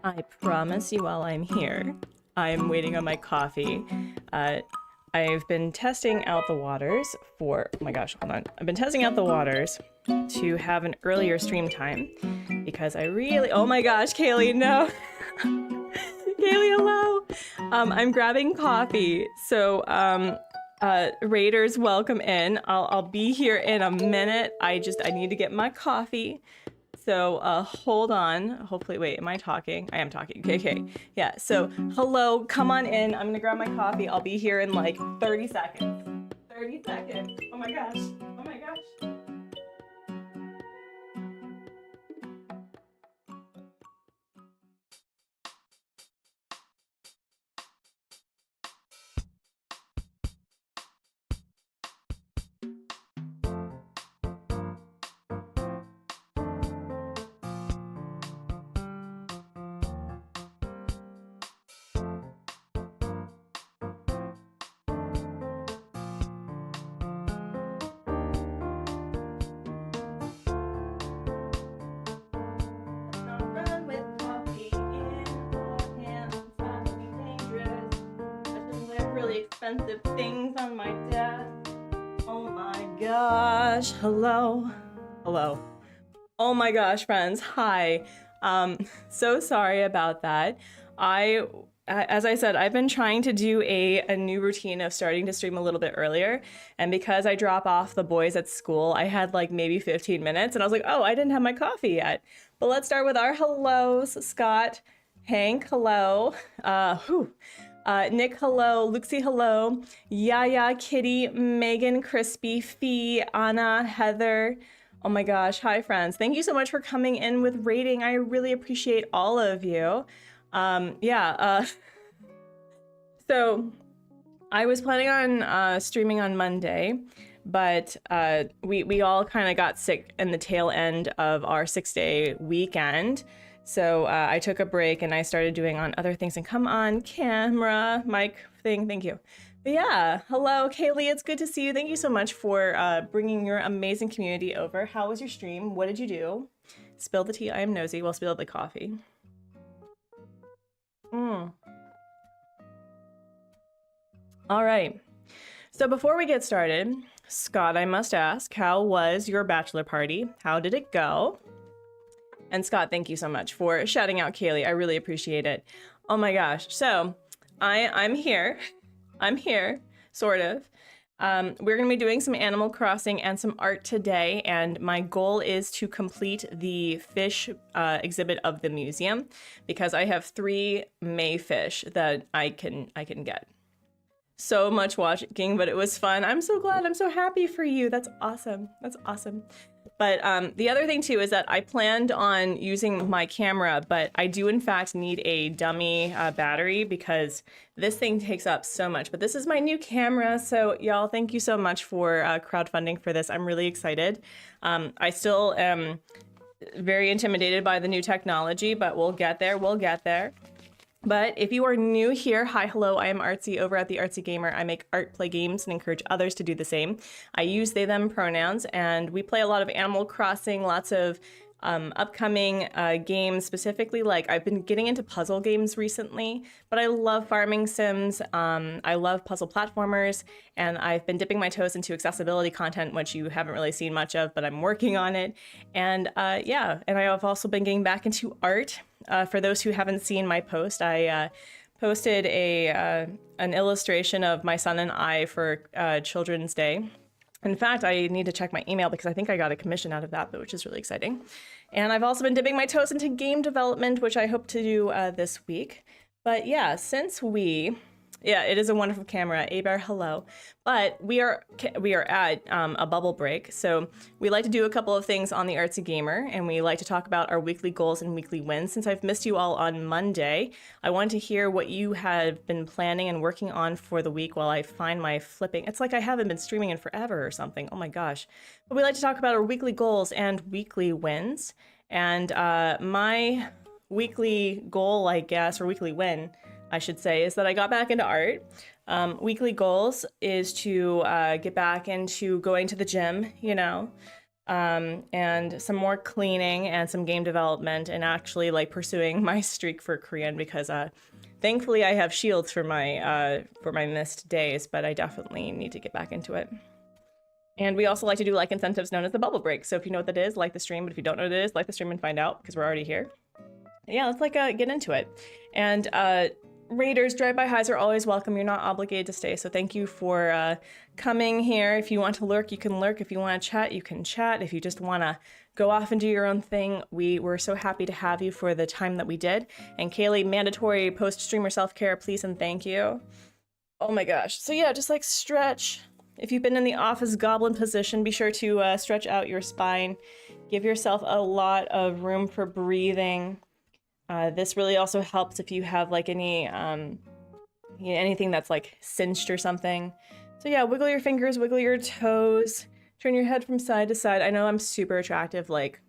I promise you while I'm here, I'm waiting on my coffee. I've been testing out the waters for, oh my gosh, hold on. I've been testing out the waters to have an earlier stream time because I really, oh my gosh, Kaylee, no. Kaylee, hello. I'm grabbing coffee. So, Raiders, welcome in. I'll be here in a minute. I need to get my coffee. So hold on. Hopefully, wait, am I talking? I am talking. Okay. Yeah, so hello, come on in. I'm gonna grab my coffee. I'll be here in like 30 seconds. 30 seconds. Oh my gosh. Oh my gosh. Expensive things on my desk. Oh my gosh. Hello. Oh my gosh, friends. Hi. So sorry about that. As I said, I've been trying to do a new routine of starting to stream a little bit earlier. And because I drop off the boys at school, I had like maybe 15 minutes and I was like, oh, I didn't have my coffee yet. But let's start with our hellos. Scott, Hank, hello. Nick, hello. Luxie, hello. Yaya, Kitty, Megan, Crispy, Fee, Anna, Heather. Oh my gosh. Hi, friends. Thank you so much for coming in with rating. I really appreciate all of you. So I was planning on streaming on Monday, but we all kind of got sick in the tail end of our 6-day weekend. So I took a break and I started doing on other things. And come on camera, mic thing, thank you. But yeah, hello, Kaylee, it's good to see you. Thank you so much for bringing your amazing community over. How was your stream? What did you do? Spill the tea, I am nosy. Well, spill the coffee. All right, so before we get started, Scott, I must ask, how was your bachelor party? How did it go? And Scott, thank you so much for shouting out Kaylee. I really appreciate it. Oh my gosh. So I'm here, sort of. We're gonna be doing some Animal Crossing and some art today. And my goal is to complete the fish exhibit of the museum because I have 3 May fish that I can get. So much watching, but it was fun. I'm so glad. I'm so happy for you. That's awesome. That's awesome. But the other thing too is that I planned on using my camera, but I do in fact need a dummy battery because this thing takes up so much. But this is my new camera, so y'all, thank you so much for crowdfunding for this. I'm really excited. I still am very intimidated by the new technology, but we'll get there. We'll get there. But if you are new here, hi, hello, I am Artsy over at the Artsy Gamer. I make art, play games, and encourage others to do the same. I use they, them pronouns, and we play a lot of Animal Crossing, lots of upcoming games, specifically like I've been getting into puzzle games recently, but I love farming sims. I love puzzle platformers, and I've been dipping my toes into accessibility content, which you haven't really seen much of, but I'm working on it. And yeah, and I have also been getting back into art. For those who haven't seen my post, I posted an illustration of my son and I for Children's Day. In fact, I need to check my email because I think I got a commission out of that, which is really exciting. And I've also been dipping my toes into game development, which I hope to do this week. But yeah, yeah, it is a wonderful camera. Abear, hello. But we are at a bubble break. So we like to do a couple of things on the Artsy Gamer, and we like to talk about our weekly goals and weekly wins. Since I've missed you all on Monday, I wanted to hear what you have been planning and working on for the week while I find my flipping. It's like I haven't been streaming in forever or something. Oh my gosh. But we like to talk about our weekly goals and weekly wins. And my weekly goal, I guess, or weekly win, I should say, is that I got back into art. Weekly goals is to get back into going to the gym, you know, and some more cleaning and some game development, and actually like pursuing my streak for Korean because thankfully I have shields for my missed days, but I definitely need to get back into it. And we also like to do like incentives known as the bubble break. So if you know what that is, like the stream, but if you don't know what it is, like the stream and find out because we're already here. Yeah, let's like get into it. And Raiders, drive-by highs are always welcome. You're not obligated to stay, so thank you for coming here. If you want to lurk, you can lurk. If you want to chat, you can chat. If you just want to go off and do your own thing, we were so happy to have you for the time that we did. And Kaylee, mandatory post-streamer self-care, please and thank you. Oh my gosh. So yeah, just like stretch. If you've been in the office goblin position, be sure to stretch out your spine. Give yourself a lot of room for breathing. This really also helps if you have like any anything that's like cinched or something. So yeah, wiggle your fingers, wiggle your toes, turn your head from side to side. I know I'm super attractive, like,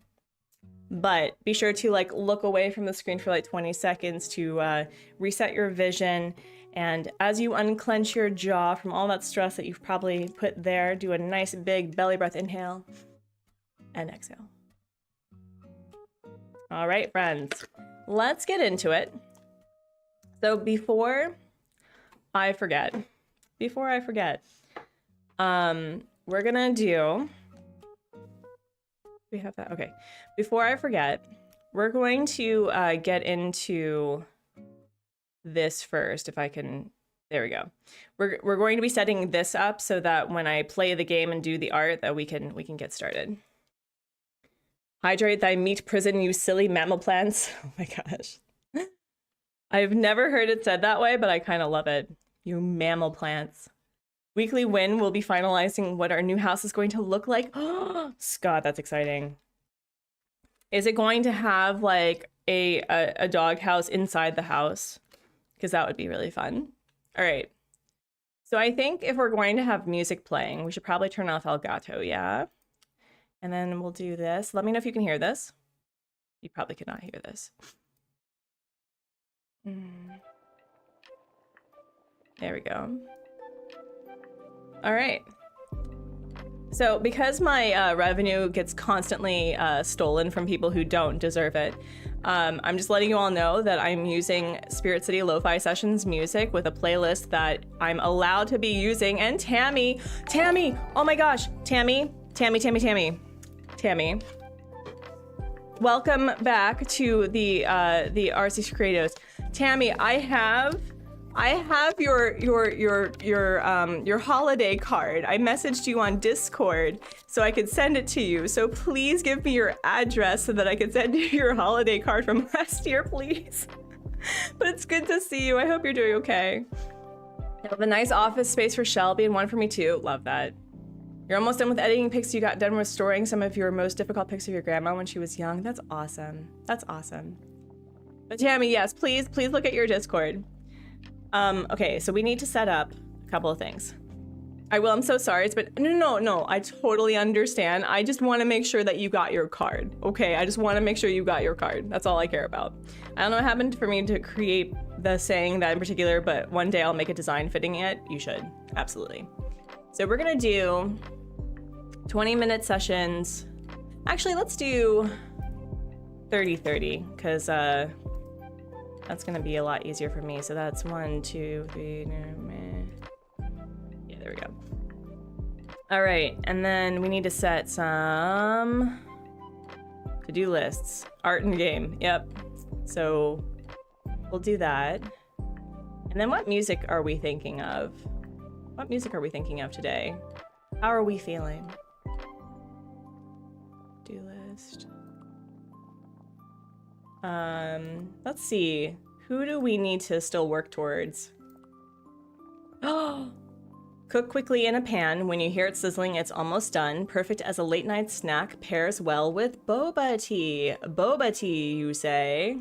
but be sure to like look away from the screen for like 20 seconds to reset your vision. And as you unclench your jaw from all that stress that you've probably put there, do a nice big belly breath inhale and exhale. All right, friends. Let's get into it. So before I forget, we're gonna do, we have that, okay. Before I forget, we're going to get into this first, if I can, there we go. We're going to be setting this up so that when I play the game and do the art that we can get started. Hydrate thy meat prison, you silly mammal plants. Oh my gosh. I've never heard it said that way, but I kind of love it. You mammal plants. Weekly win, we'll be finalizing what our new house is going to look like. Oh, Scott, that's exciting. Is it going to have like a dog house inside the house? Because that would be really fun. All right. So I think if we're going to have music playing, we should probably turn off Elgato, yeah? And then we'll do this. Let me know if you can hear this. You probably cannot hear this. There we go. All right. So because my revenue gets constantly stolen from people who don't deserve it, I'm just letting you all know that I'm using Spirit City Lo-Fi Sessions music with a playlist that I'm allowed to be using. And Tammy, oh my gosh, Tammy. Welcome back to the Artsy Creatos. Tammy, I have your holiday card. I messaged you on Discord so I could send it to you. So please give me your address so that I could send you your holiday card from last year, please. But it's good to see you. I hope you're doing okay. I have a nice office space for Shelby and one for me too. Love that. You're almost done with editing pics. You got done restoring some of your most difficult pics of your grandma when she was young. That's awesome. That's awesome. But Tammy, yes, please look at your Discord. Okay, so we need to set up a couple of things. I will, I'm so sorry, but no, I totally understand. I just want to make sure that you got your card, okay? I just want to make sure you got your card. That's all I care about. I don't know what happened for me to create the saying that in particular, but one day I'll make a design fitting it. You should, absolutely. So we're gonna do 20-minute sessions. Actually, let's do 30-30, because that's gonna be a lot easier for me. So that's 1, 2, 3, yeah, there we go. All right, and then we need to set some to-do lists. Art and game, yep. So we'll do that. And then what music are we thinking of? What music are we thinking of today? How are we feeling? To-do list. Let's see. Who do we need to still work towards? Oh, cook quickly in a pan. When you hear it sizzling, it's almost done. Perfect as a late night snack. Pairs well with boba tea. Boba tea, you say?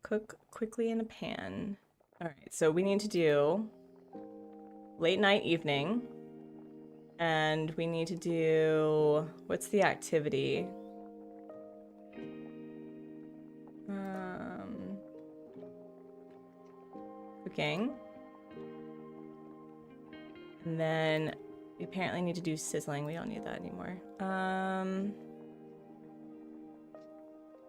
Cook quickly in a pan. All right, so we need to do late night, evening. And we need to do, what's the activity? Cooking. And then we apparently need to do sizzling. We don't need that anymore.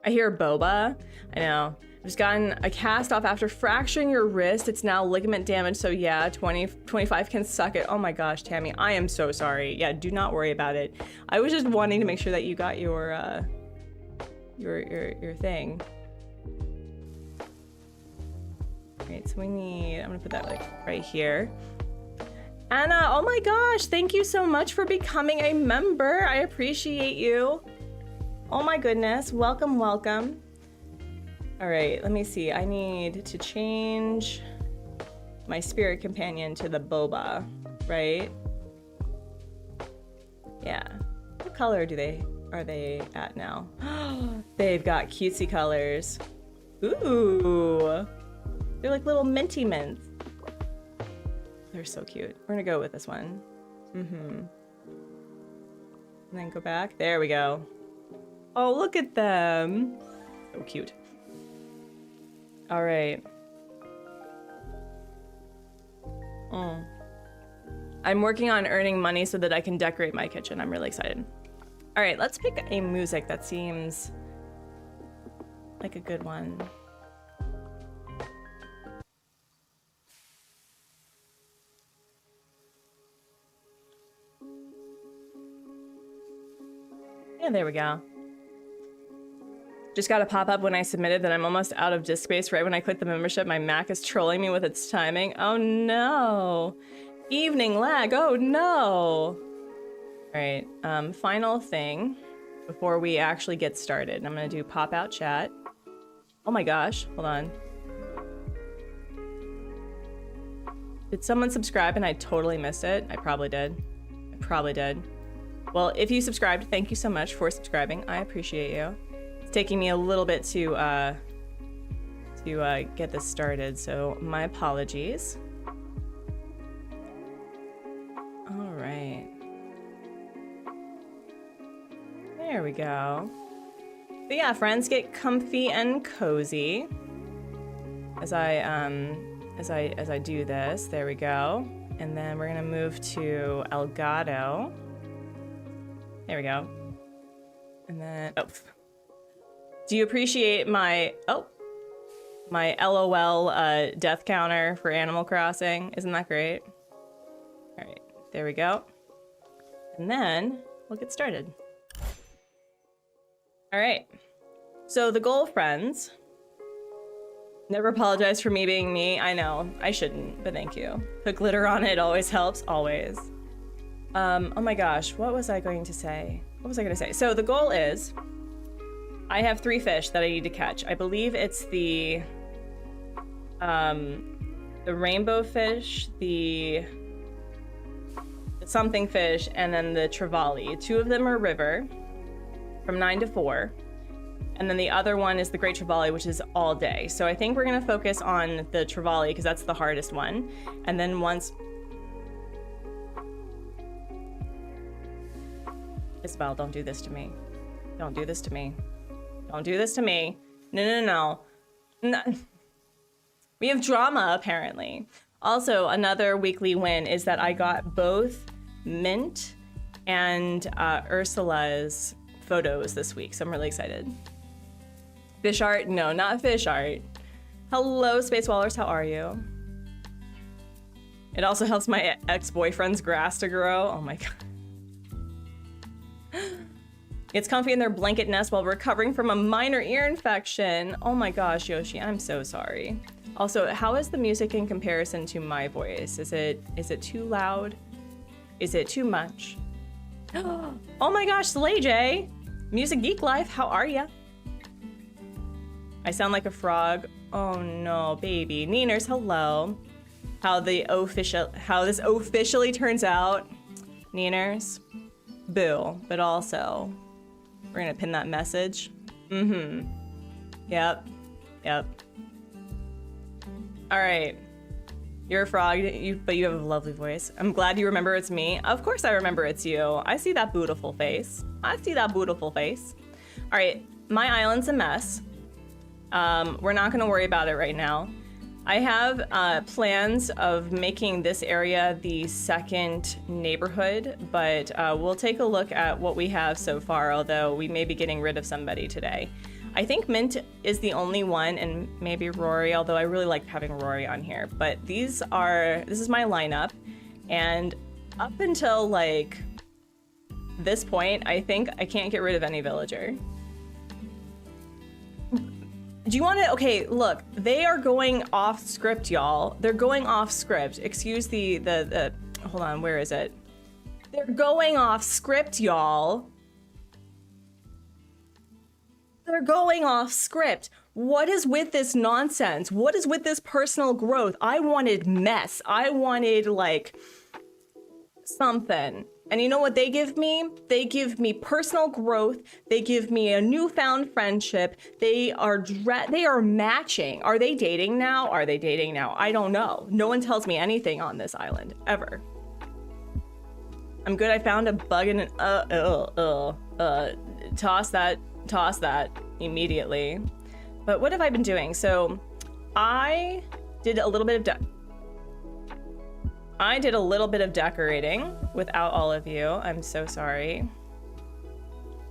I hear boba. I know. I've just gotten a cast off after fracturing your wrist. It's now ligament damage, so yeah, 25 can suck it. Oh my gosh, Tammy, I am so sorry. Yeah, do not worry about it. I was just wanting to make sure that you got your thing. Alright, so we need, I'm gonna put that like right here. Anna, oh my gosh, thank you so much for becoming a member. I appreciate you. Oh my goodness, welcome, welcome. All right, let me see. I need to change my spirit companion to the boba, right? Yeah. What color are they at now? They've got cutesy colors. Ooh. They're like little minty mints. They're so cute. We're gonna go with this one. And then go back. There we go. Oh, look at them. So cute. All right. I'm working on earning money so that I can decorate my kitchen. I'm really excited. All right, let's pick a music that seems like a good one. Yeah, there we go. Just got a pop-up when I submitted that I'm almost out of disk space. Right when I click the membership, my Mac is trolling me with its timing. Oh no. Evening lag, oh no. All right, final thing before we actually get started. I'm gonna do pop-out chat. Oh my gosh, hold on. Did someone subscribe and I totally missed it? I probably did. I probably did. Well, if you subscribed, thank you so much for subscribing. I appreciate you. It's taking me a little bit to get this started, so my apologies. All right. There we go. But yeah, friends, get comfy and cozy as I do this. There we go. And then we're gonna move to Elgato. There we go. And then, oh. Do you appreciate my LOL death counter for Animal Crossing? Isn't that great? All right, there we go. And then we'll get started. All right, so the goal, friends. Never apologize for me being me. I know, I shouldn't, but thank you. Put glitter on it always helps, always. Oh my gosh, what was I going to say? What was I gonna say? So the goal is, I have 3 fish that I need to catch. I believe it's the the rainbow fish, the something fish, and then the trevally. 2 of them are river from 9 to 4. And then the other one is the great trevally, which is all day. So I think we're gonna focus on the trevally because that's the hardest one. And then once... Isabel, don't do this to me. Don't do this to me. Don't do this to me. No. We have drama, apparently. Also, another weekly win is that I got both Mint and Ursula's photos this week, so I'm really excited. Fish art? No, not fish art. Hello, Space Wallers, how are you? It also helps my ex-boyfriend's grass to grow. Oh my god. It's comfy in their blanket nest while recovering from a minor ear infection. Oh my gosh, Yoshi, I'm so sorry. Also, how is the music in comparison to my voice? Is it too loud? Is it too much? Oh my gosh, Slay J! Music Geek Life, how are ya? I sound like a frog. Oh no, baby. Neeners, hello. How this officially turns out. Neeners, boo, but also, we're gonna pin that message. Yep. All right. You're a frog, but you have a lovely voice. I'm glad you remember it's me. Of course I remember it's you. I see that beautiful face. All right, my island's a mess. We're not gonna worry about it right now. I have plans of making this area the second neighborhood, but we'll take a look at what we have so far, although we may be getting rid of somebody today. I think Mint is the only one, and maybe Rory, although I really like having Rory on here. But this is my lineup, and up until like this point, I think I can't get rid of any villager. Do you want to? Okay, look, they are going off script, y'all. They're going off script. Excuse the. Hold on, where is it? They're going off script, y'all. They're going off script. What is with this nonsense? What is with this personal growth? I wanted mess. I wanted like something. And you know what they give me? They give me personal growth. They give me a newfound friendship. They are matching. Are they dating now? I don't know. No one tells me anything on this island ever. I'm good. I found a bug in an toss that immediately. But what have I been doing? So I did a little bit of decorating without all of you. I'm so sorry.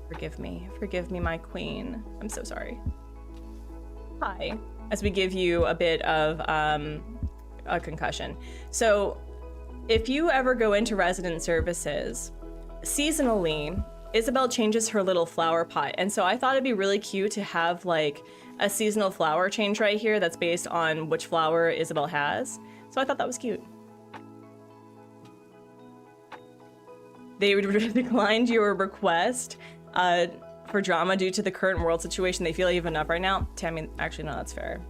Forgive me, my queen. I'm so sorry. Hi, as we give you a bit of a concussion. So if you ever go into resident services, seasonally, Isabel changes her little flower pot. And so I thought it'd be really cute to have like a seasonal flower change right here that's based on which flower Isabel has. So I thought that was cute. They declined your request for drama due to the current world situation. They feel you have enough right now. Tammy, actually, no, that's fair.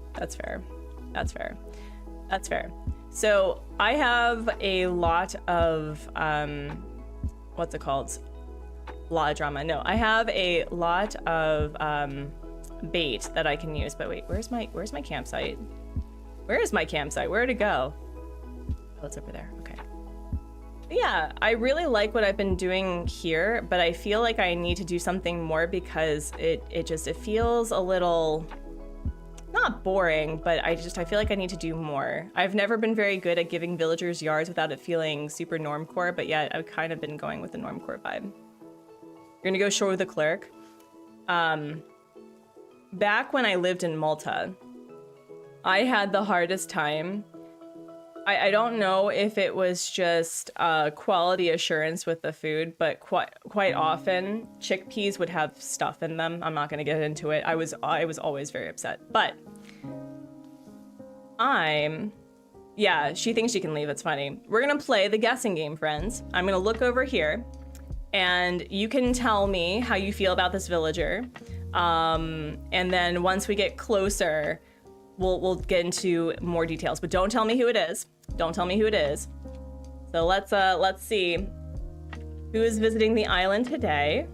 So I have a lot of, what's it called? A lot of drama. No, I have a lot of bait that I can use. But wait, where's my campsite? Where is my campsite? Where'd it go? Oh, it's over there. Okay. Yeah, I really like what I've been doing here, but I feel like I need to do something more because it feels a little, not boring, but I feel like I need to do more. I've never been very good at giving villagers yards without it feeling super normcore, but yet I've kind of been going with the normcore vibe. You're gonna go shore with the cleric. Back when I lived in Malta, I had the hardest time. I don't know if it was just quality assurance with the food, but quite often chickpeas would have stuff in them. I'm not gonna get into it. I was always very upset. But yeah, she thinks she can leave. It's funny. We're gonna play the guessing game, friends. I'm gonna look over here, and you can tell me how you feel about this villager. And then once we get closer, we'll get into more details, but don't tell me who it is. Don't tell me who it is. So let's see who is visiting the island today.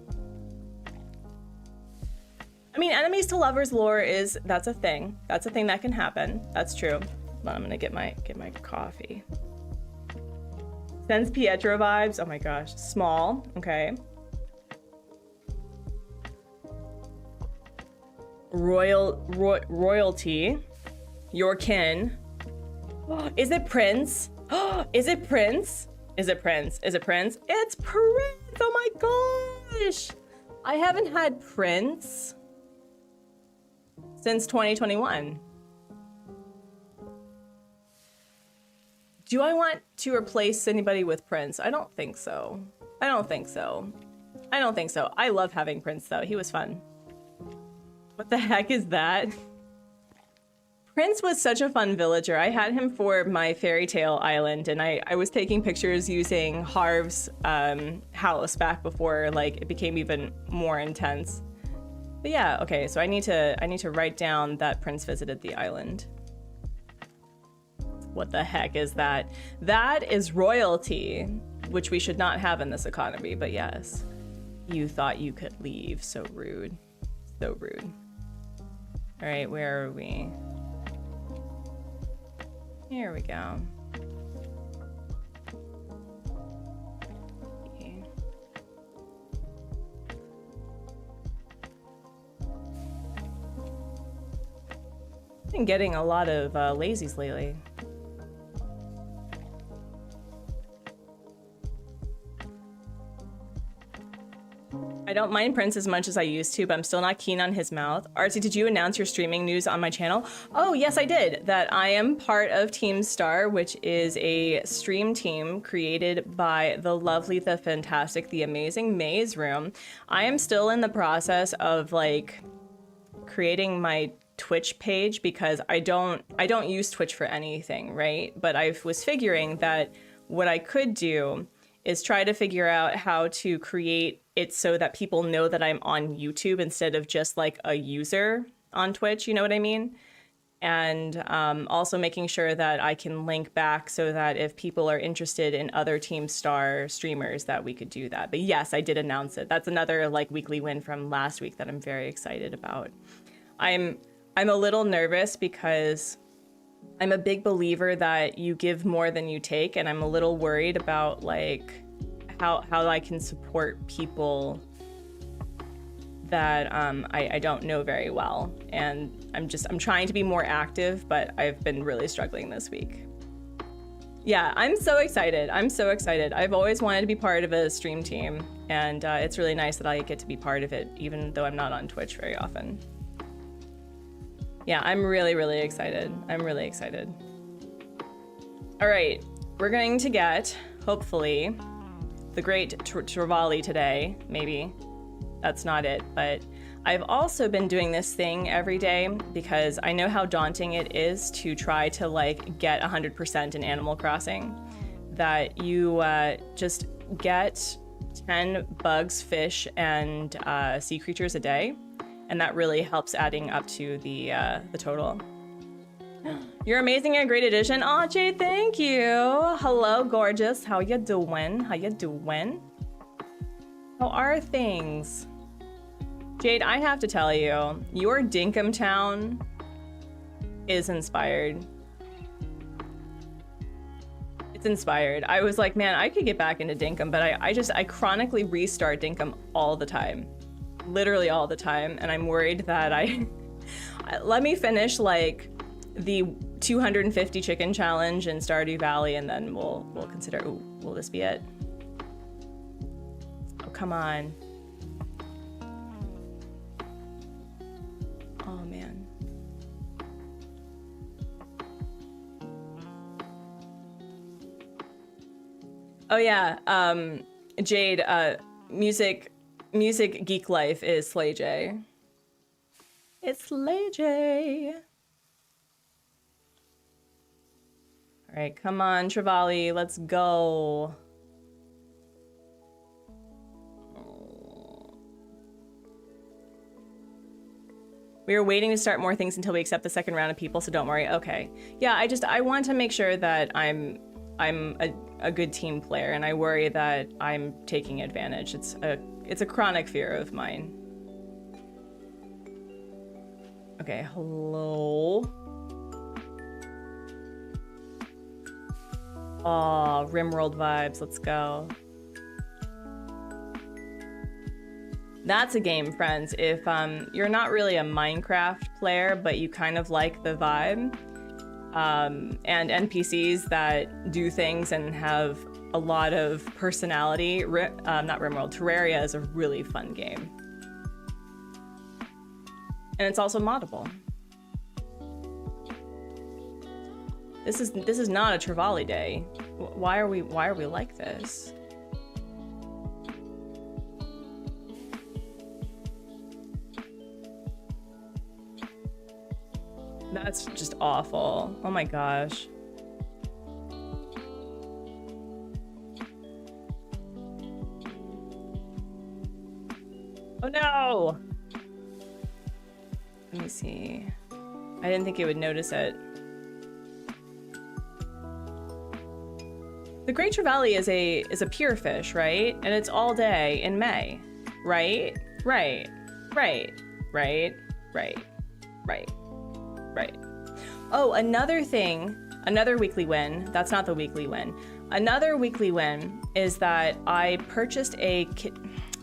I mean, enemies to lovers lore that's a thing. That's a thing that can happen. That's true. But I'm gonna get my coffee. Sends Pietro vibes. Oh my gosh. Small. Okay. Royalty. Your kin. Is it Prince? Is it Prince? Is it Prince? Is it Prince? It's Prince! Oh my gosh! I haven't had Prince since 2021. Do I want to replace anybody with Prince? I don't think so. I don't think so. I don't think so. I love having Prince though. He was fun. What the heck is that? Prince was such a fun villager. I had him for my fairy tale island, and I was taking pictures using Harv's house back before like it became even more intense. But yeah, okay, so I need to write down that Prince visited the island. What the heck is that? That is royalty, which we should not have in this economy, but yes. You thought you could leave. So rude. So rude. All right, where are we? Here we go. Been getting a lot of lazies lately. I don't mind Prince as much as I used to, but I'm still not keen on his mouth. Artsy, did you announce your streaming news on my channel? Oh, yes, I did. That I am part of Team Star, which is a stream team created by the lovely, the fantastic, the amazing Maze Room. I am still in the process of like creating my Twitch page because I don't use Twitch for anything, right? But I was figuring that what I could do is try to figure out how to create it so that people know that I'm on YouTube instead of just like a user on Twitch, you know what I mean? And also making sure that I can link back so that if people are interested in other Team Star streamers that we could do that. But yes, I did announce it. That's another like weekly win from last week that I'm very excited about. I'm a little nervous because I'm a big believer that you give more than you take, and I'm a little worried about like how I can support people that I don't know very well. And I'm trying to be more active, but I've been really struggling this week. Yeah, I'm so excited. I'm so excited. I've always wanted to be part of a stream team, and it's really nice that I get to be part of it, even though I'm not on Twitch very often. Yeah, I'm really, really excited. I'm really excited. All right, we're going to get, hopefully, the great Trevally today, maybe. That's not it, but I've also been doing this thing every day because I know how daunting it is to try to like get 100% in Animal Crossing. That you just get 10 bugs, fish, and sea creatures a day. And that really helps adding up to the total. You're amazing and great addition. Aw, Jade, thank you. Hello, gorgeous. How you doing? How you doing? How are things? Jade, I have to tell you, your Dinkum Town is inspired. It's inspired. I was like, man, I could get back into Dinkum, but I chronically restart Dinkum all the time. Literally all the time, and I'm worried that let me finish like the 250 chicken challenge in Stardew Valley, and then we'll consider. Ooh, will this be it? Oh, come on. Oh man. Oh yeah, Jade, Music Geek Life is Slay J. It's Slay J. All right, come on, Trevally, let's go. We are waiting to start more things until we accept the second round of people, so don't worry. Okay. Yeah, I want to make sure that I'm a good team player, and I worry that I'm taking advantage. It's a chronic fear of mine. Okay, hello. Oh, Rimworld vibes, let's go. That's a game, friends. If you're not really a Minecraft player, but you kind of like the vibe, and NPCs that do things and have a lot of personality, not Rimworld, Terraria is a really fun game. And it's also moddable. This is not a Trevally day. Why are we like this? That's just awful. Oh my gosh. Oh no! Let me see. I didn't think it would notice it. The Great Trevally is a pier fish, right? And it's all day in May, right? Right. Oh, another thing, another weekly win. That's not the weekly win. Another weekly win is that I purchased a kit.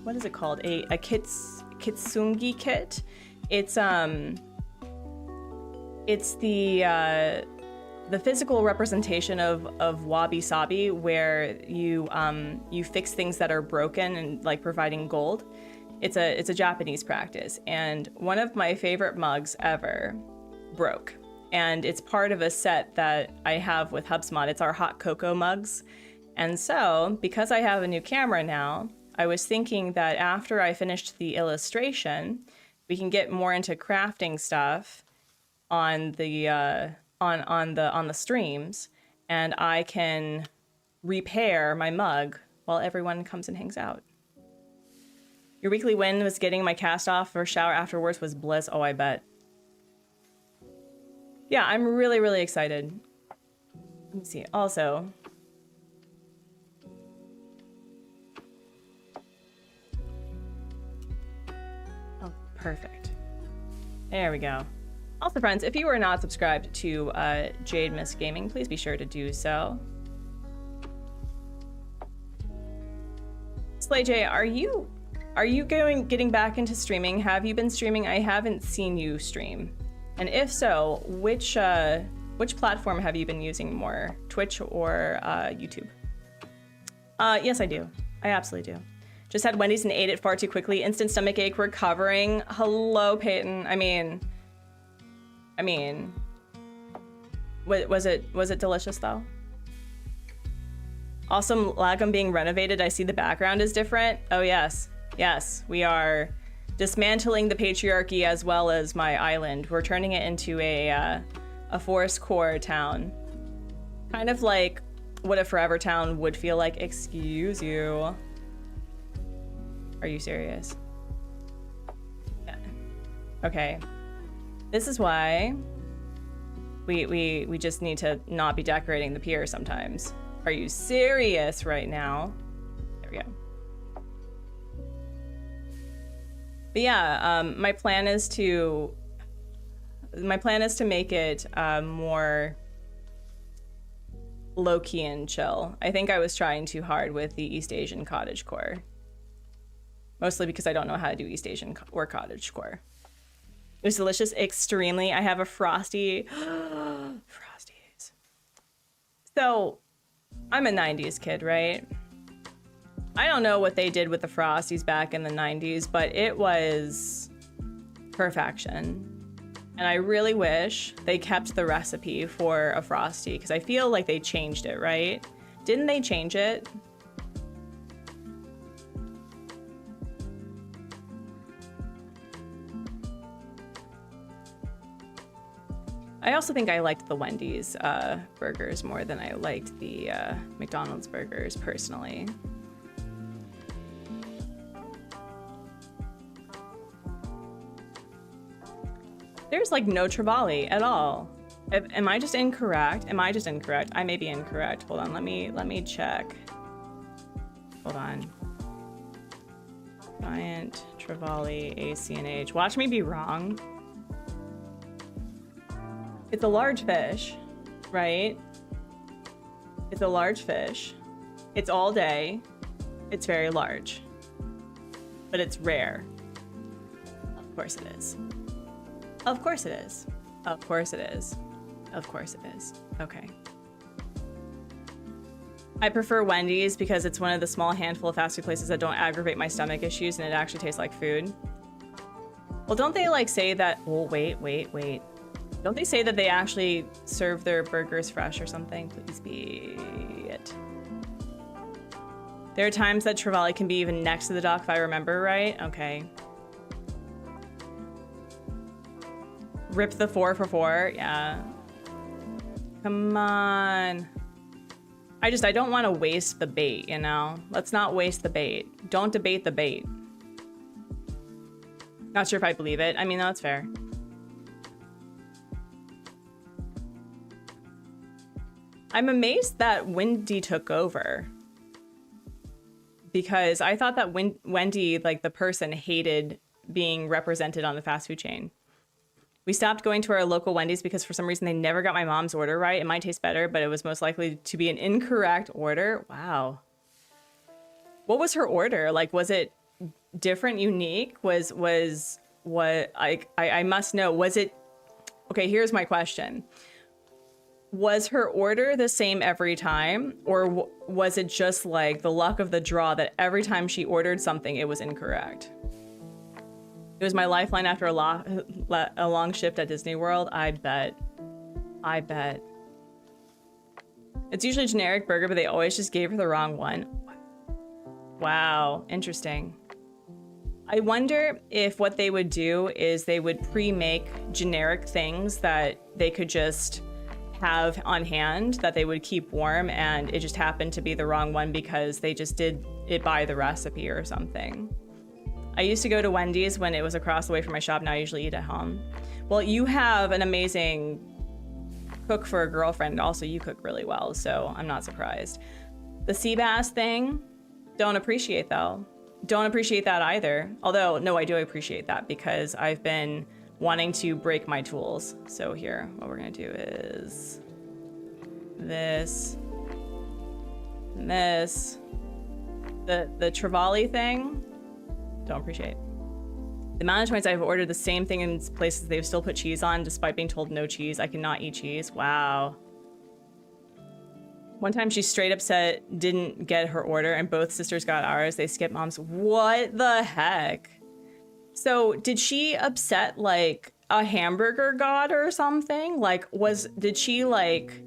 What is it called? A kitsungi kit. It's the physical representation of wabi sabi, where you fix things that are broken and like providing gold. It's a Japanese practice, and one of my favorite mugs ever broke, and it's part of a set that I have with HubSpot. It's our hot cocoa mugs, and so because I have a new camera now, I was thinking that after I finished the illustration, we can get more into crafting stuff on the on the streams, and I can repair my mug while everyone comes and hangs out. Your weekly win was getting my cast off or shower afterwards was bliss. Oh, I bet. Yeah, I'm really, really excited. Let me see. Also, oh, perfect. There we go. Also, friends, if you are not subscribed to Jade Miss Gaming, please be sure to do so. Slay J, are you getting back into streaming? Have you been streaming? I haven't seen you stream. And if so, which platform have you been using more? Twitch or YouTube? Yes, I do. I absolutely do. Just had Wendy's and ate it far too quickly. Instant stomach ache recovering. Hello, Peyton. I mean, was it delicious though? Awesome Lagom being renovated. I see the background is different. Oh yes, yes, we are dismantling the patriarchy as well as my island. We're turning it into a forest core town, kind of like what a forever town would feel like. Excuse you. Are you serious? Yeah. Okay. This is why we just need to not be decorating the pier sometimes. Are you serious right now? There we go. But yeah, my plan is to make it more low-key and chill. I think I was trying too hard with the East Asian cottagecore. Mostly because I don't know how to do East Asian or cottagecore. It was delicious, extremely. I have a Frosty. Frosties. So, I'm a 90s kid, right? I don't know what they did with the Frosties back in the 90s, but it was perfection. And I really wish they kept the recipe for a Frosty, because I feel like they changed it, right? Didn't they change it? I also think I liked the Wendy's burgers more than I liked the McDonald's burgers, personally. There's like no Trevally at all. Am I just incorrect? Am I just incorrect? I may be incorrect. Hold on, let me check. Hold on. Giant Trevally ACNH. Watch me be wrong. It's a large fish, right? It's a large fish. It's all day. It's very large. But it's rare. Of course it is. Of course it is. Of course it is. Of course it is. Okay. I prefer Wendy's because it's one of the small handful of fast food places that don't aggravate my stomach issues and it actually tastes like food. Well, don't they like say that? Oh, wait. Don't they say that they actually serve their burgers fresh or something? Please be it. There are times that Trevally can be even next to the dock if I remember right. Okay. Rip the 4 for 4. Yeah. Come on. I don't want to waste the bait, you know? Let's not waste the bait. Don't debate the bait. Not sure if I believe it. I mean, that's fair. I'm amazed that Wendy took over. Because I thought that Wendy, like the person, hated being represented on the fast food chain. We stopped going to our local Wendy's because for some reason they never got my mom's order right. It might taste better, but it was most likely to be an incorrect order. Wow. What was her order? Like, was it different, unique? Was what I must know. Was it, okay, here's my question. Was her order the same every time? Or was it just like the luck of the draw that every time she ordered something, it was incorrect? It was my lifeline after a long shift at Disney World. I bet. It's usually a generic burger, but they always just gave her the wrong one. Wow, interesting. I wonder if what they would do is they would pre-make generic things that they could just have on hand that they would keep warm, and it just happened to be the wrong one because they just did it by the recipe or something. I used to go to Wendy's when it was across the way from my shop. Now I usually eat at home. Well, you have an amazing cook for a girlfriend. Also, you cook really well, so I'm not surprised. The sea bass thing, don't appreciate though. Don't appreciate that either. Although, no, I do appreciate that because I've been wanting to break my tools. So here, what we're gonna do is this, and this. The Trevally thing, don't appreciate. The amount of times I've ordered the same thing in places they've still put cheese on despite being told no cheese. I cannot eat cheese. Wow. One time she straight up said didn't get her order and both sisters got ours. They skipped mom's. What the heck? So did she upset like a hamburger god or something? Like did she like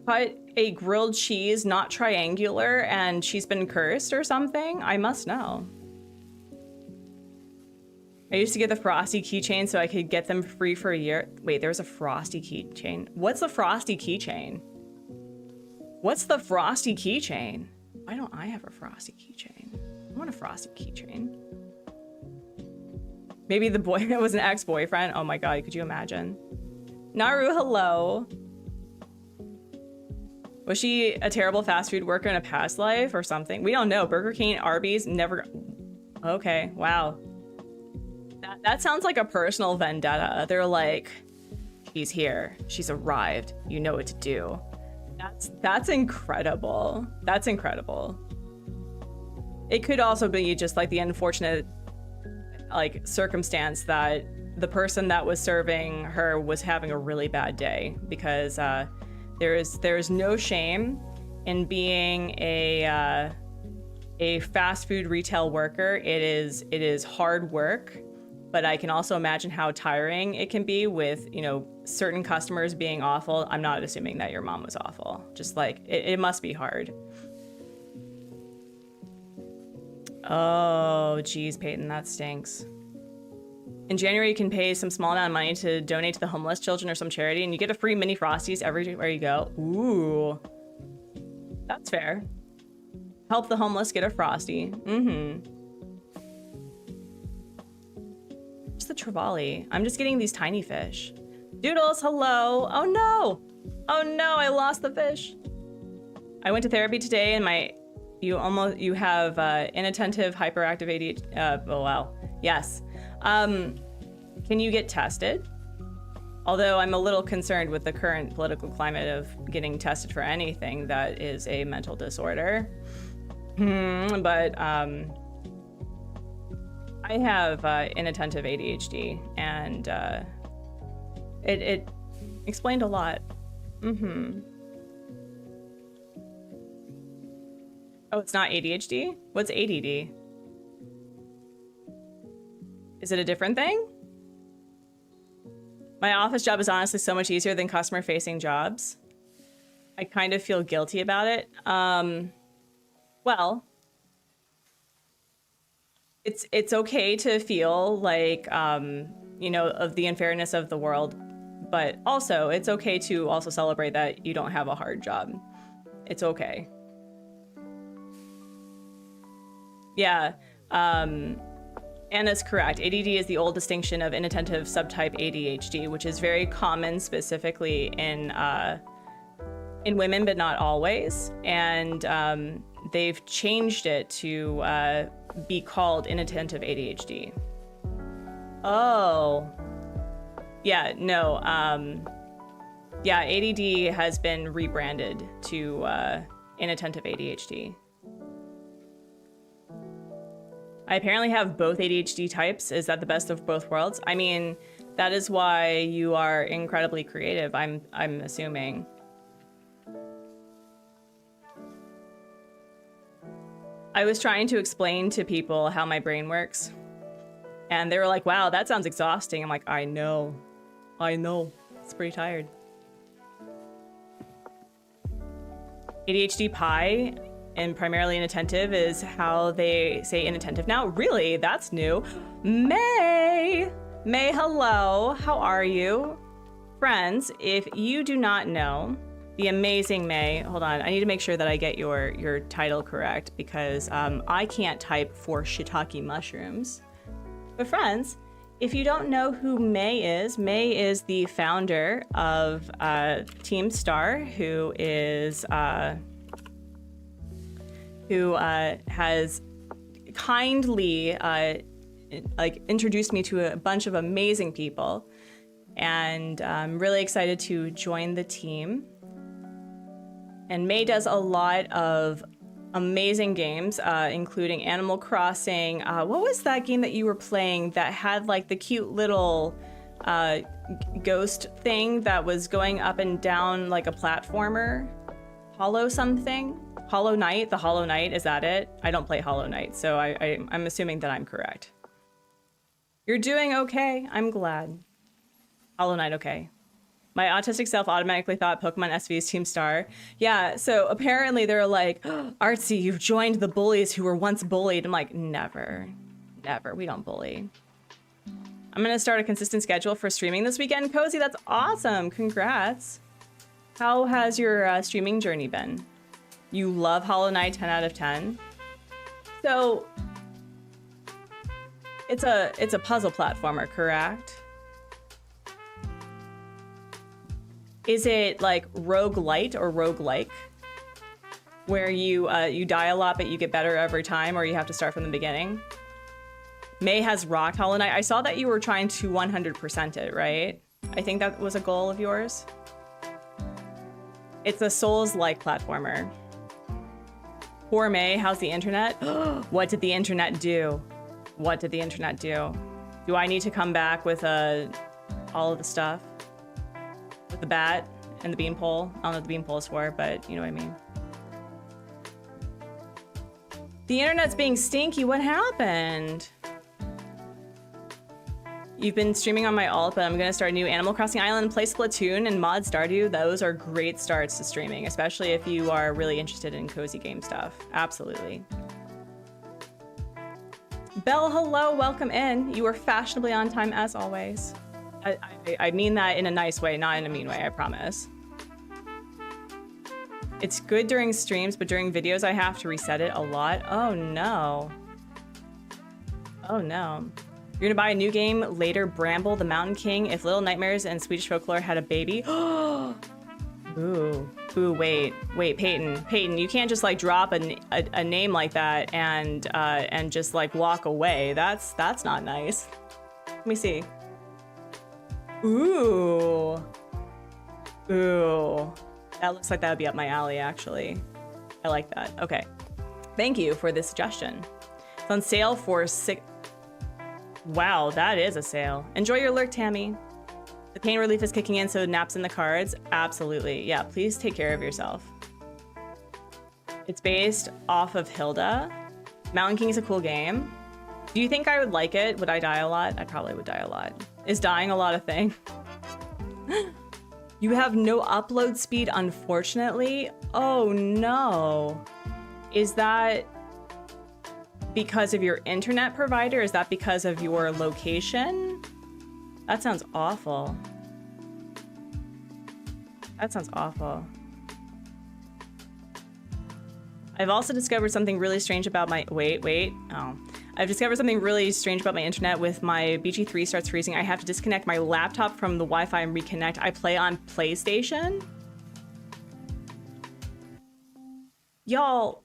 cut a grilled cheese not triangular and she's been cursed or something? I must know. I used to get the Frosty keychain so I could get them free for a year. Wait, there was a Frosty keychain. What's the Frosty keychain? What's the Frosty keychain? Why don't I have a Frosty keychain? I want a Frosty keychain. Maybe the boy was an ex-boyfriend. Oh my god, could you imagine? Naru, hello. Was she a terrible fast food worker in a past life or something? We don't know. Burger King, Arby's, never. Okay, wow. That sounds like a personal vendetta. They're like, she's here. She's arrived. You know what to do. That's incredible. That's incredible. It could also be just like the unfortunate like circumstance that the person that was serving her was having a really bad day because there is no shame in being a fast food retail worker. It is hard work, but I can also imagine how tiring it can be with, you know, certain customers being awful. I'm not assuming that your mom was awful. Just like it must be hard. Oh, geez, Peyton, that stinks. In January, you can pay some small amount of money to donate to the homeless children or some charity, and you get a free mini Frosties everywhere you go. Ooh, that's fair. Help the homeless get a Frosty. What's the trevally? I'm just getting these tiny fish. Doodles, hello. Oh no. Oh no, I lost the fish. I went to therapy today and you have inattentive hyperactive ADHD. Oh wow. Yes. Can you get tested? Although I'm a little concerned with the current political climate of getting tested for anything that is a mental disorder. But I have inattentive ADHD, and it explained a lot. Oh, it's not ADHD? What's ADD? Is it a different thing? My office job is honestly so much easier than customer-facing jobs. I kind of feel guilty about it. Well, it's okay to feel like, you know, of the unfairness of the world, but also it's okay to also celebrate that you don't have a hard job. It's okay. Yeah. Anna's correct. ADD is the old distinction of inattentive subtype ADHD, which is very common specifically in women, but not always. And they've changed it to be called inattentive ADHD. Oh. Yeah, no. Yeah, ADD has been rebranded to inattentive ADHD. I apparently have both ADHD types. Is that the best of both worlds? I mean, that is why you are incredibly creative, I'm assuming. I was trying to explain to people how my brain works, and they were like, wow, that sounds exhausting. I'm like, I know. It's pretty tired. ADHD pie and primarily inattentive is how they say inattentive now. Really? That's new. May, hello. How are you? Friends, if you do not know, the amazing May, hold on, I need to make sure that I get your title correct because I can't type for shiitake mushrooms. But friends, if you don't know who May is the founder of Team Star, who has kindly introduced me to a bunch of amazing people, and I'm really excited to join the team. And May does a lot of amazing games, including Animal Crossing. What was that game that you were playing that had like the cute little ghost thing that was going up and down like a platformer? Hollow something? Hollow Knight? The Hollow Knight, is that it? I don't play Hollow Knight, so I'm assuming that I'm correct. You're doing okay. I'm glad. Hollow Knight, okay. My autistic self automatically thought Pokemon SV is Team Star. Yeah, so apparently they're like, Artsy, you've joined the bullies who were once bullied. I'm like, never, we don't bully. I'm gonna start a consistent schedule for streaming this weekend. Cozy, that's awesome, congrats. How has your streaming journey been? You love Hollow Knight, 10 out of 10. So, it's a puzzle platformer, correct? Is it like roguelite or roguelike? Where you die a lot but you get better every time, or you have to start from the beginning? May has rocked Hollow Knight. I saw that you were trying to 100% it, right? I think that was a goal of yours. It's a Souls-like platformer. Poor May, how's the internet? What did the internet do? What did the internet do? Do I need to come back with all of the stuff? With the bat and the beanpole? I don't know what the beanpole is for, but you know what I mean. The internet's being stinky. What happened? You've been streaming on my alt, but I'm gonna start a new Animal Crossing Island, play Splatoon, and mod Stardew. Those are great starts to streaming, especially if you are really interested in cozy game stuff. Absolutely. Belle, hello, welcome in. You are fashionably on time as always. I mean that in a nice way, not in a mean way, I promise. It's good during streams, but during videos I have to reset it a lot. Oh no. Oh no. You're gonna buy a new game later, Bramble, the Mountain King, if Little Nightmares and Swedish Folklore had a baby. Ooh, wait, Peyton, you can't just like drop a name like that and just like walk away. That's not nice. Let me see. Ooh, that looks like that would be up my alley, actually. I like that. Okay, thank you for this suggestion. It's on sale for $6. Wow, that is a sale. Enjoy your lurk, Tammy. The pain relief is kicking in, so naps in the cards. Absolutely. Yeah, please take care of yourself. It's based off of Hilda. Mountain King is a cool game. Do you think I would like it? Would I die a lot? I probably would die a lot. Is dying a lot a thing? You have no upload speed, unfortunately. Oh no. Is that because of your internet provider? Is that because of your location? That sounds awful. That sounds awful. I've also discovered something really strange about my... Wait. Oh. I've discovered something really strange about my internet. With my BG3 starts freezing, I have to disconnect my laptop from the Wi-Fi and reconnect. I play on PlayStation. Y'all...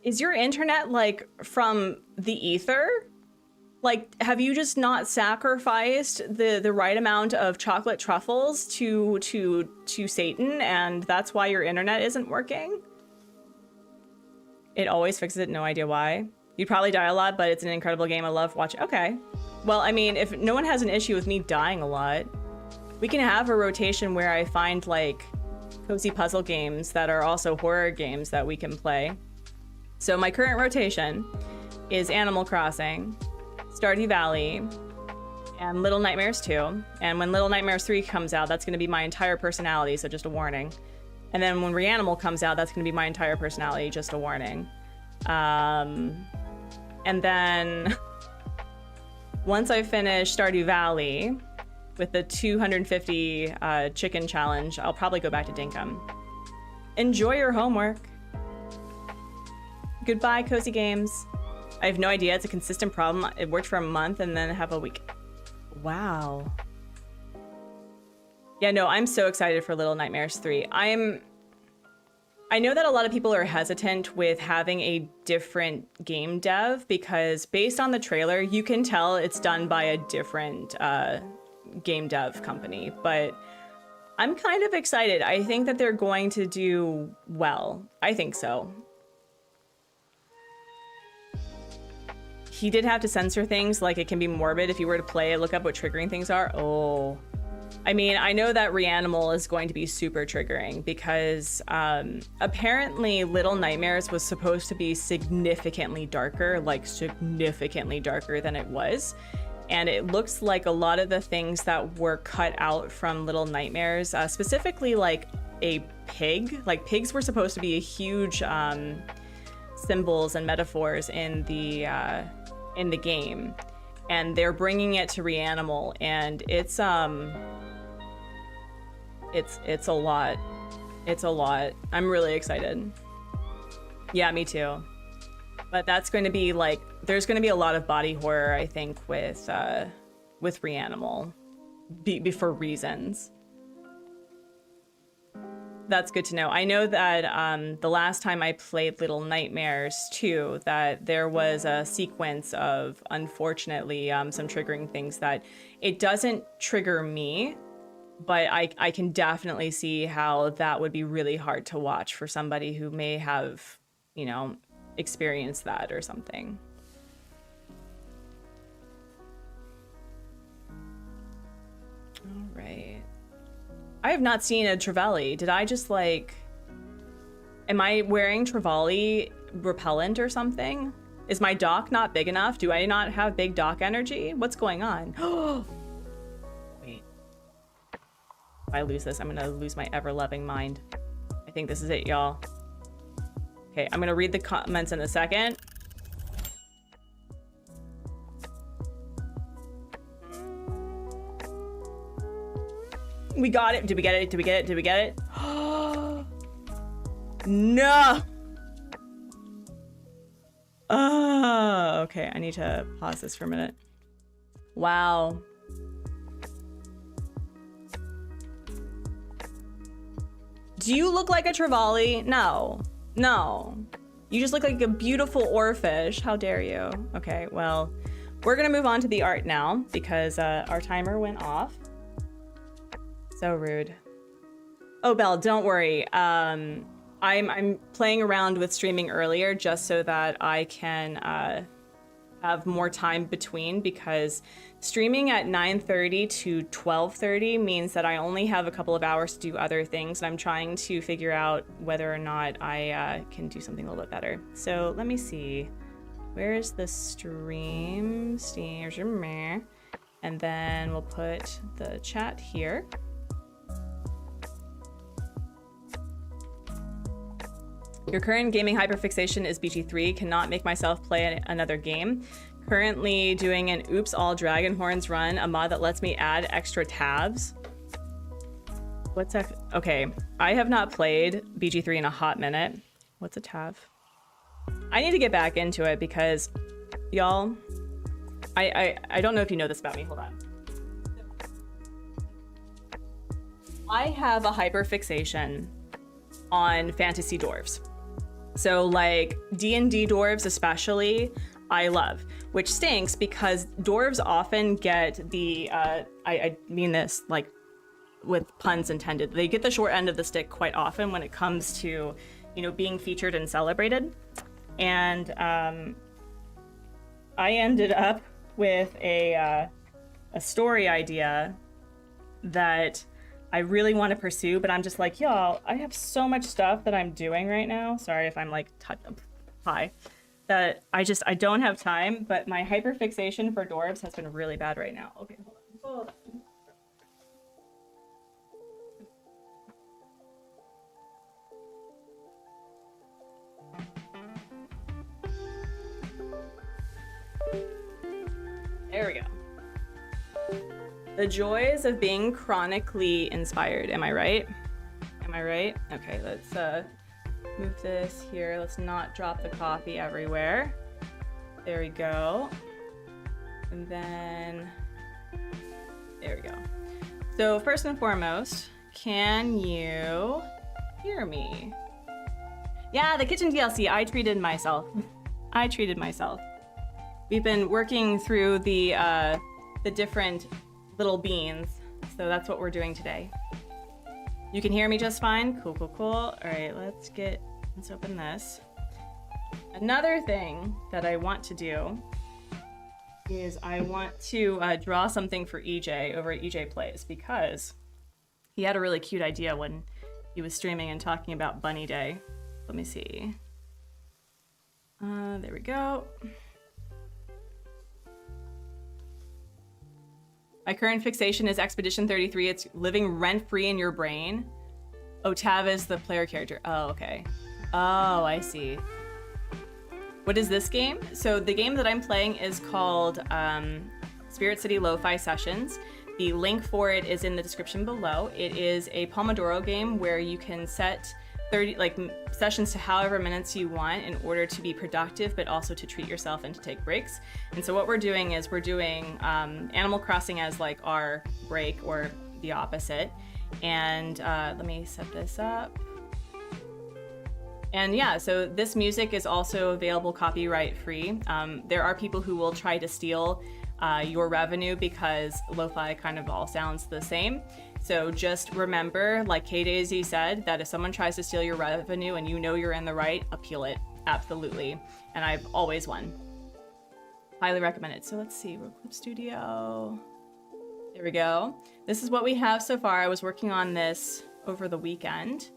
Is your internet, like, from the ether? Like, have you just not sacrificed the right amount of chocolate truffles to Satan, and that's why your internet isn't working? It always fixes it, no idea why. You'd probably die a lot, but it's an incredible game. I love watching. Okay. Well, I mean, if no one has an issue with me dying a lot, we can have a rotation where I find, like, cozy puzzle games that are also horror games that we can play. So my current rotation is Animal Crossing, Stardew Valley, and Little Nightmares 2. And when Little Nightmares 3 comes out, that's going to be my entire personality, so just a warning. And then when Reanimal comes out, that's going to be my entire personality, just a warning. And then once I finish Stardew Valley with the 250 chicken challenge, I'll probably go back to Dinkum. Enjoy your homework. Goodbye, Cozy Games. I have no idea. It's a consistent problem. It worked for a month and then have a week. Wow. Yeah, no, I'm so excited for Little Nightmares 3. I know that a lot of people are hesitant with having a different game dev because based on the trailer, you can tell it's done by a different game dev company, but I'm kind of excited. I think that they're going to do well. I think so. He did have to censor things, like it can be morbid if you were to play it, look up what triggering things are. Oh. I mean, I know that Reanimal is going to be super triggering because apparently Little Nightmares was supposed to be significantly darker, like significantly darker than it was. And it looks like a lot of the things that were cut out from Little Nightmares, specifically like a pig, like pigs were supposed to be a huge symbols and metaphors in the game, and they're bringing it to Reanimal, and it's a lot. It's a lot. I'm really excited. Yeah, me too. But that's going to be like, there's going to be a lot of body horror, I think, with Reanimal, for reasons. That's good to know. I know that the last time I played Little Nightmares 2, that there was a sequence of, unfortunately, some triggering things that it doesn't trigger me, but I can definitely see how that would be really hard to watch for somebody who may have, you know, experienced that or something. All right. I have not seen a Trevally. Did I just like... Am I wearing Trevally repellent or something? Is my dock not big enough? Do I not have big dock energy? What's going on? Wait. If I lose this, I'm gonna lose my ever-loving mind. I think this is it, y'all. Okay, I'm gonna read the comments in a second. We got it. Did we get it? Did we get it? Did we get it? No. Okay, I need to pause this for a minute. Wow. Do you look like a trevally? No. No. You just look like a beautiful oarfish. How dare you? Okay, well, we're gonna move on to the art now because our timer went off. So rude. Oh, Belle, don't worry. I'm playing around with streaming earlier just so that I can have more time between, because streaming at 9:30 to 12:30 means that I only have a couple of hours to do other things, and I'm trying to figure out whether or not I can do something a little bit better. So let me see. Where's the stream? And then we'll put the chat here. Your current gaming hyperfixation is BG3. Cannot make myself play another game. Currently doing an Oops All Dragon Horns run, a mod that lets me add extra tabs. What's that? Okay, I have not played BG3 in a hot minute. What's a tab? I need to get back into it because, y'all, I don't know if you know this about me. Hold on. I have a hyperfixation on fantasy dwarves. So like D&D dwarves especially, I love, which stinks because dwarves often get the, I mean this like with puns intended, they get the short end of the stick quite often when it comes to, you know, being featured and celebrated. And I ended up with a story idea that I really want to pursue, but I'm just like, y'all, I have so much stuff that I'm doing right now. Sorry if I'm like high, that I don't have time, but my hyperfixation for dwarves has been really bad right now. Okay, hold on. There we go. The joys of being chronically inspired. Am I right? Am I right? Okay, let's move this here. Let's not drop the coffee everywhere. There we go. And then, there we go. So first and foremost, can you hear me? Yeah, the kitchen DLC, I treated myself. I treated myself. We've been working through the different little beans, so that's what we're doing today. You can hear me just fine? Cool, cool, cool. All right, let's open this. Another thing that I want to do is I want to draw something for EJ over at EJ Plays, because he had a really cute idea when he was streaming and talking about Bunny Day. Let me see. There we go. My current fixation is Expedition 33. It's living rent-free in your brain. Otav is the player character. Oh, okay. Oh, I see. What is this game? So the game that I'm playing is called Spirit City Lo-Fi Sessions. The link for it is in the description below. It is a Pomodoro game where you can set 30 sessions to however minutes you want in order to be productive, but also to treat yourself and to take breaks. And so what we're doing is we're doing Animal Crossing as like our break, or the opposite. And let me set this up. And yeah, so this music is also available copyright free. There are people who will try to steal your revenue because lo-fi kind of all sounds the same. So just remember, like K-Daisy said, that if someone tries to steal your revenue and you know you're in the right, appeal it. Absolutely. And I've always won. Highly recommend it. So let's see, Clip Studio. There we go. This is what we have so far. I was working on this over the weekend.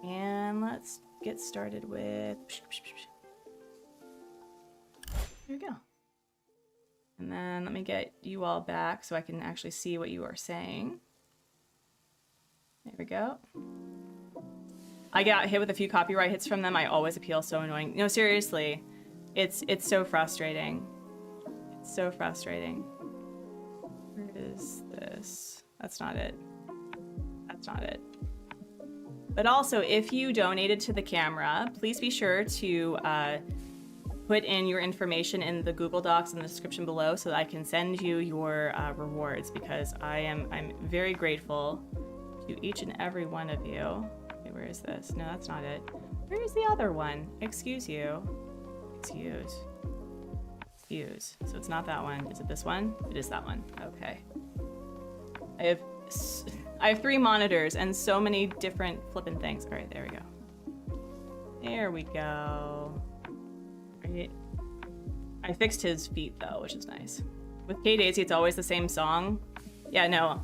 And let's get started with... There we go. And then let me get you all back so I can actually see what you are saying. There we go. I got hit with a few copyright hits from them. I always appeal. So annoying. No, seriously. It's so frustrating. It's so frustrating. Where is this? That's not it. That's not it. But also, if you donated to the camera, please be sure to put in your information in the Google Docs in the description below so that I can send you your rewards, because I'm very grateful to each and every one of you. Okay, where is this? No, that's not it. Where is the other one? Excuse you. Excuse. So it's not that one. Is it this one? It is that one. Okay. I have 3 monitors and so many different flippin' things. All right, there we go. There we go. Right. I fixed his feet though, which is nice. With K Daisy, it's always the same song. Yeah, no.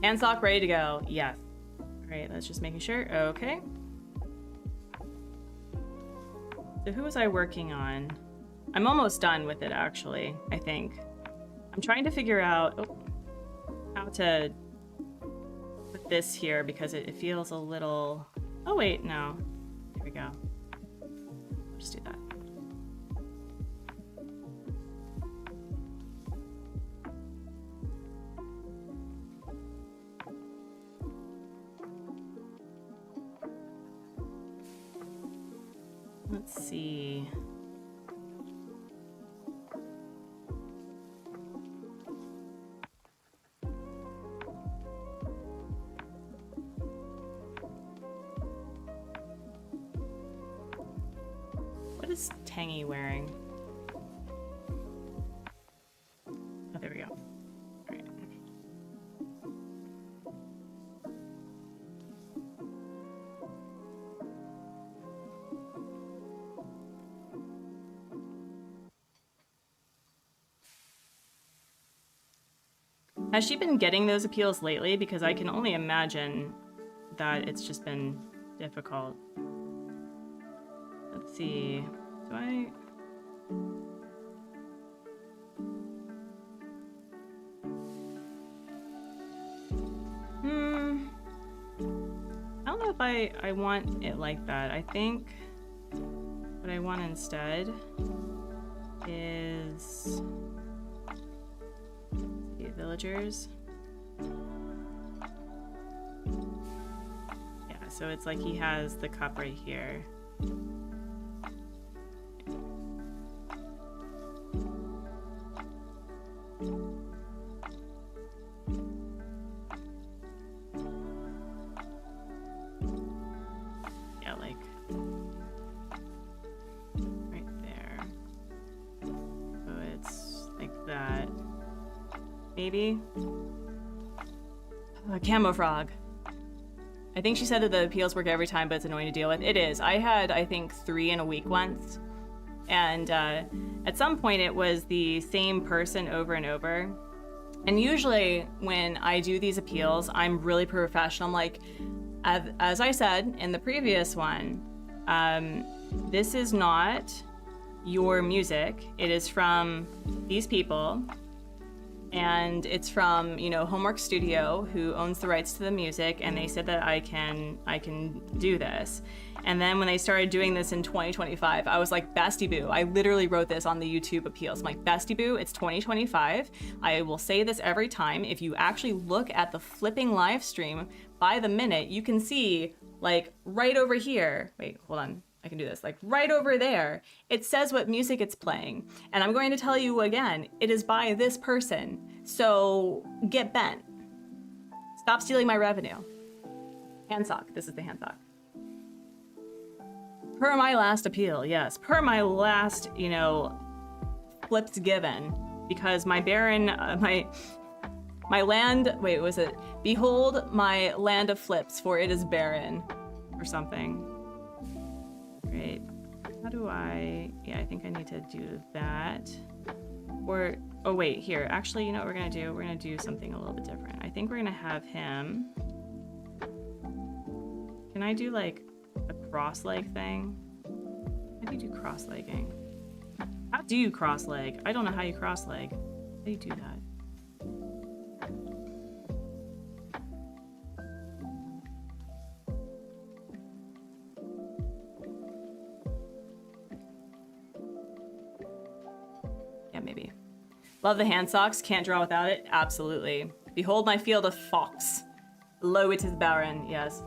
Hand sock ready to go. Yes. All right, let's just making sure. Okay. So who was I working on? I'm almost done with it, actually, I think. I'm trying to figure out how to put this here because it feels a little... Oh, wait, no. There we go. Let's do that. Let's see. What is Tangy wearing? Oh, there we go. All right. Has she been getting those appeals lately? Because I can only imagine that it's just been difficult. Let's see. Do I... I don't know if I want it like that. I think what I want instead is... villagers. Yeah, so it's like he has the cup right here. Yeah, like right there. So it's like that. Maybe. Camo frog. I think she said that the appeals work every time, but it's annoying to deal with. It is. I had, I think, 3 in a week once. And at some point it was the same person over and over. And usually when I do these appeals, I'm really professional. I'm like, as I said in the previous one, this is not your music. It is from these people. And it's from, you know, Homework Studio, who owns the rights to the music, and they said that I can do this. And then when they started doing this in 2025, I was like, Bestie Boo. I literally wrote this on the YouTube appeals. I'm like, Bestie Boo, it's 2025. I will say this every time. If you actually look at the flipping live stream by the minute, you can see, like, right over here. Wait, hold on. I can do this. Like, right over there, it says what music it's playing. And I'm going to tell you again, it is by this person. So get bent. Stop stealing my revenue. Hand sock. This is the hand sock. Per my last appeal, yes. Per my last, you know, flips given. Because my Baron, my land, wait, was it? Behold my land of flips, for it is barren. Or something. Great. How do I... Yeah, I think I need to do that. Or... Oh, wait, here. Actually, you know what we're going to do? We're going to do something a little bit different. I think we're going to have him... Can I do, like, a cross-leg thing? How do you do cross-legging? How do you cross-leg? I don't know how you cross-leg. How do you do that? Maybe. Love the hand socks. Can't draw without it. Absolutely. Behold my field of fox. Lo, it is barren. Yes.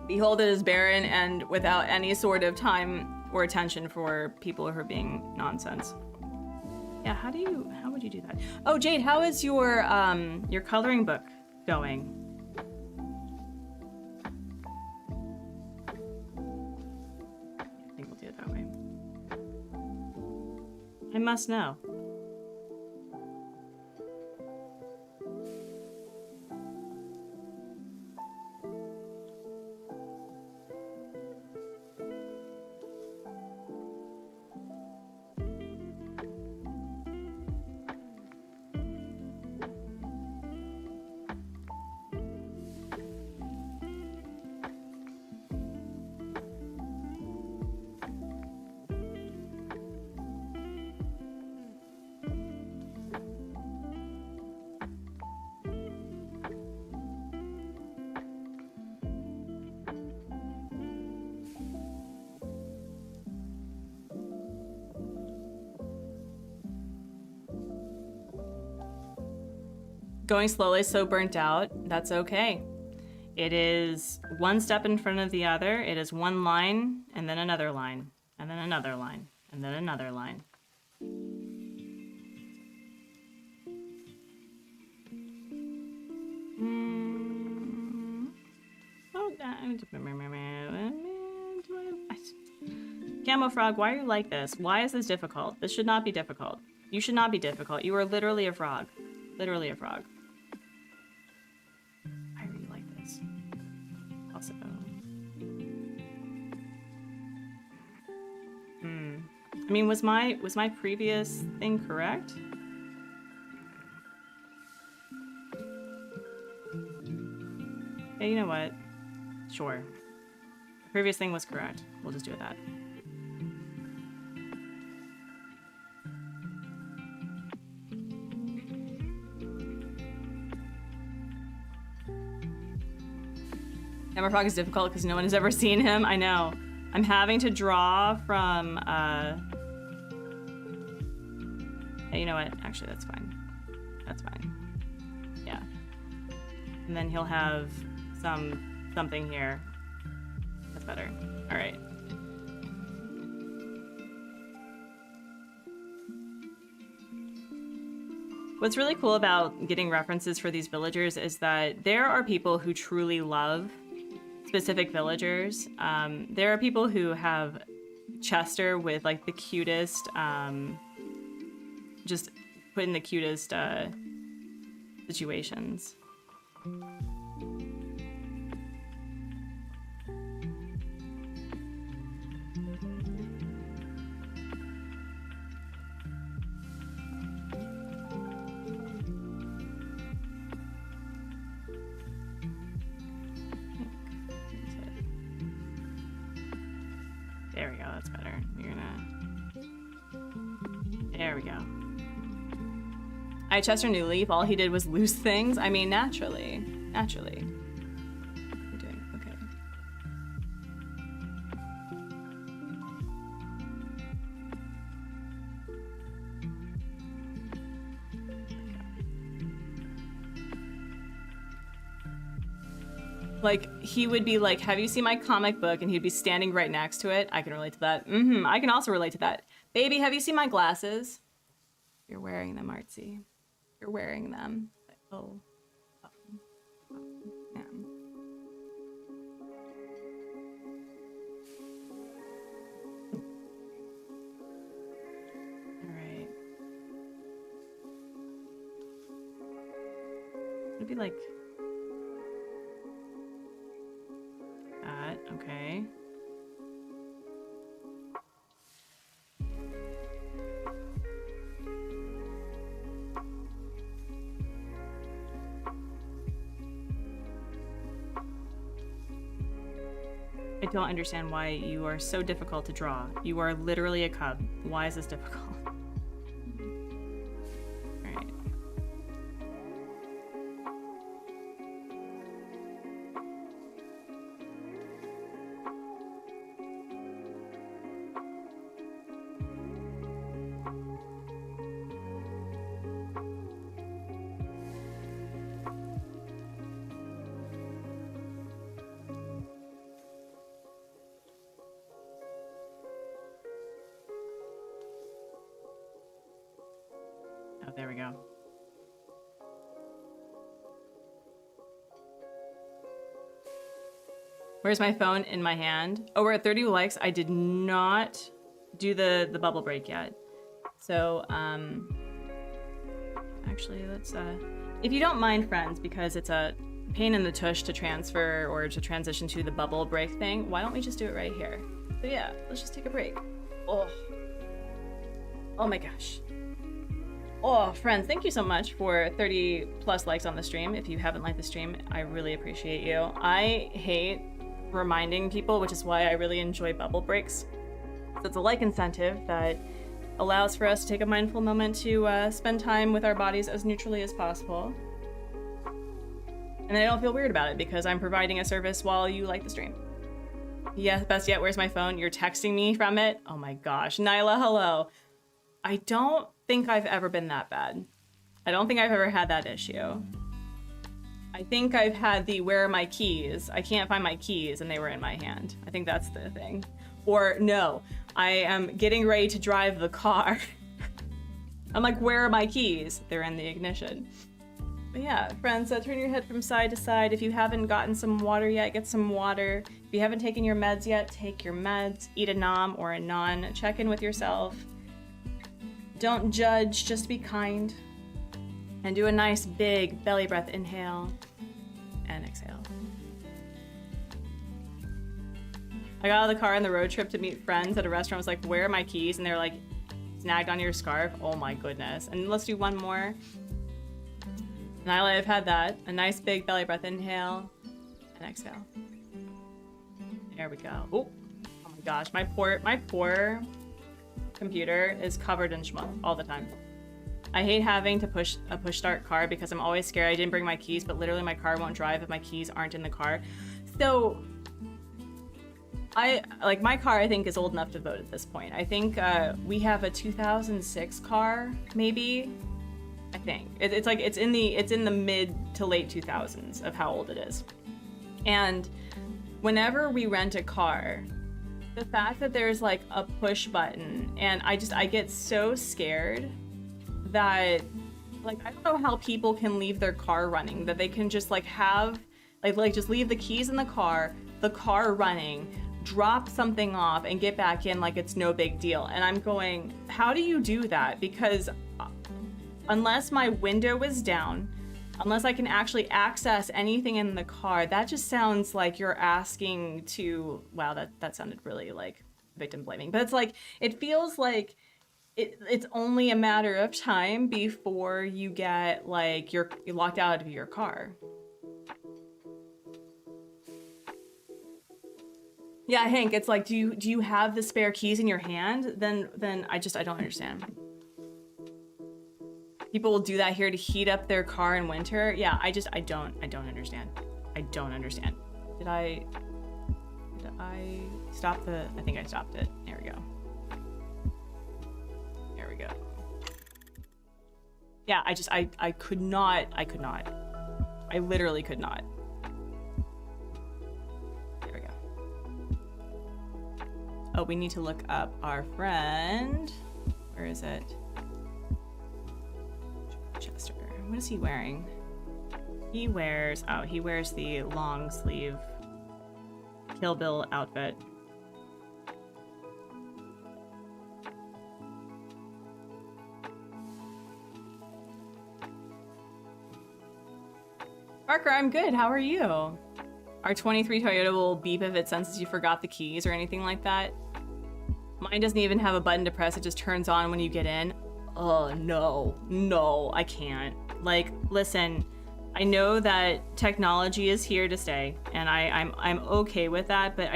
Behold it as barren and without any sort of time or attention for people who are being nonsense. Yeah, how would you do that? Oh, Jade, how is your coloring book going? I think we'll do it that way. I must know. Going slowly, so burnt out, that's okay. It is one step in front of the other. It is one line, and then another line, and then another line, and then another line. Camo Frog, why are you like this? Why is this difficult? This should not be difficult. You should not be difficult. You are literally a frog. Literally a frog. Why are you like this? Also. I mean, was my previous thing correct? Yeah, you know what? Sure. The previous thing was correct. We'll just do it that. Hammer Frog is difficult because no one has ever seen him. I know. I'm having to draw from, Hey, you know what? Actually, that's fine. That's fine. Yeah. And then he'll have something here. That's better. All right. What's really cool about getting references for these villagers is that there are people who truly love specific villagers. There are people who have Chester with like the cutest, just put in the cutest situations. There we go, that's better. There we go. I Chester New Leaf, all he did was lose things. I mean, naturally. Naturally. I'm doing okay. Like, he would be like, have you seen my comic book? And he'd be standing right next to it. I can relate to that. I can also relate to that. Baby, have you seen my glasses? You're wearing them, Artsy. You're wearing them. Oh. Yeah. All right. It'd be like that. Okay. I don't understand why you are so difficult to draw. You are literally a cub. Why is this difficult? All right. Oh, there we go. Where's my phone? In my hand. Oh, we're at 30 likes. I did not do the bubble break yet. So, actually, let's, if you don't mind, friends, because it's a pain in the tush to transfer or to transition to the bubble break thing, why don't we just do it right here? So yeah, let's just take a break. Oh my gosh. Oh, friends, thank you so much for 30 plus likes on the stream. If you haven't liked the stream, I really appreciate you. I hate reminding people, which is why I really enjoy bubble breaks. So it's a like incentive that allows for us to take a mindful moment to spend time with our bodies as neutrally as possible. And I don't feel weird about it because I'm providing a service while you like the stream. Yeah, best yet, where's my phone? You're texting me from it? Oh my gosh. Nyla, hello. I don't think I've ever been that bad. I don't think I've ever had that issue. I think I've had the where are my keys? I can't find my keys and they were in my hand. I think that's the thing. Or no, I am getting ready to drive the car. I'm like, where are my keys? They're in the ignition. But yeah, friends, turn your head from side to side. If you haven't gotten some water yet, get some water. If you haven't taken your meds yet, take your meds. Eat a nom or a non. Check in with yourself. Don't judge, just be kind. And do a nice big belly breath inhale and exhale. I got out of the car on the road trip to meet friends at a restaurant. I was like, where are my keys? And they're like, snagged on your scarf. Oh my goodness. And let's do one more. Nyla, I've had that. A nice big belly breath inhale and exhale. There we go. Oh my gosh, my poor computer is covered in schmuck all the time. I hate having to push a push start car because I'm always scared I didn't bring my keys, but literally my car won't drive if my keys aren't in the car. So my car I think is old enough to vote at this point. I think we have a 2006 car, maybe. I think it's in the mid to late 2000s of how old it is. And whenever we rent a car, the fact that there's like a push button, and I get so scared that like I don't know how people can leave their car running, that they can just like have like just leave the keys in the car running, drop something off and get back in like it's no big deal. And I'm going, how do you do that? Because unless my window is down, unless I can actually access anything in the car, that just sounds like you're asking to, wow, that sounded really like victim blaming. But it's like, it feels like it's only a matter of time before you get like you're locked out of your car. Yeah, Hank, it's like, do you have the spare keys in your hand? Then I don't understand. People will do that here to heat up their car in winter. Yeah, I don't understand. I don't understand. Did I stop I think I stopped it. There we go. There we go. Yeah, I could not. I literally could not. There we go. Oh, we need to look up our friend. Where is it? Chester. What is he wearing? He wears the long sleeve Kill Bill outfit. Parker, I'm good. How are you? Our 23 Toyota will beep if it senses you forgot the keys or anything like that. Mine doesn't even have a button to press. It just turns on when you get in. Oh, no, I can't. Like, listen, I know that technology is here to stay, and I'm okay with that, but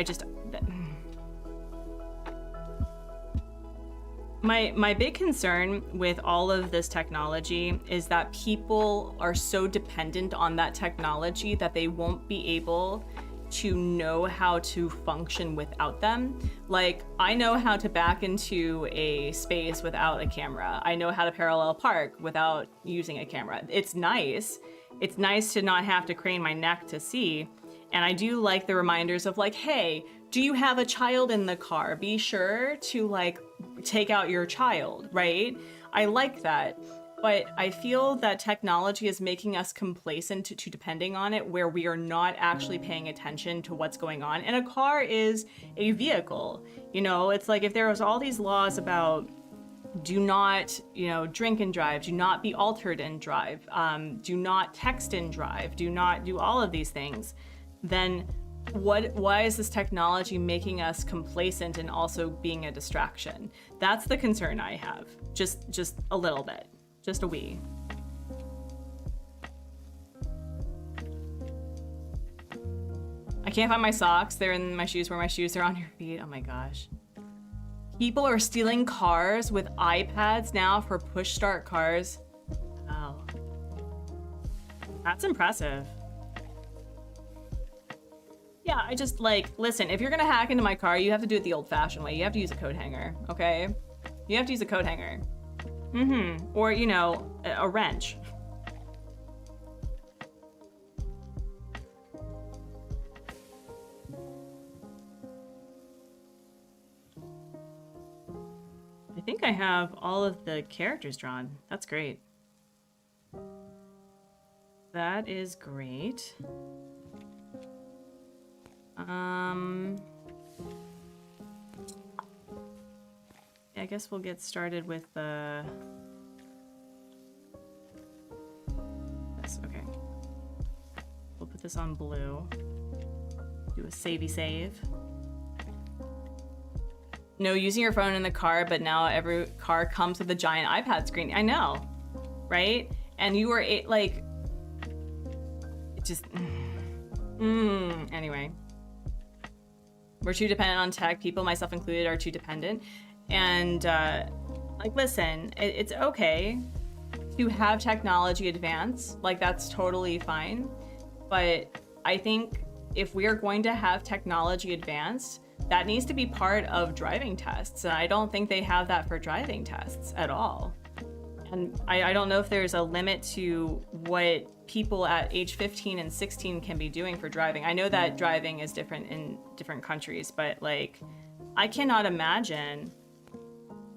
my big concern with all of this technology is that people are so dependent on that technology that they won't be able to know how to function without them. Like, I know how to back into a space without a camera. I know how to parallel park without using a camera. It's nice. It's nice to not have to crane my neck to see. And I do like the reminders of like, hey, do you have a child in the car? Be sure to like take out your child, right? I like that. But I feel that technology is making us complacent to depending on it, where we are not actually paying attention to what's going on. And a car is a vehicle. You know, it's like if there was all these laws about do not, drink and drive, do not be altered and drive, do not text and drive, do not do all of these things, then why is this technology making us complacent and also being a distraction? That's the concern I have. Just a little bit. Just a wee. I can't find my socks. They're in my shoes where my shoes are on your feet. Oh my gosh. People are stealing cars with iPads now for push start cars. Wow. That's impressive. Yeah, I just listen, if you're gonna hack into my car, you have to do it the old fashioned way. You have to use a coat hanger, okay? You have to use a coat hanger. Or, a wrench. I think I have all of the characters drawn. That's great. That is great. I guess we'll get started with the... This, okay. We'll put this on blue. Do a savey save. No using your phone in the car, but now every car comes with a giant iPad screen. I know, right? And you were it just... Anyway. We're too dependent on tech. People, myself included, are too dependent. And listen, it's okay to have technology advance. That's totally fine. But I think if we are going to have technology advance, that needs to be part of driving tests. And I don't think they have that for driving tests at all. And I don't know if there's a limit to what people at age 15 and 16 can be doing for driving. I know that driving is different in different countries, but I cannot imagine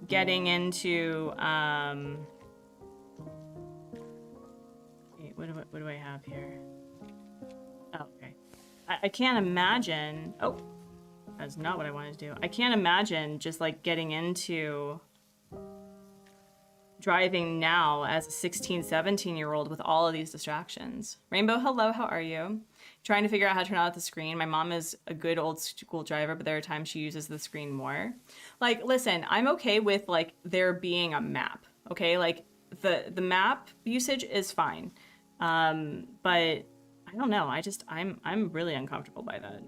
getting into wait, what do I have here? Oh, okay. I can't imagine. Oh, that's not what I wanted to do. I can't imagine just getting into driving now as a 16, 17-year-old with all of these distractions. Rainbow, hello, how are you? Trying to figure out how to turn out the screen. My mom is a good old school driver, but there are times she uses the screen more. Listen, I'm okay with there being a map, okay? The map usage is fine. But I don't know. I'm really uncomfortable by that.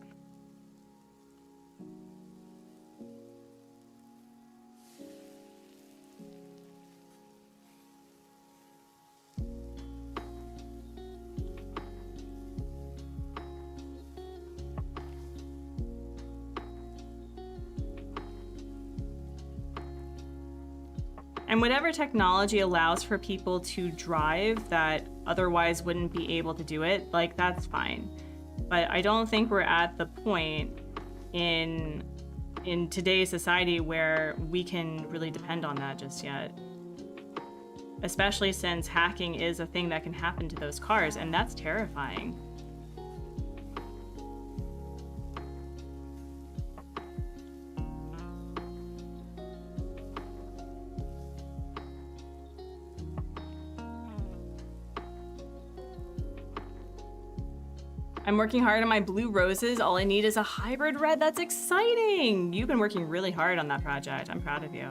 And whatever technology allows for people to drive that otherwise wouldn't be able to do it, that's fine. But I don't think we're at the point in today's society where we can really depend on that just yet. Especially since hacking is a thing that can happen to those cars, and that's terrifying. I'm working hard on my blue roses. All I need is a hybrid red. That's exciting. You've been working really hard on that project. I'm proud of you.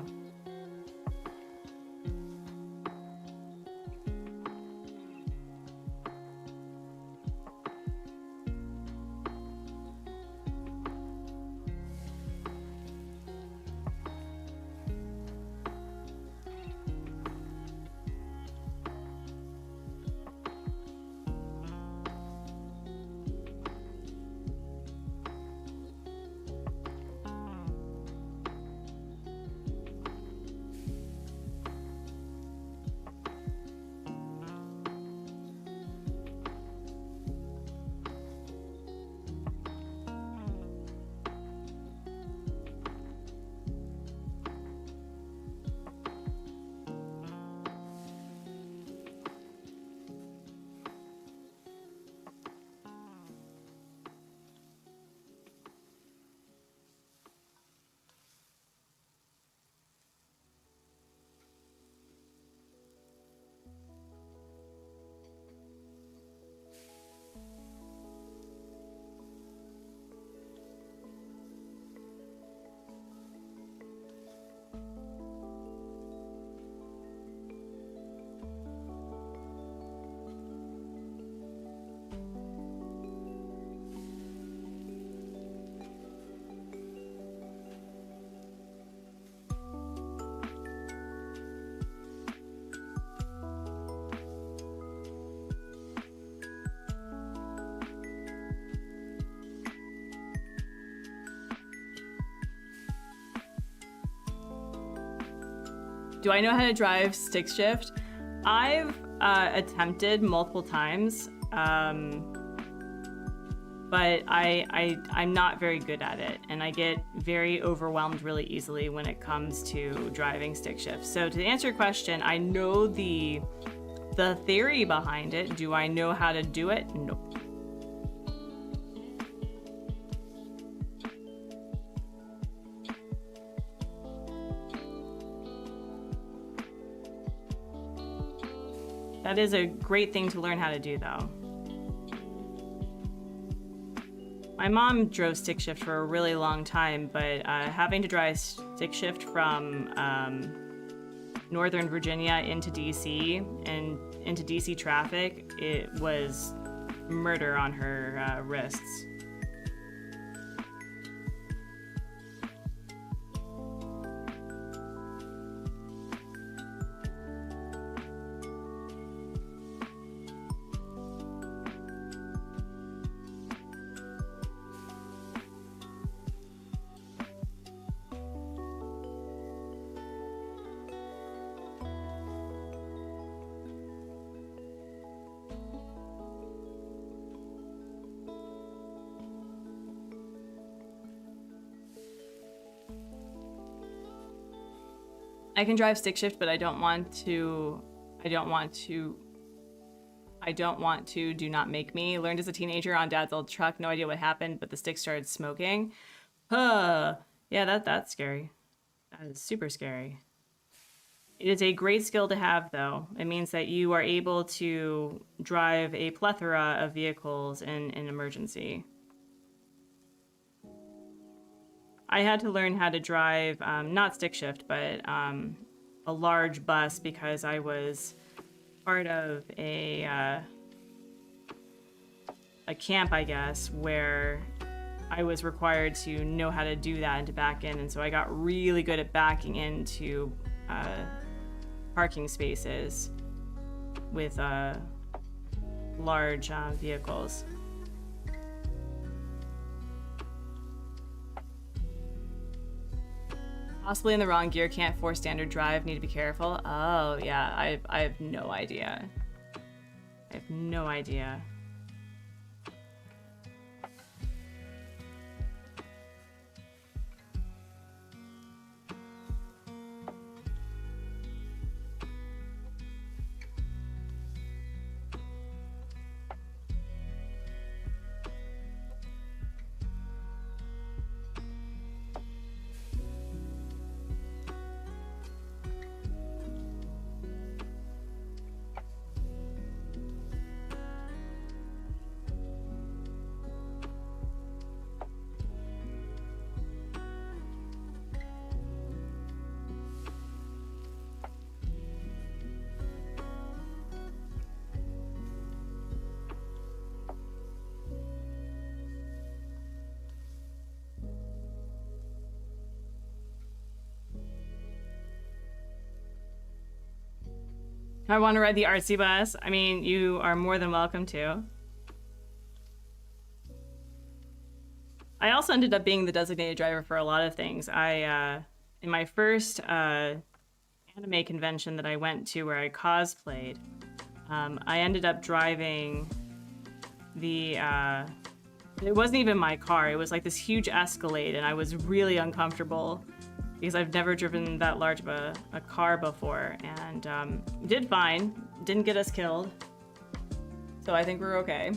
Do I know how to drive stick shift? I've attempted multiple times, but I'm not very good at it, and I get very overwhelmed really easily when it comes to driving stick shift. So to answer your question, I know the theory behind it. Do I know how to do it? Nope. That is a great thing to learn how to do, though. My mom drove stick shift for a really long time, but having to drive stick shift from Northern Virginia into DC and into DC traffic, it was murder on her wrists. I can drive stick shift, but I don't want to. Do not make me. Learned as a teenager on dad's old truck. No idea what happened, but the stick started smoking. Yeah, that's scary. That is super scary. It is a great skill to have, though. It means that you are able to drive a plethora of vehicles in an emergency. I had to learn how to drive, not stick shift, but a large bus because I was part of a camp, I guess, where I was required to know how to do that and to back in. And so I got really good at backing into parking spaces with large vehicles. Possibly in the wrong gear, can't force standard drive, need to be careful. Oh, yeah, I have no idea. I have no idea. I want to ride the Artsy bus. I mean, you are more than welcome to. I also ended up being the designated driver for a lot of things. In my first anime convention that I went to where I cosplayed, I ended up driving the, it wasn't even my car. It was like this huge Escalade, and I was really uncomfortable because I've never driven that large of a car before, and did fine. Didn't get us killed. So I think we're okay.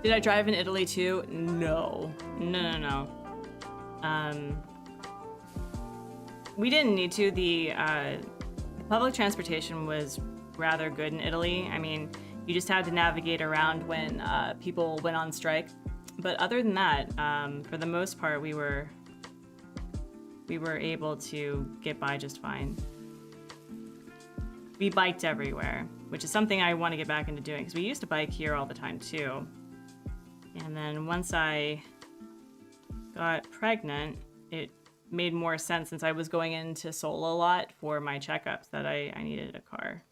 Did I drive in Italy too? No. No. We didn't need to. The public transportation was rather good in Italy. I mean, you just had to navigate around when people went on strike. But other than that, for the most part, we were able to get by just fine. We biked everywhere, which is something I want to get back into doing, because we used to bike here all the time too. And then once I got pregnant, it made more sense, since I was going into Seoul a lot for my checkups, that I needed a car.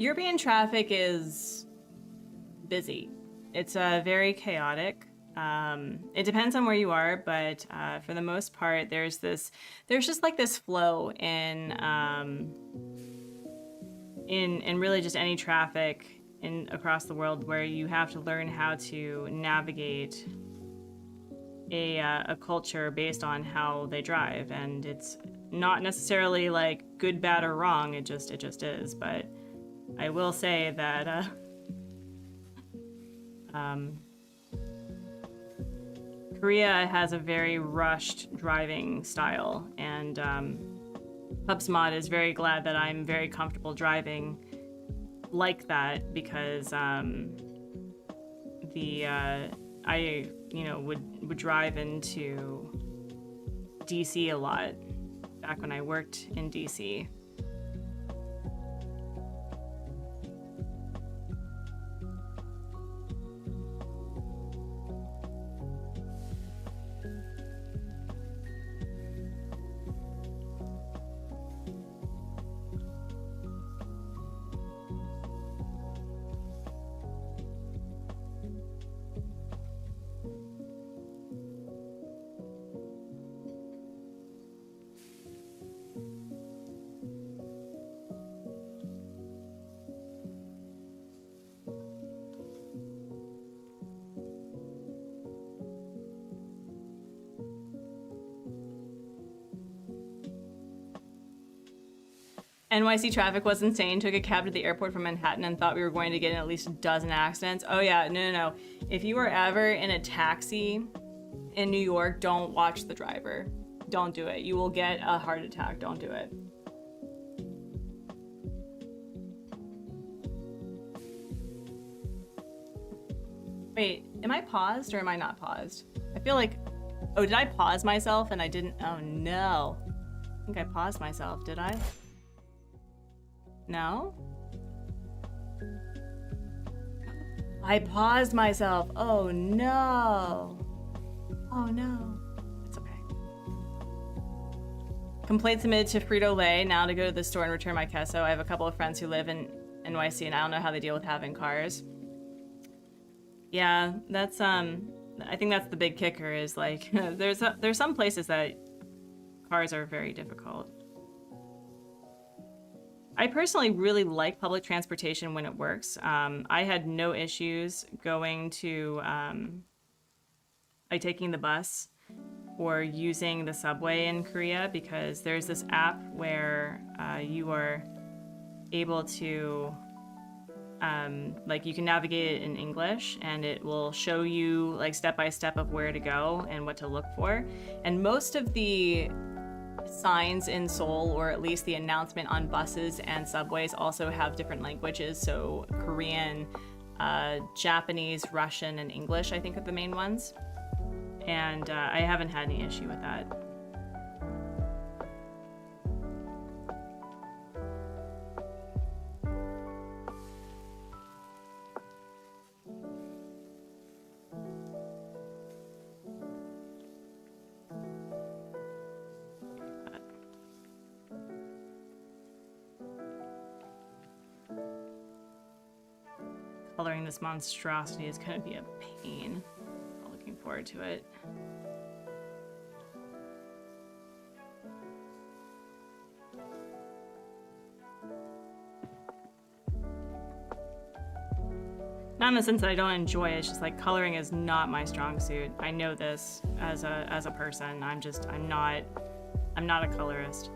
European traffic is busy. It's very chaotic. It depends on where you are, but for the most part, there's just like this flow in really just any traffic across the world, where you have to learn how to navigate a culture based on how they drive, and it's not necessarily like good, bad, or wrong. It just is. But I will say that Korea has a very rushed driving style, and PubsMod is very glad that I'm very comfortable driving like that, because I would drive into DC a lot back when I worked in DC. NYC traffic was insane. Took a cab to the airport from Manhattan and thought we were going to get in at least a dozen accidents. Oh yeah, no. If you are ever in a taxi in New York, don't watch the driver. Don't do it. You will get a heart attack. Don't do it. Wait, am I paused or am I not paused? I feel like, oh, did I pause myself and I didn't? Oh no. I think I paused myself, did I? No? I paused myself. Oh no. Oh no. It's okay. Complaint submitted to Frito-Lay. Now to go to the store and return my queso. I have a couple of friends who live in NYC and I don't know how they deal with having cars. Yeah, that's I think that's the big kicker, is like there's some places that cars are very difficult. I personally really like public transportation when it works. I had no issues going to like taking the bus or using the subway in Korea, because there's this app where you are able to like you can navigate it in English, and it will show you like step by step of where to go and what to look for. And most of the signs in Seoul, or at least the announcement on buses and subways, also have different languages. So Korean, Japanese, Russian, and English, I think, are the main ones. And I haven't had any issue with that. Coloring this monstrosity is going to be a pain. I'm looking forward to it. Not in the sense that I don't enjoy it, it's just like coloring is not my strong suit. I know this as a person. I'm not a colorist.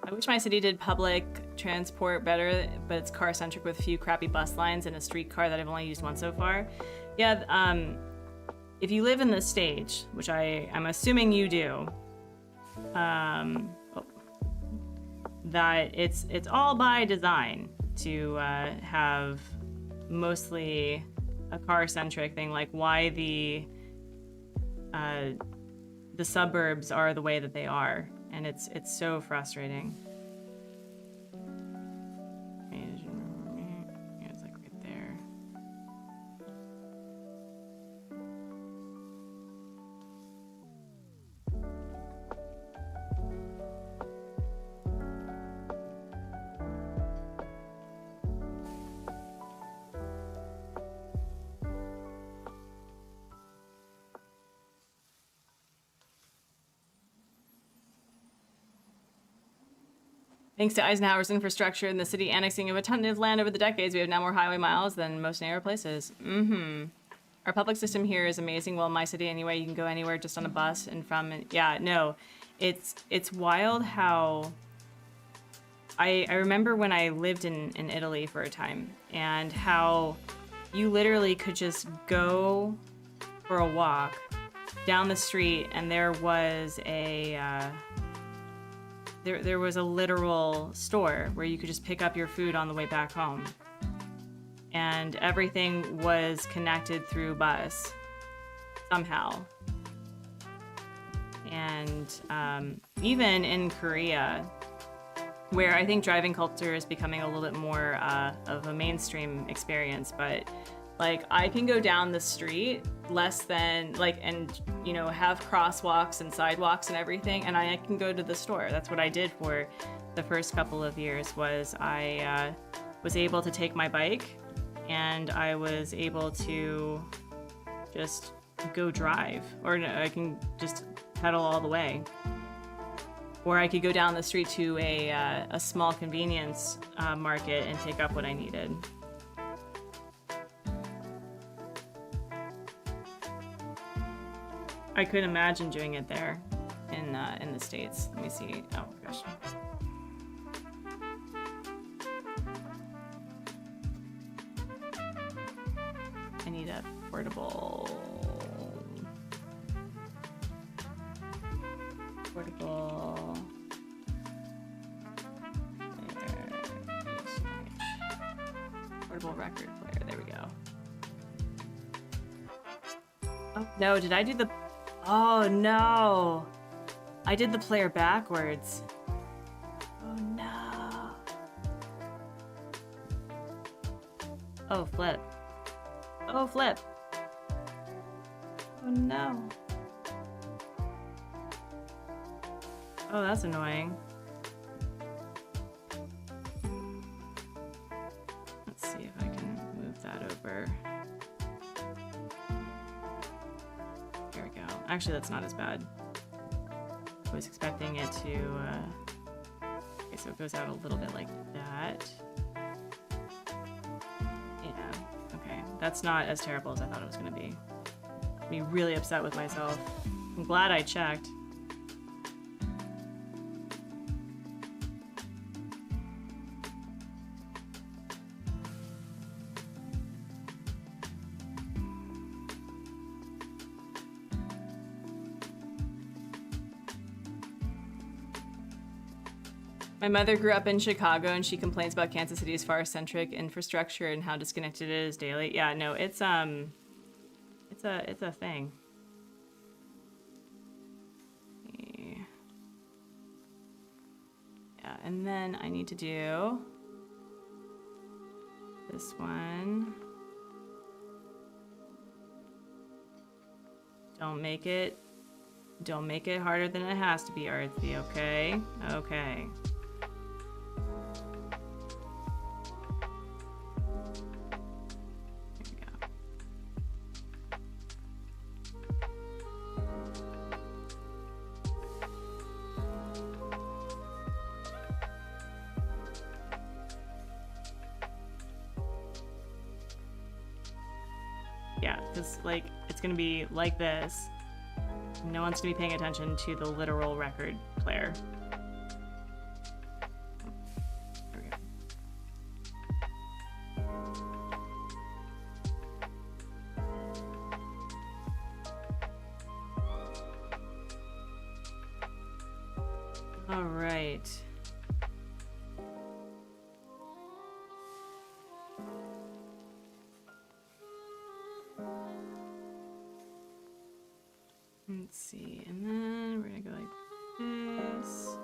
I wish my city did public transport better, but it's car-centric with a few crappy bus lines and a streetcar that I've only used once so far. Yeah, if you live in the stage, which I'm assuming you do, that it's all by design to have mostly a car-centric thing, like why the suburbs are the way that they are. And it's so frustrating. Yeah, it's like right there. Thanks to Eisenhower's infrastructure and the city annexing of a ton of land over the decades, we have now more highway miles than most narrow places. Our public system here is amazing. Well, in my city anyway, you can go anywhere just on a bus and from it. Yeah, no, it's wild how I remember when I lived in Italy for a time, and how you literally could just go for a walk down the street and there was a there was a literal store where you could just pick up your food on the way back home. And everything was connected through bus somehow. And even in Korea, where I think driving culture is becoming a little bit more of a mainstream experience, but like I can go down the street less than like, and you know, have crosswalks and sidewalks and everything, and I can go to the store. That's what I did for the first couple of years. Was I was able to take my bike, and I was able to just go drive, or I can just pedal all the way. Or I could go down the street to a small convenience market and pick up what I needed. I could imagine doing it there in the States. Let me see. Oh gosh. I need a portable. Portable record player. There we go. Oh no! Did I do the? Oh no! I did the player backwards. Oh no! Oh flip! Oh flip! Oh no! Oh, that's annoying. Let's see if I can move that over. There we go. Actually, that's not as bad. I was expecting it to... Okay, so so it goes out a little bit like that. Yeah, okay. That's not as terrible as I thought it was gonna be. I'd be really upset with myself. I'm glad I checked. My mother grew up in Chicago and she complains about Kansas City's far-centric infrastructure and how disconnected it is daily. Yeah, no, it's a thing. Yeah, and then I need to do this one. Don't make it harder than it has to be, Artsy, okay? Okay. Yeah, because like it's gonna be like this. No one's gonna be paying attention to the literal record player. There we go. All right. Let's see, and then we're gonna go like this.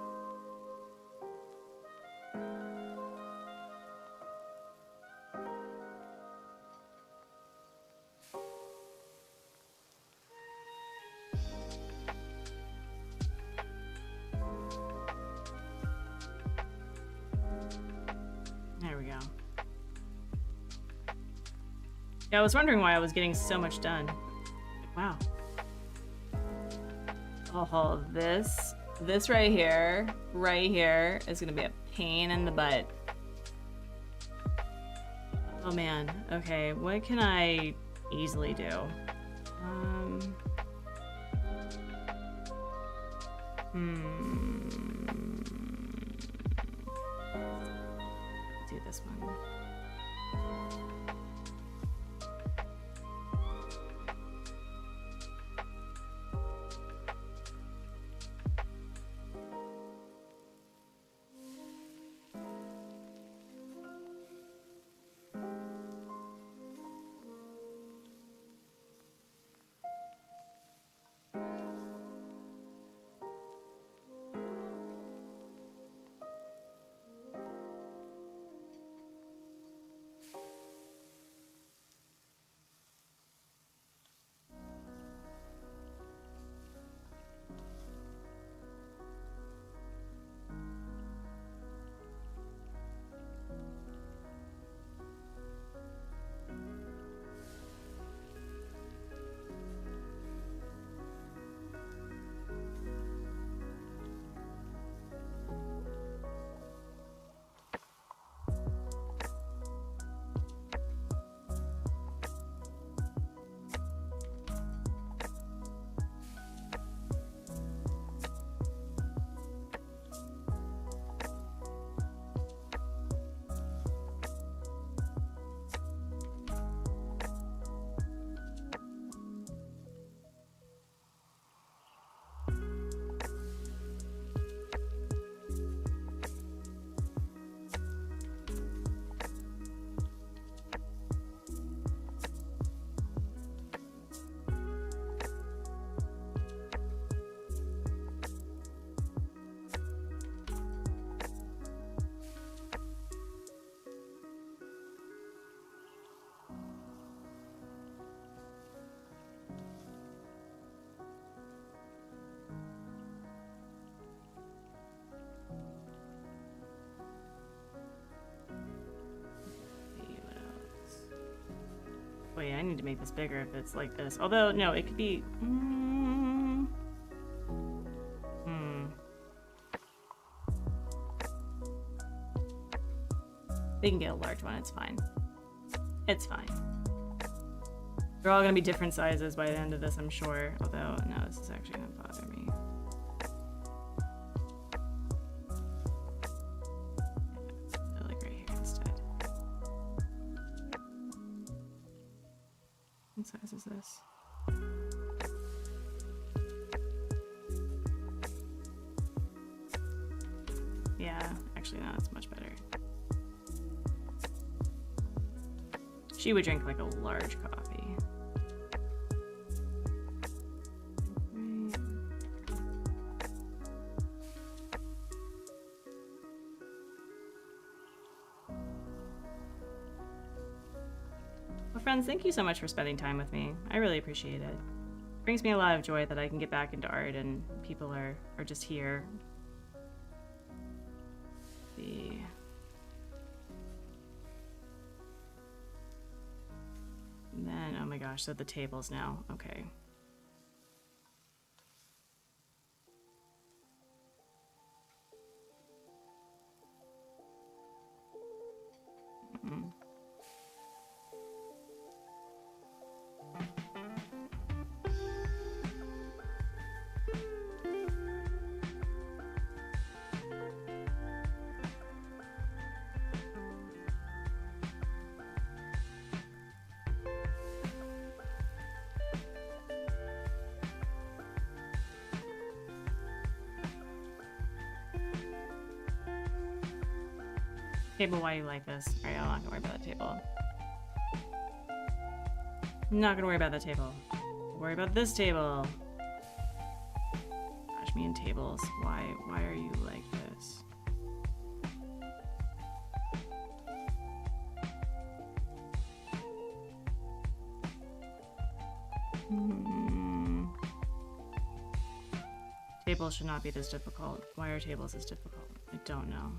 There we go. Yeah, I was wondering why I was getting so much done. Wow. Oh, this right here is gonna be a pain in the butt. Oh man, okay, what can I easily do? Do this one. Wait, I need to make this bigger if it's like this. Although, no, it could be... They can get a large one, it's fine. It's fine. They're all gonna be different sizes by the end of this, I'm sure. Although, no, this is actually gonna bother me. I like right here instead. What size is this? Yeah, actually, no, it's much better. She would drink like a large coffee. Well, friends, thank you so much for spending time with me. I really appreciate it. It brings me a lot of joy that I can get back into art and people are just here. And then, oh my gosh, so the tables now. Okay. Table, why you like this? Alright, I'm not gonna worry about the table. I'm not gonna worry about the table. Worry about this table. Gosh, me and tables. Why are you like this? Tables should not be this difficult. Why are tables this difficult? I don't know.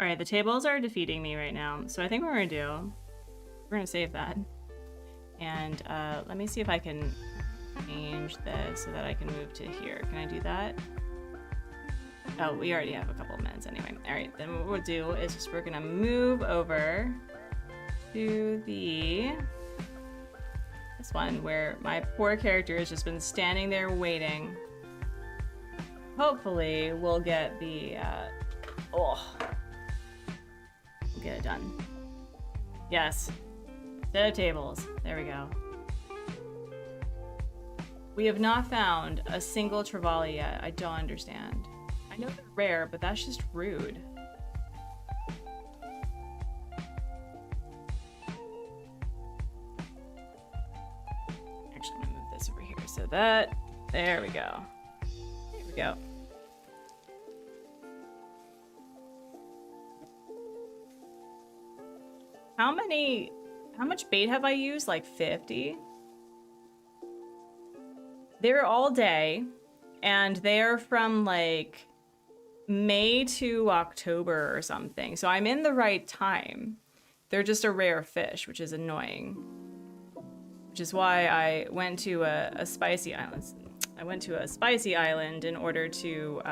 Alright, the tables are defeating me right now. So I think what we're gonna do, we're gonna save that. And let me see if I can change this so that I can move to here. Can I do that? Oh, we already have a couple of minutes anyway. Alright, then what we'll do is just we're gonna move over to this one where my poor character has just been standing there waiting. Hopefully we'll get the get it done. Yes. Set of tables. There we go. We have not found a single Trevally yet. I don't understand. I know they're rare, but that's just rude. Actually, I'm gonna move this over here so that... There we go. There we go. How much bait have I used? Like 50? They're all day, and they're from like May to October or something. So I'm in the right time. They're just a rare fish, which is annoying. Which is why I went to a spicy island. I went to a spicy island in order to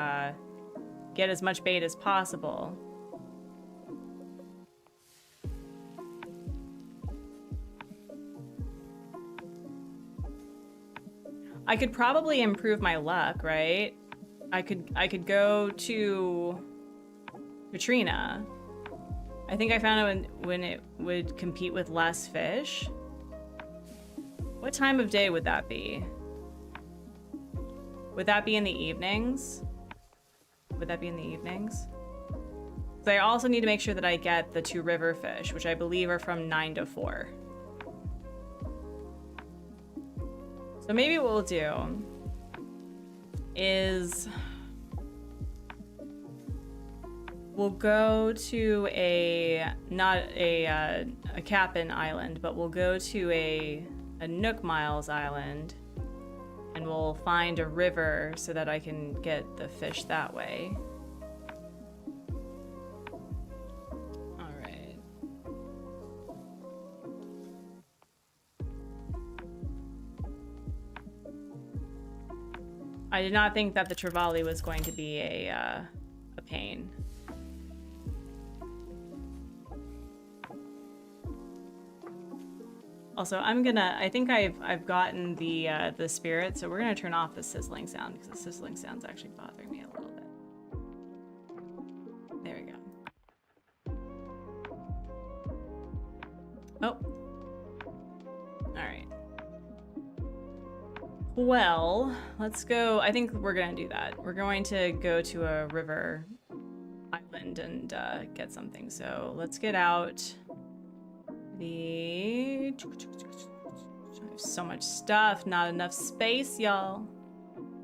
get as much bait as possible. I could probably improve my luck, right? I could go to Katrina. I think I found it when it would compete with less fish. What time of day would that be? Would that be in the evenings? Would that be in the evenings? So I also need to make sure that I get the 2 river fish, which I believe are from 9 to 4. So maybe what we'll do is we'll go to not a Cap'n Island, but we'll go to a Nook Miles Island, and we'll find a river so that I can get the fish that way. All right. I did not think that the Trevally was going to be a pain. Also, I think I've gotten the spirit, so we're gonna turn off the sizzling sound because the sizzling sound's actually bothering me a little bit. There we go. Oh. Alright. Well, let's go. I think we're gonna do that. We're going to go to a river island and get something. So let's get out the... So much stuff, not enough space, y'all.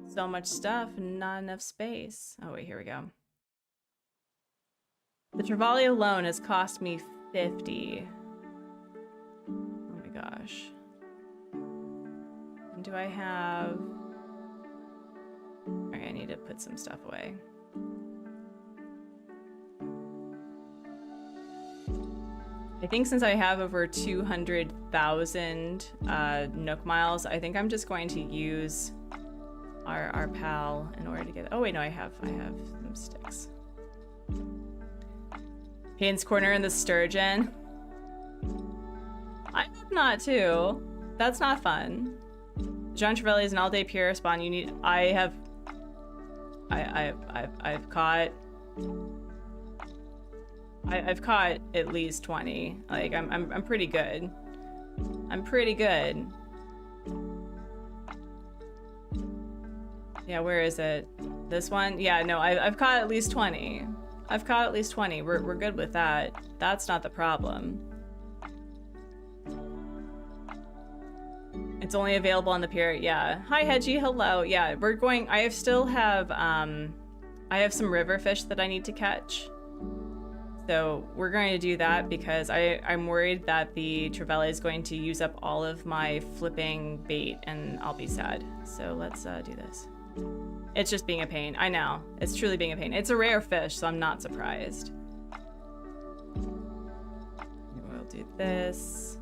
So much stuff, not enough space. Oh wait, here we go. The Trevally alone has cost me 50. Oh my gosh. And do I have... Alright, I need to put some stuff away. I think since I have over 200,000 Nook miles, I think I'm just going to use our pal in order to get... Oh wait, no, I have some sticks. Payne's Corner and the Sturgeon. I hope not too. That's not fun. John Trevally is an all-day pure spawn. You need... I've caught at least 20. Like I'm pretty good. I'm pretty good. Yeah, where is it? This one? Yeah, no, I've caught at least 20. I've caught at least 20. We're good with that. That's not the problem. It's only available on the pier. Yeah. Hi Hedgie, hello. Yeah, we're going... I still have I have some river fish that I need to catch. So we're going to do that because I'm worried that the Trevally is going to use up all of my flipping bait and I'll be sad. So let's do this. It's just being a pain. I know. It's truly being a pain. It's a rare fish, so I'm not surprised. We'll do this.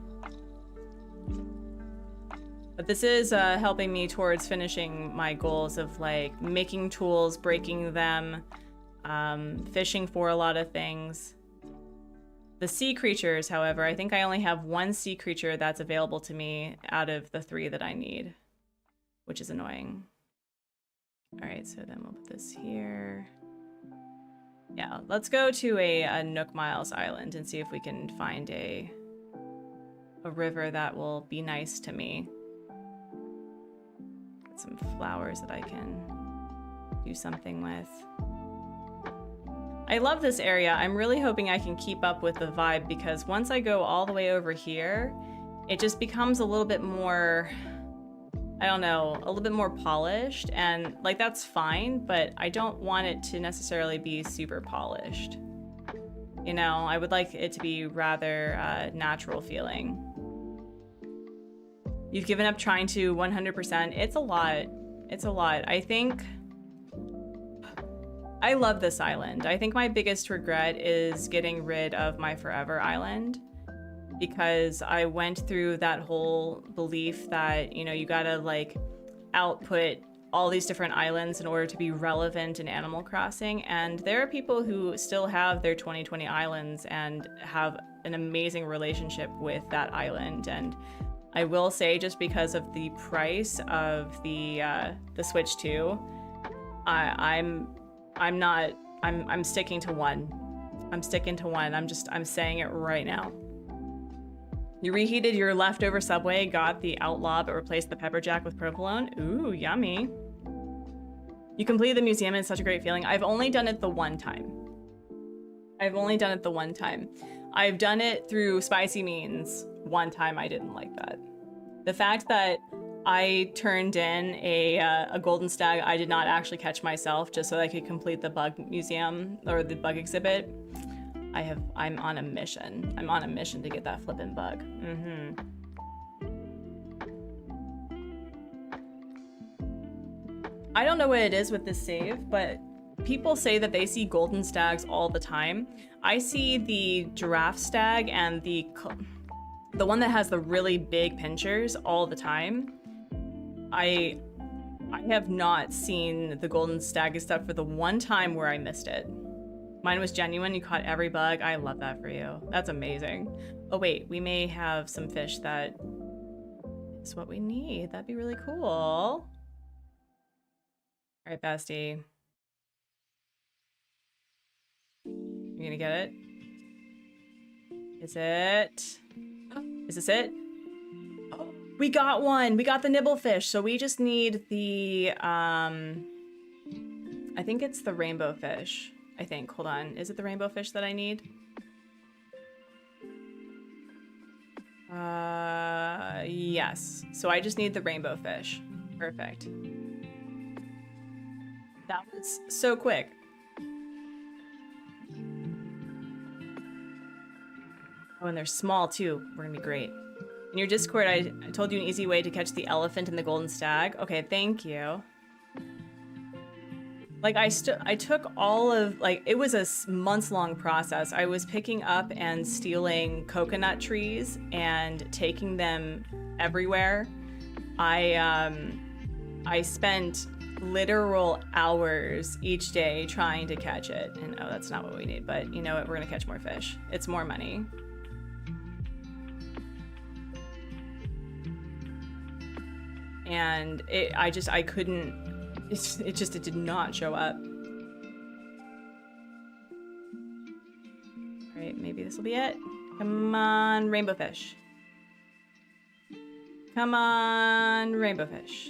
But this is helping me towards finishing my goals of like making tools, breaking them, fishing for a lot of things. The sea creatures, however, I think I only have one sea creature that's available to me out of the 3 that I need, which is annoying. All right, so then we'll put this here. Yeah, let's go to a Nook Miles Island and see if we can find a river that will be nice to me. Got some flowers that I can do something with. I love this area. I'm really hoping I can keep up with the vibe because once I go all the way over here, it just becomes a little bit more, I don't know, a little bit more polished, and like that's fine, but I don't want it to necessarily be super polished. You know, I would like it to be rather natural feeling. You've given up trying to 100%. It's a lot. It's a lot. I think... I love this island. I think my biggest regret is getting rid of my Forever Island because I went through that whole belief that, you know, you gotta like output all these different islands in order to be relevant in Animal Crossing. And there are people who still have their 2020 islands and have an amazing relationship with that island. And I will say, just because of the price of the Switch 2, I'm sticking to one. I'm sticking to one. I'm saying it right now. You reheated your leftover Subway, got the Outlaw, but replaced the Pepper Jack with provolone. Ooh, yummy. You completed the museum and it's such a great feeling. I've only done it the one time. I've only done it the one time. I've done it through spicy means. One time I didn't like that. The fact that I turned in a golden stag I did not actually catch myself just so that I could complete the bug museum or the bug exhibit. I'm on a mission. I'm on a mission to get that flippin' bug. I don't know what it is with this save, but people say that they see golden stags all the time. I see the giraffe stag and the one that has the really big pinchers all the time. I have not seen the golden stag except for the one time where I missed it. Mine was genuine. You caught every bug. I love that for you. That's amazing. Oh wait, we may have some fish that is what we need. That'd be really cool. All right, bestie. You gonna get it? Is it? Is this it? Oh, we got one. We got the nibblefish. So we just need the, I think it's the rainbow fish. I think. Hold on. Is it the rainbow fish that I need? Yes. So I just need the rainbow fish. Perfect. That was so quick. Oh, and they're small too. We're gonna be great. In your Discord, I told you an easy way to catch the elephant and the golden stag. Okay, thank you. Like, I took all of, like, it was a months-long process. I was picking up and stealing coconut trees and taking them everywhere. I spent literal hours each day trying to catch it. And oh, that's not what we need, but you know what? We're gonna catch more fish. It's more money. And it did not show up. All right, maybe this will be it. Come on, rainbow fish. Come on, rainbow fish.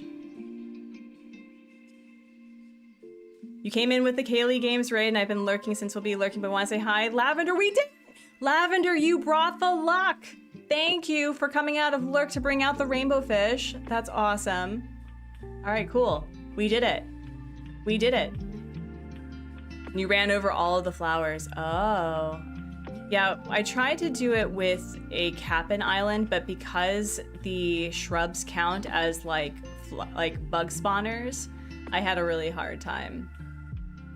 You came in with the Kaylee Games raid, and I've been lurking since we'll be lurking, but want to say hi. Lavender, we did! Lavender, you brought the luck! Thank you for coming out of lurk to bring out the rainbow fish. That's awesome. All right, cool. We did it. We did it. You ran over all of the flowers. Oh. Yeah, I tried to do it with a Cap'n Island, but because the shrubs count as like bug spawners, I had a really hard time.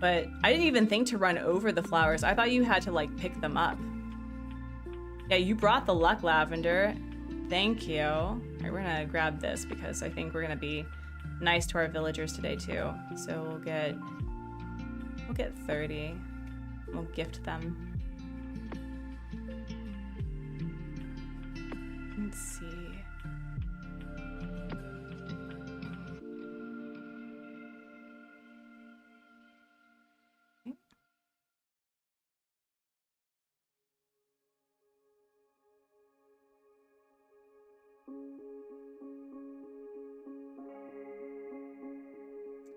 But I didn't even think to run over the flowers. I thought you had to like pick them up. Yeah, you brought the luck, Lavender. Thank you. All right, we're gonna grab this because I think we're gonna be nice to our villagers today too. So we'll get 30. We'll gift them. Let's see.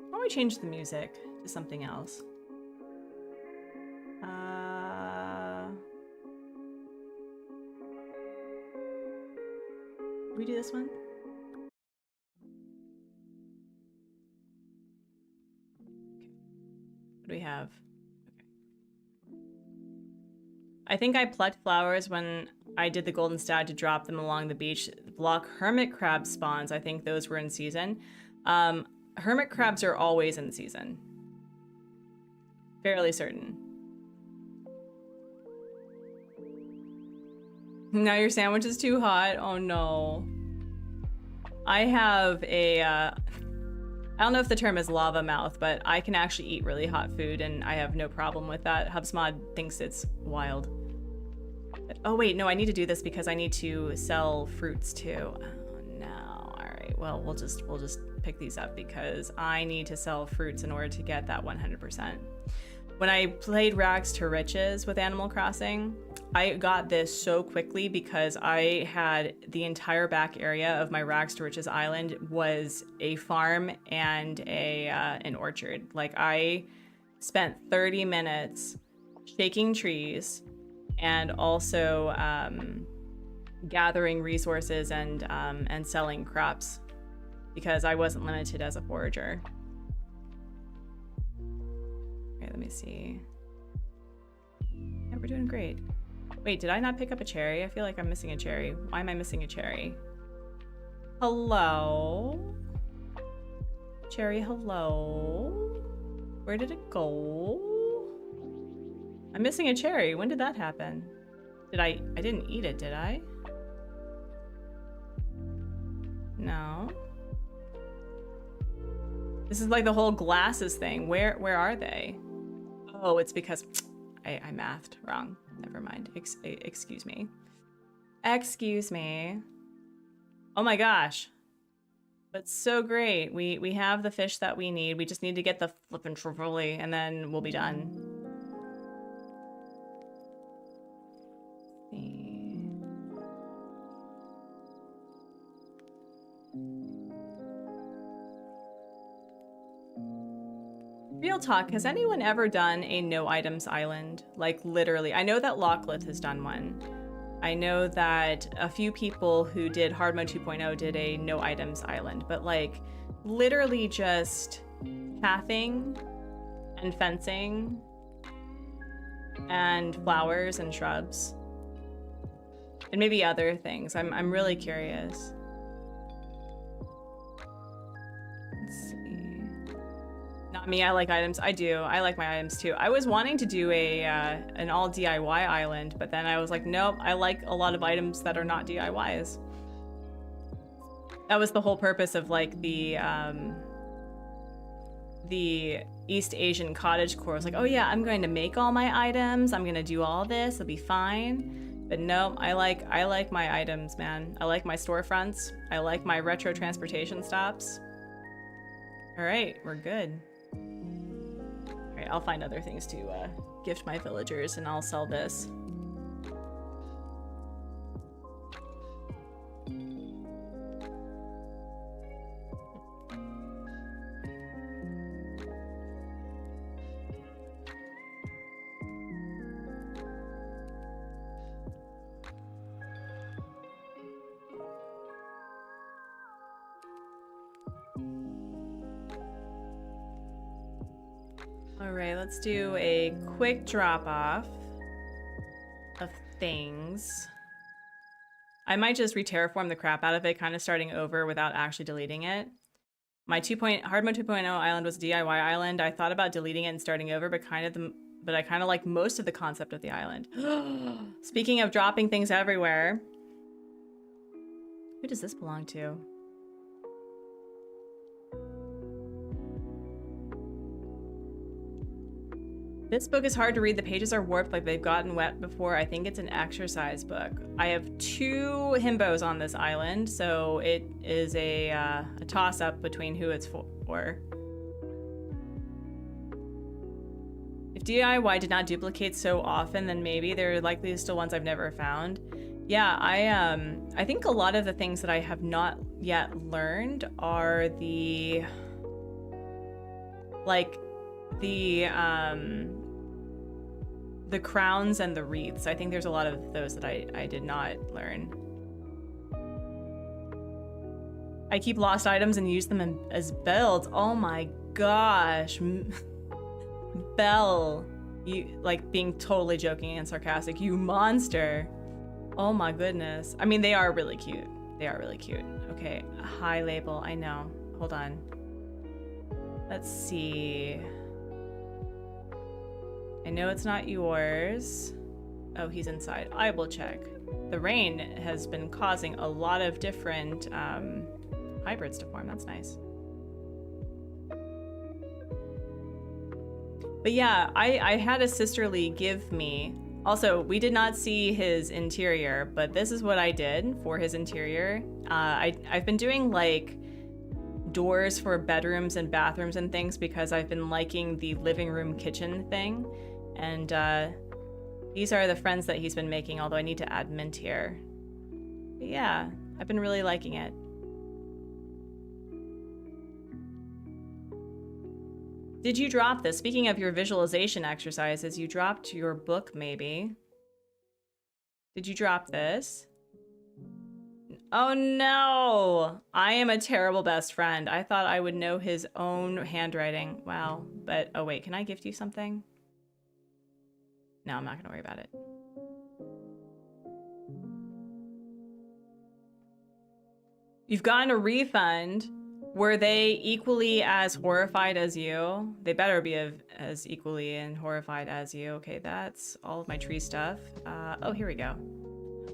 Why don't we change the music to something else? We do this one? Okay. What do we have? Okay. I think I plucked flowers when I did the golden stag to drop them along the beach. Block hermit crab spawns. I think those were in season. Hermit crabs are always in season. Fairly certain. Now your sandwich is too hot. Oh no. I have a, I don't know if the term is lava mouth, but I can actually eat really hot food and I have no problem with that. Hubsmod thinks it's wild. But, oh wait, no, I need to do this because I need to sell fruits too. Oh no, all right, well, we'll just pick these up because I need to sell fruits in order to get that 100%. When I played Rags to Riches with Animal Crossing, I got this so quickly because I had the entire back area of my Rags to Riches island was a farm and an orchard. Like I spent 30 minutes shaking trees and also gathering resources and selling crops because I wasn't limited as a forager. Okay, let me see. Yeah, we're doing great. Wait, did I not pick up a cherry? I feel like I'm missing a cherry. Why am I missing a cherry? Hello? Cherry, hello? Where did it go? I'm missing a cherry. When did that happen? I didn't eat it, did I? No. This is like the whole glasses thing. Where are they? Oh, it's because I mathed wrong. Never mind. Excuse me. Excuse me. Oh my gosh. But so great. We have the fish that we need. We just need to get the flippin' trevoli and then we'll be done. Let's see. Real talk, has anyone ever done a no items island? Like literally, I know that Locklith has done one. I know that a few people who did hard mode 2.0 did a no items island, but like literally just pathing and fencing and flowers and shrubs and maybe other things. I'm really curious. Let's see. Not me, I like items. I do. I like my items too. I was wanting to do a an all DIY island, but then I was like, nope, I like a lot of items that are not DIYs. That was the whole purpose of like the East Asian cottagecore. I was like, oh yeah, I'm going to make all my items. I'm gonna do all this. It'll be fine. But no, I like my items, man. I like my storefronts. I like my retro transportation stops. All right, we're good. All right, I'll find other things to gift my villagers, and I'll sell this. All right, let's do a quick drop off of things. I might just re-terraform the crap out of it, kind of starting over without actually deleting it. My hard mode 2.0 island was a DIY island. I thought about deleting it and starting over, but I kind of like most of the concept of the island. Speaking of dropping things everywhere, who does this belong to? This book is hard to read. The pages are warped like they've gotten wet before. I think it's an exercise book. I have 2 himbos on this island, so it is a toss-up between who it's for. If DIY did not duplicate so often, then maybe they're likely still ones I've never found. Yeah, I think a lot of the things that I have not yet learned are the crowns and the wreaths. I think there's a lot of those that I did not learn. I keep lost items and use them as builds. Oh my gosh. Belle, you like being totally joking and sarcastic. You monster. Oh my goodness. I mean, they are really cute. They are really cute. Okay, high label, I know. Hold on. Let's see. I know it's not yours. Oh, he's inside. I will check. The rain has been causing a lot of different hybrids to form. That's nice. But yeah, I had a sisterly give me. Also, we did not see his interior, but this is what I did for his interior. I've been doing like doors for bedrooms and bathrooms and things because I've been liking the living room kitchen thing. And these are the friends that he's been making, although I need to add mint here. But yeah, I've been really liking it. Did you drop this? Speaking of your visualization exercises, you dropped your book, maybe. Did you drop this? Oh no! I am a terrible best friend. I thought I would know his own handwriting. Wow. But, oh wait, can I gift you something? No, I'm not gonna worry about it. You've gotten a refund. Were they equally as horrified as you? They better be as equally and horrified as you. Okay, that's all of my tree stuff. Oh, here we go.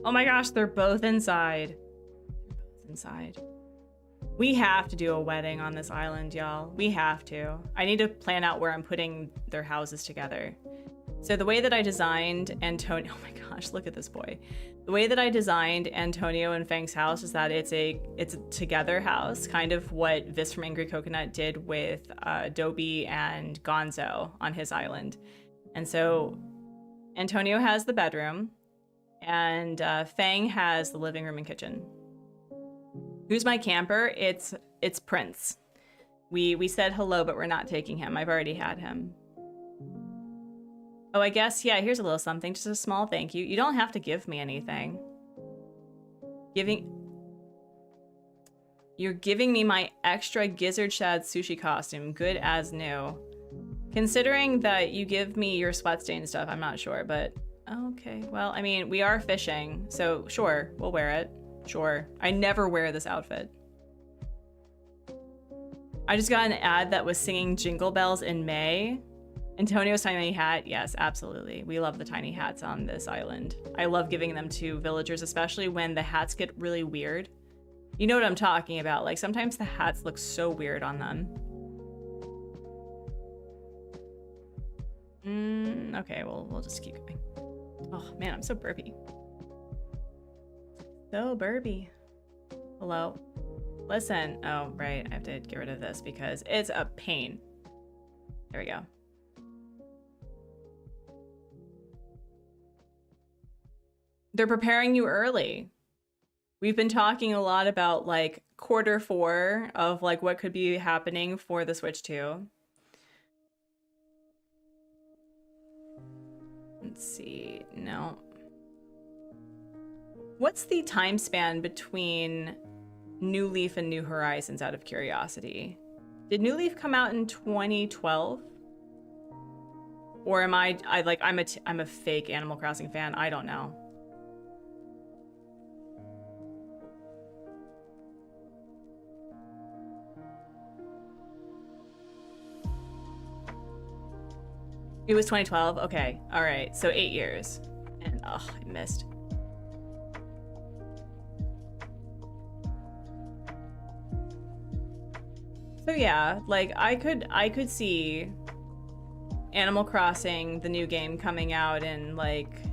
Oh my gosh, they're both inside. They're both inside. We have to do a wedding on this island, y'all. We have to. I need to plan out where I'm putting their houses together. So the way that I designed Antonio, oh my gosh, look at this boy. The way that I designed Antonio and Fang's house is that it's a together house, kind of what Vis from Angry Coconut did with Dobie and Gonzo on his island. And so Antonio has the bedroom, and Fang has the living room and kitchen. Who's my camper? It's Prince. We said hello, but we're not taking him. I've already had him. Oh, I guess, yeah, here's a little something. Just a small thank you. You don't have to give me anything. You're giving me my extra Gizzard Shad sushi costume. Good as new. Considering that you give me your sweat stain stuff, I'm not sure, but okay. Well, I mean, we are fishing, so sure, we'll wear it. Sure. I never wear this outfit. I just got an ad that was singing Jingle Bells in May. Antonio's tiny hat. Yes, absolutely. We love the tiny hats on this island. I love giving them to villagers, especially when the hats get really weird. You know what I'm talking about. Like, sometimes the hats look so weird on them. Okay, well, we'll just keep going. Oh, man, I'm so burpy. So burpy. Hello. Listen. Oh, right. I have to get rid of this because it's a pain. There we go. They're preparing you early. We've been talking a lot about like Q4 of like what could be happening for the Switch 2. Let's see. No. What's the time span between New Leaf and New Horizons, out of curiosity? Did New Leaf come out in 2012? Or am I'm a fake Animal Crossing fan? I don't know. It was 2012? Okay. All right. So 8 years. And, oh, I missed. So yeah, like I could see Animal Crossing, the new game, coming out in like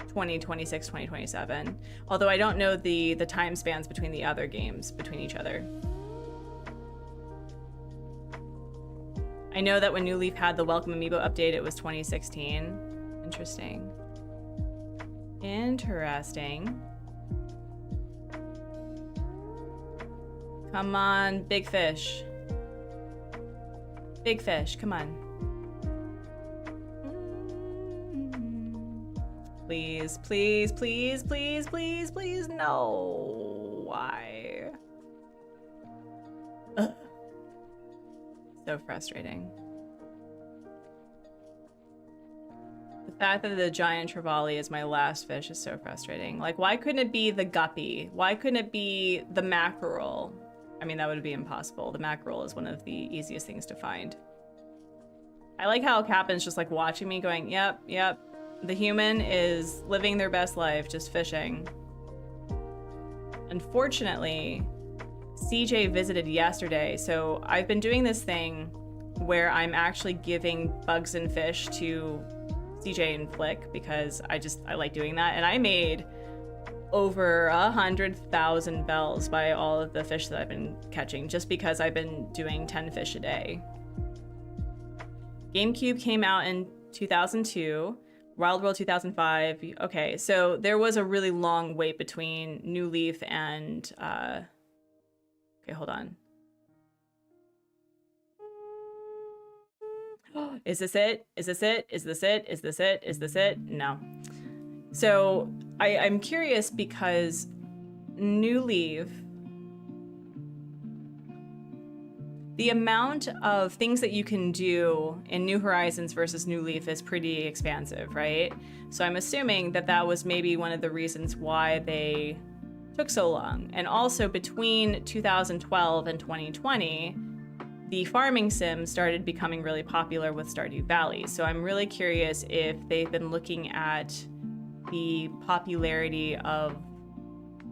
2026, 2027. Although I don't know the time spans between the other games, between each other. I know that when New Leaf had the Welcome Amiibo update, it was 2016. Interesting. Interesting. Come on, big fish. Big fish, come on. Please, please, please, please, please, please, no. Why? Ugh. So frustrating. The fact that the giant trevally is my last fish is so frustrating. Like, why couldn't it be the guppy? Why couldn't it be the mackerel? I mean, that would be impossible. The mackerel is one of the easiest things to find. I like how Captain's just like watching me going, yep, yep. The human is living their best life, just fishing. Unfortunately, CJ visited yesterday, so I've been doing this thing where I'm actually giving bugs and fish to CJ and Flick because I like doing that. And I made over 100,000 bells by all of the fish that I've been catching just because I've been doing 10 fish a day. GameCube came out in 2002, Wild World 2005. Okay, so there was a really long wait between New Leaf and okay, hold on. Is this it? Is this it? Is this it? Is this it? Is this it? No. So I'm curious because New Leaf, the amount of things that you can do in New Horizons versus New Leaf is pretty expansive, right? So I'm assuming that that was maybe one of the reasons why they took so long. And also between 2012 and 2020, the farming sim started becoming really popular with Stardew Valley. So I'm really curious if they've been looking at the popularity of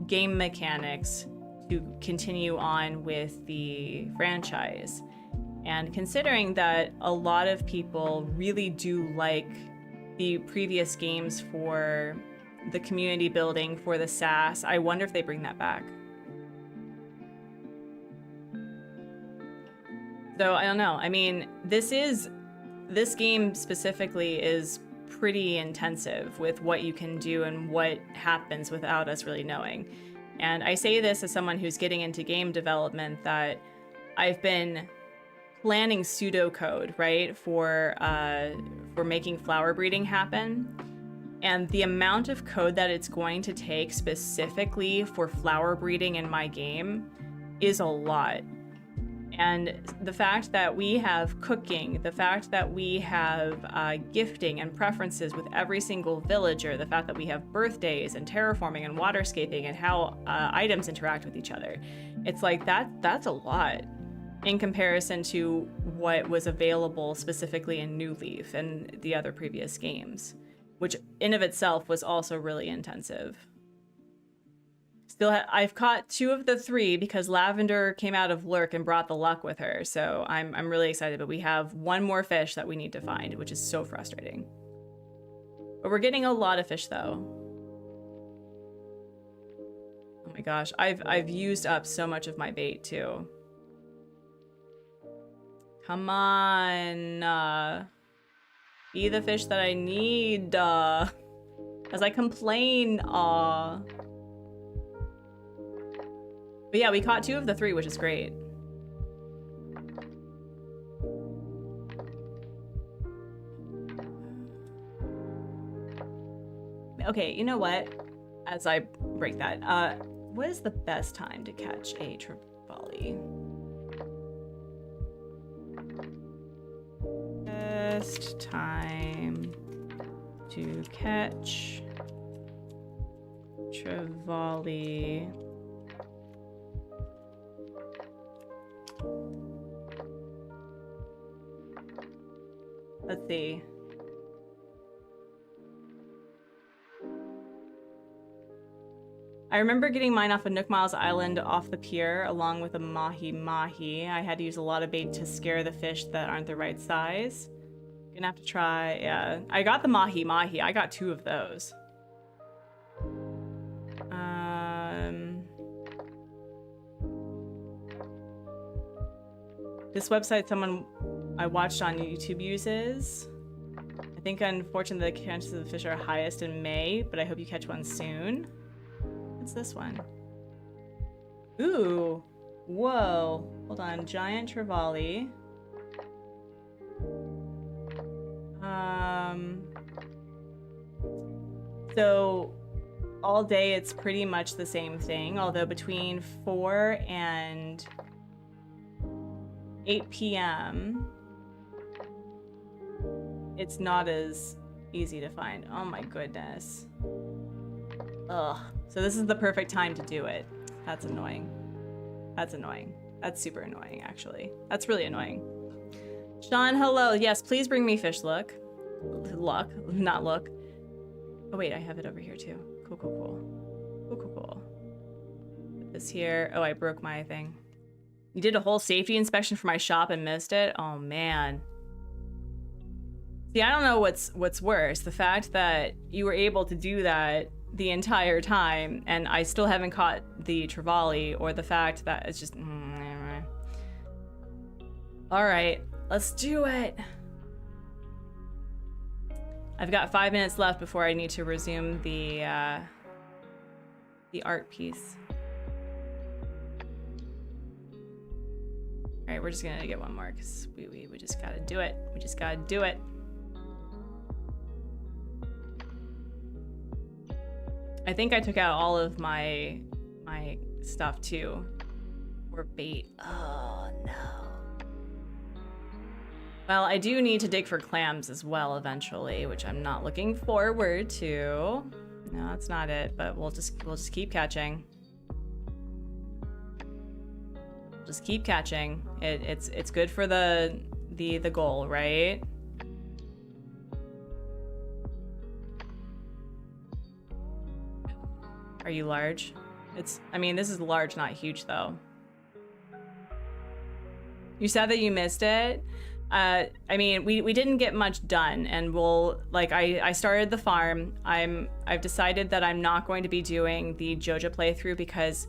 game mechanics to continue on with the franchise. And considering that a lot of people really do like the previous games for the community building, for the SAS, I wonder if they bring that back. So I don't know. I mean, this game specifically is pretty intensive with what you can do and what happens without us really knowing. And I say this as someone who's getting into game development, that I've been planning pseudocode, right, for making flower breeding happen. And the amount of code that it's going to take specifically for flower breeding in my game is a lot. And the fact that we have cooking, the fact that we have gifting and preferences with every single villager, the fact that we have birthdays and terraforming and waterscaping and how items interact with each other, it's like that's a lot in comparison to what was available specifically in New Leaf and the other previous games, which in of itself was also really intensive. Still, I've caught 2 of the 3 because Lavender came out of Lurk and brought the luck with her. So I'm really excited, but we have 1 more fish that we need to find, which is so frustrating. But we're getting a lot of fish though. Oh my gosh, I've used up so much of my bait too. Come on, be the fish that I need, as I complain, But yeah, we caught 2 of the 3, which is great. Okay, you know what? As I break that, what is the best time to catch a trevally? Best time to catch trevally. Let's see. I remember getting mine off of Nook Miles Island off the pier along with a mahi-mahi. I had to use a lot of bait to scare the fish that aren't the right size. Gonna have to try, yeah. I got the mahi-mahi. I got 2 of those. This website someone I watched on YouTube uses. I think unfortunately the chances of the fish are highest in May, but I hope you catch one soon. What's this one? Ooh, whoa, hold on, giant trevally. So all day it's pretty much the same thing, although between 4 and 8 p.m. it's not as easy to find. Oh my goodness. Ugh. So this is the perfect time to do it. That's annoying. That's annoying. That's super annoying, actually. That's really annoying. Sean, hello. Yes, please bring me fish luck. Luck, not look. Oh wait, I have it over here too. Cool, cool, cool. Cool, cool, cool. Put this here. Oh, I broke my thing. You did a whole safety inspection for my shop and missed it? Oh, man. See, I don't know what's worse. The fact that you were able to do that the entire time and I still haven't caught the trevally, or the fact that it's just... All right, let's do it. I've got 5 minutes left before I need to resume the art piece. All right, we're just gonna get one more because we just gotta do it. We just gotta do it. I think I took out all of my stuff too. Or bait. Oh no. Well, I do need to dig for clams as well eventually, which I'm not looking forward to. No, that's not it, but we'll just keep catching. Just keep catching. It's good for the goal, right? Are you large? I mean, this is large, not huge though. You said that you missed it. I mean, we didn't get much done, and I started the farm. I've decided that I'm not going to be doing the Joja playthrough because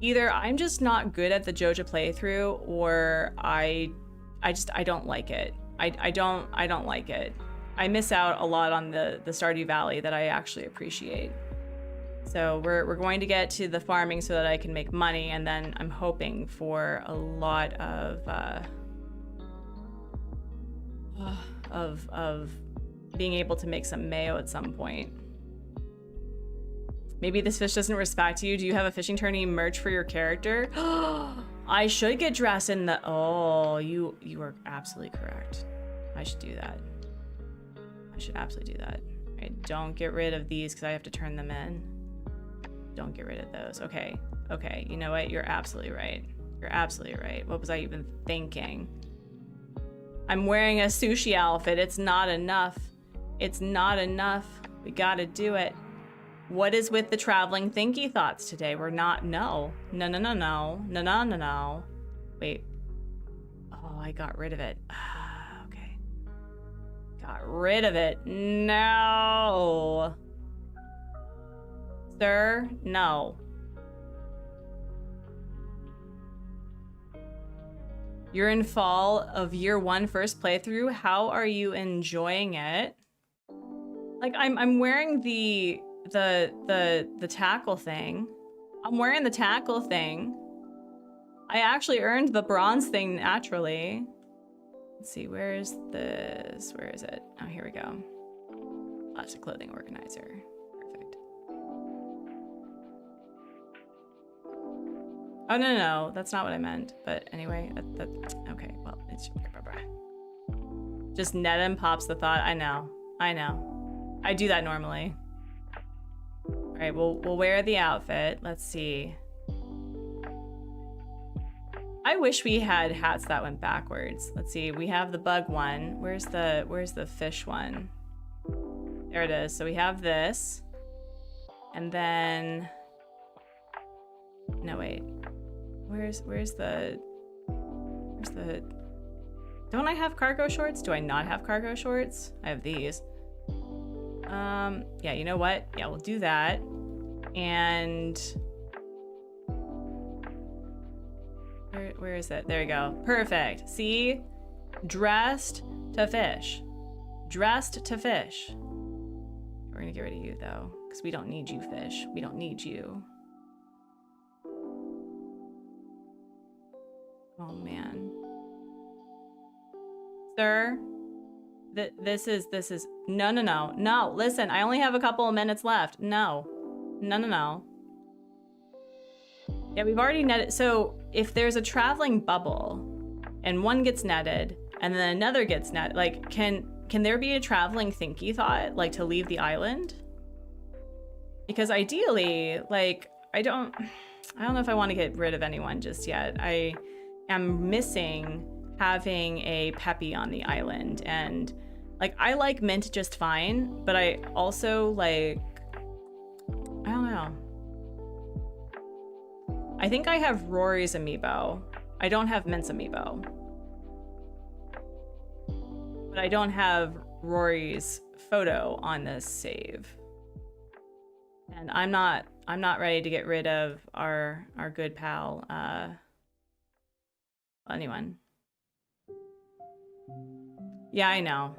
either I'm just not good at the Joja playthrough, or I don't like it. I don't like it. I miss out a lot on the Stardew Valley that I actually appreciate. So we're going to get to the farming so that I can make money, and then I'm hoping for a lot of being able to make some mayo at some point. Maybe this fish doesn't respect you. Do you have a fishing tourney merch for your character? I should get dressed in the... Oh, you are absolutely correct. I should do that. I should absolutely do that. All right, don't get rid of these because I have to turn them in. Don't get rid of those. Okay. Okay. You know what? You're absolutely right. You're absolutely right. What was I even thinking? I'm wearing a sushi outfit. It's not enough. It's not enough. We gotta do it. What is with the traveling thinky thoughts today? We're not... No. No, no, no, no. No, no, no, no. Wait. Oh, I got rid of it. Okay. Got rid of it. No. Sir, no. You're in fall of year 1 first playthrough. How are you enjoying it? Like I'm wearing the tackle thing. I'm wearing the tackle thing. I actually earned the bronze thing naturally. Let's see, where is this? Where is it? Oh, here we go. Plastic clothing organizer. Perfect. Oh, no, no, no. That's not what I meant. But anyway, okay, well, it's... Just Nedham pops the thought. I know. I know. I do that normally. All right, we'll wear the outfit. Let's see. I wish we had hats that went backwards. Let's see. We have the bug one. Where's the fish one? There it is. So we have this. And then... No, wait. Where's the... Don't I have cargo shorts? Do I not have cargo shorts? I have these. Yeah, you know what? Yeah, we'll do that. And... Where is it? There you go. Perfect. See? Dressed to fish. Dressed to fish. We're gonna get rid of you, though, because we don't need you, fish. We don't need you. Oh, man. Sir? This is... No, no, no. No, listen, I only have a couple of minutes left. No. No, no, no. Yeah, we've already netted. So if there's a traveling bubble and one gets netted and then another gets netted, like, can there be a traveling thinky thought, like, to leave the island? Because ideally, like, I don't know if I want to get rid of anyone just yet. I am missing having a Peppy on the island, and like, I like Mint just fine, but I also like, I don't know. I think I have Rory's amiibo. I don't have Mint's amiibo. But I don't have Rory's photo on this save. And I'm not ready to get rid of our good pal, anyone. Yeah, I know.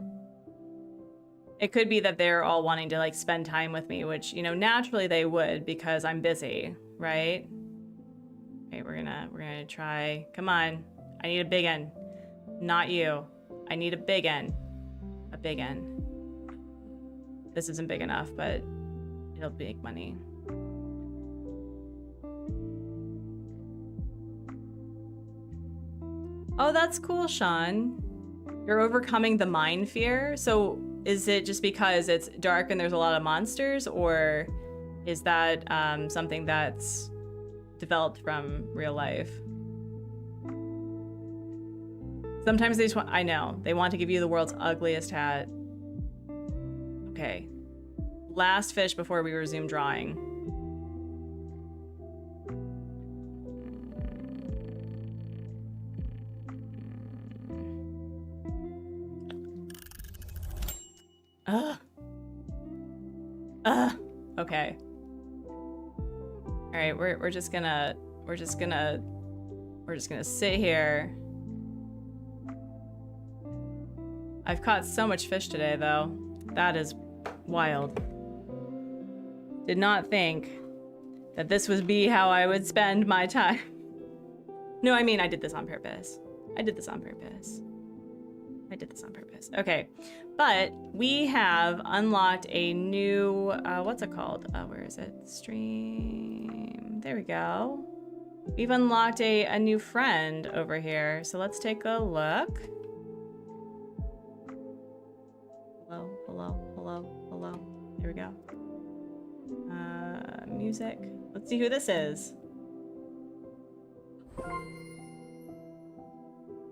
It could be that they're all wanting to like spend time with me, which, you know, naturally they would because I'm busy, right? Okay, we're gonna try. Come on. I need a big one. Not you. I need a big one. A big one. This isn't big enough, but it'll make money. Oh, that's cool, Sean. You're overcoming the mine fear. So is it just because it's dark and there's a lot of monsters, or is that something that's developed from real life? Sometimes they just want, I know, they want to give you the world's ugliest hat. Okay. Last fish before we resume drawing. Okay. All right, we're just gonna sit here. I've caught so much fish today, though. That is wild. Did not think that this would be how I would spend my time. No, I mean, I did this on purpose. I did this on purpose. Okay, but we have unlocked a new, what's it called? Where is it? Stream. There we go. We've unlocked a new friend over here. So let's take a look. Hello. There we go. Music. Let's see who this is.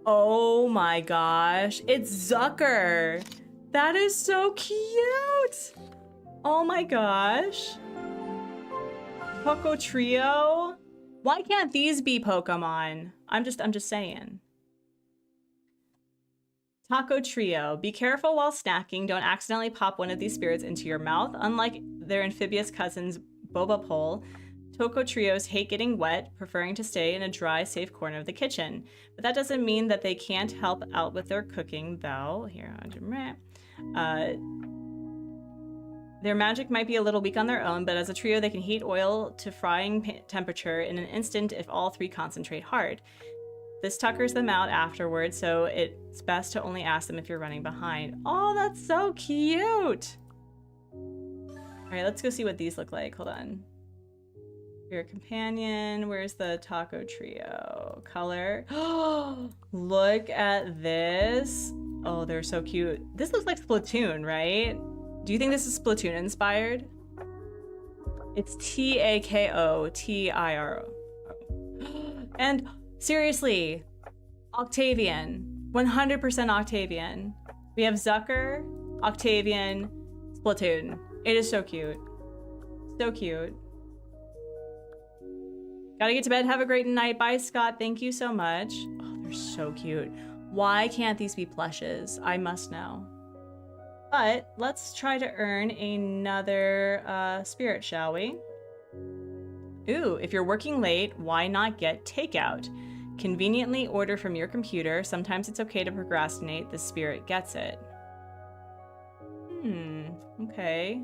Oh my gosh, it's Zucker. That is so cute. Oh my gosh. Poco Trio. Why can't these be Pokemon? I'm just saying. Taco Trio. Be careful while snacking. Don't accidentally pop one of these spirits into your mouth. Unlike their amphibious cousins, Boba Pole, Taco Trios hate getting wet, preferring to stay in a dry, safe corner of the kitchen. But that doesn't mean that they can't help out with their cooking, though. Here, their magic might be a little weak on their own, but as a trio, they can heat oil to frying temperature in an instant if all three concentrate hard. This tuckers them out afterwards, so it's best to only ask them if you're running behind. Oh, that's so cute! All right, let's go see what these look like. Hold on. Your companion. Where's the Taco Trio? Color. Oh, look at this. Oh, they're so cute. This looks like Splatoon, right? Do you think this is Splatoon inspired? It's T-A-K-O-T-I-R-O. And seriously, Octavian. 100% Octavian. We have Zucker, Octavian, Splatoon. It is so cute. So cute. Gotta get to bed. Have a great night. Bye, Scott. Thank you so much. Oh, they're so cute. Why can't these be plushes? I must know. But let's try to earn another spirit, shall we? Ooh, if you're working late, why not get takeout? Conveniently order from your computer. Sometimes it's okay to procrastinate. The spirit gets it. Okay.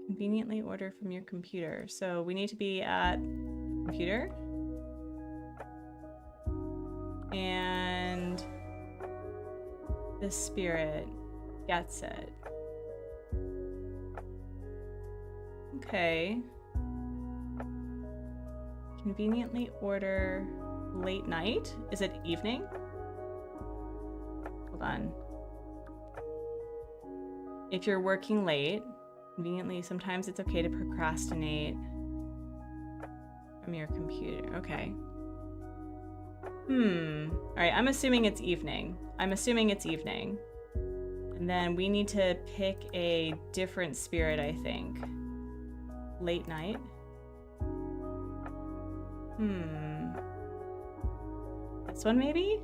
Conveniently order from your computer. So we need to be at computer. And the spirit gets it. Okay. Conveniently order late night. Is it evening? Hold on. If you're working late, conveniently, sometimes it's okay to procrastinate from your computer. Okay. All right, I'm assuming it's evening. And then we need to pick a different spirit, I think. Late night. This one maybe?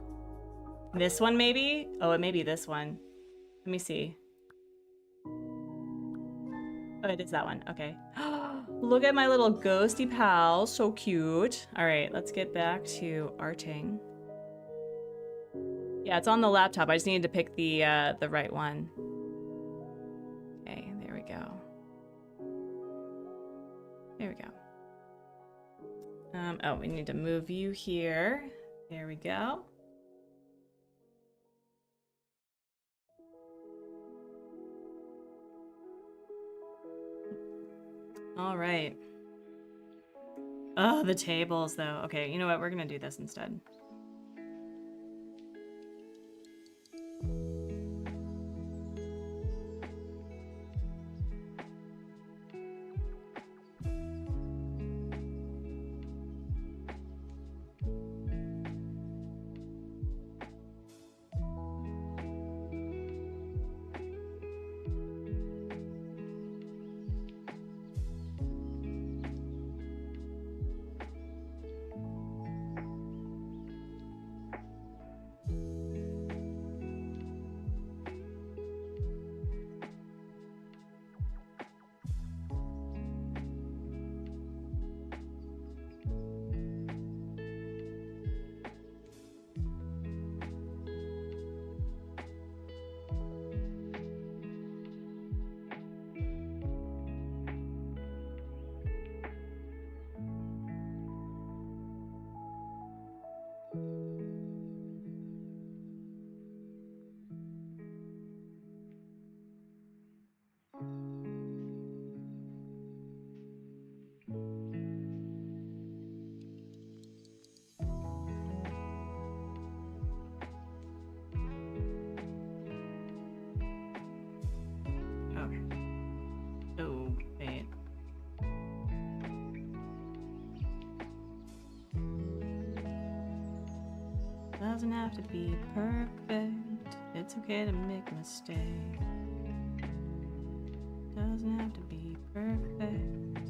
This one maybe? Oh, it may be this one. Let me see. Oh, it is that one. Okay. Look at my little ghosty pal. So cute. All right, let's get back to arting. Yeah, it's on the laptop. I just needed to pick the right one. Okay, there we go. There we go. Oh, we need to move you here. There we go. All right. Oh, the tables, though. Okay, you know what? We're gonna do this instead. Doesn't have to be perfect. It's okay to make a mistake. Doesn't have to be perfect.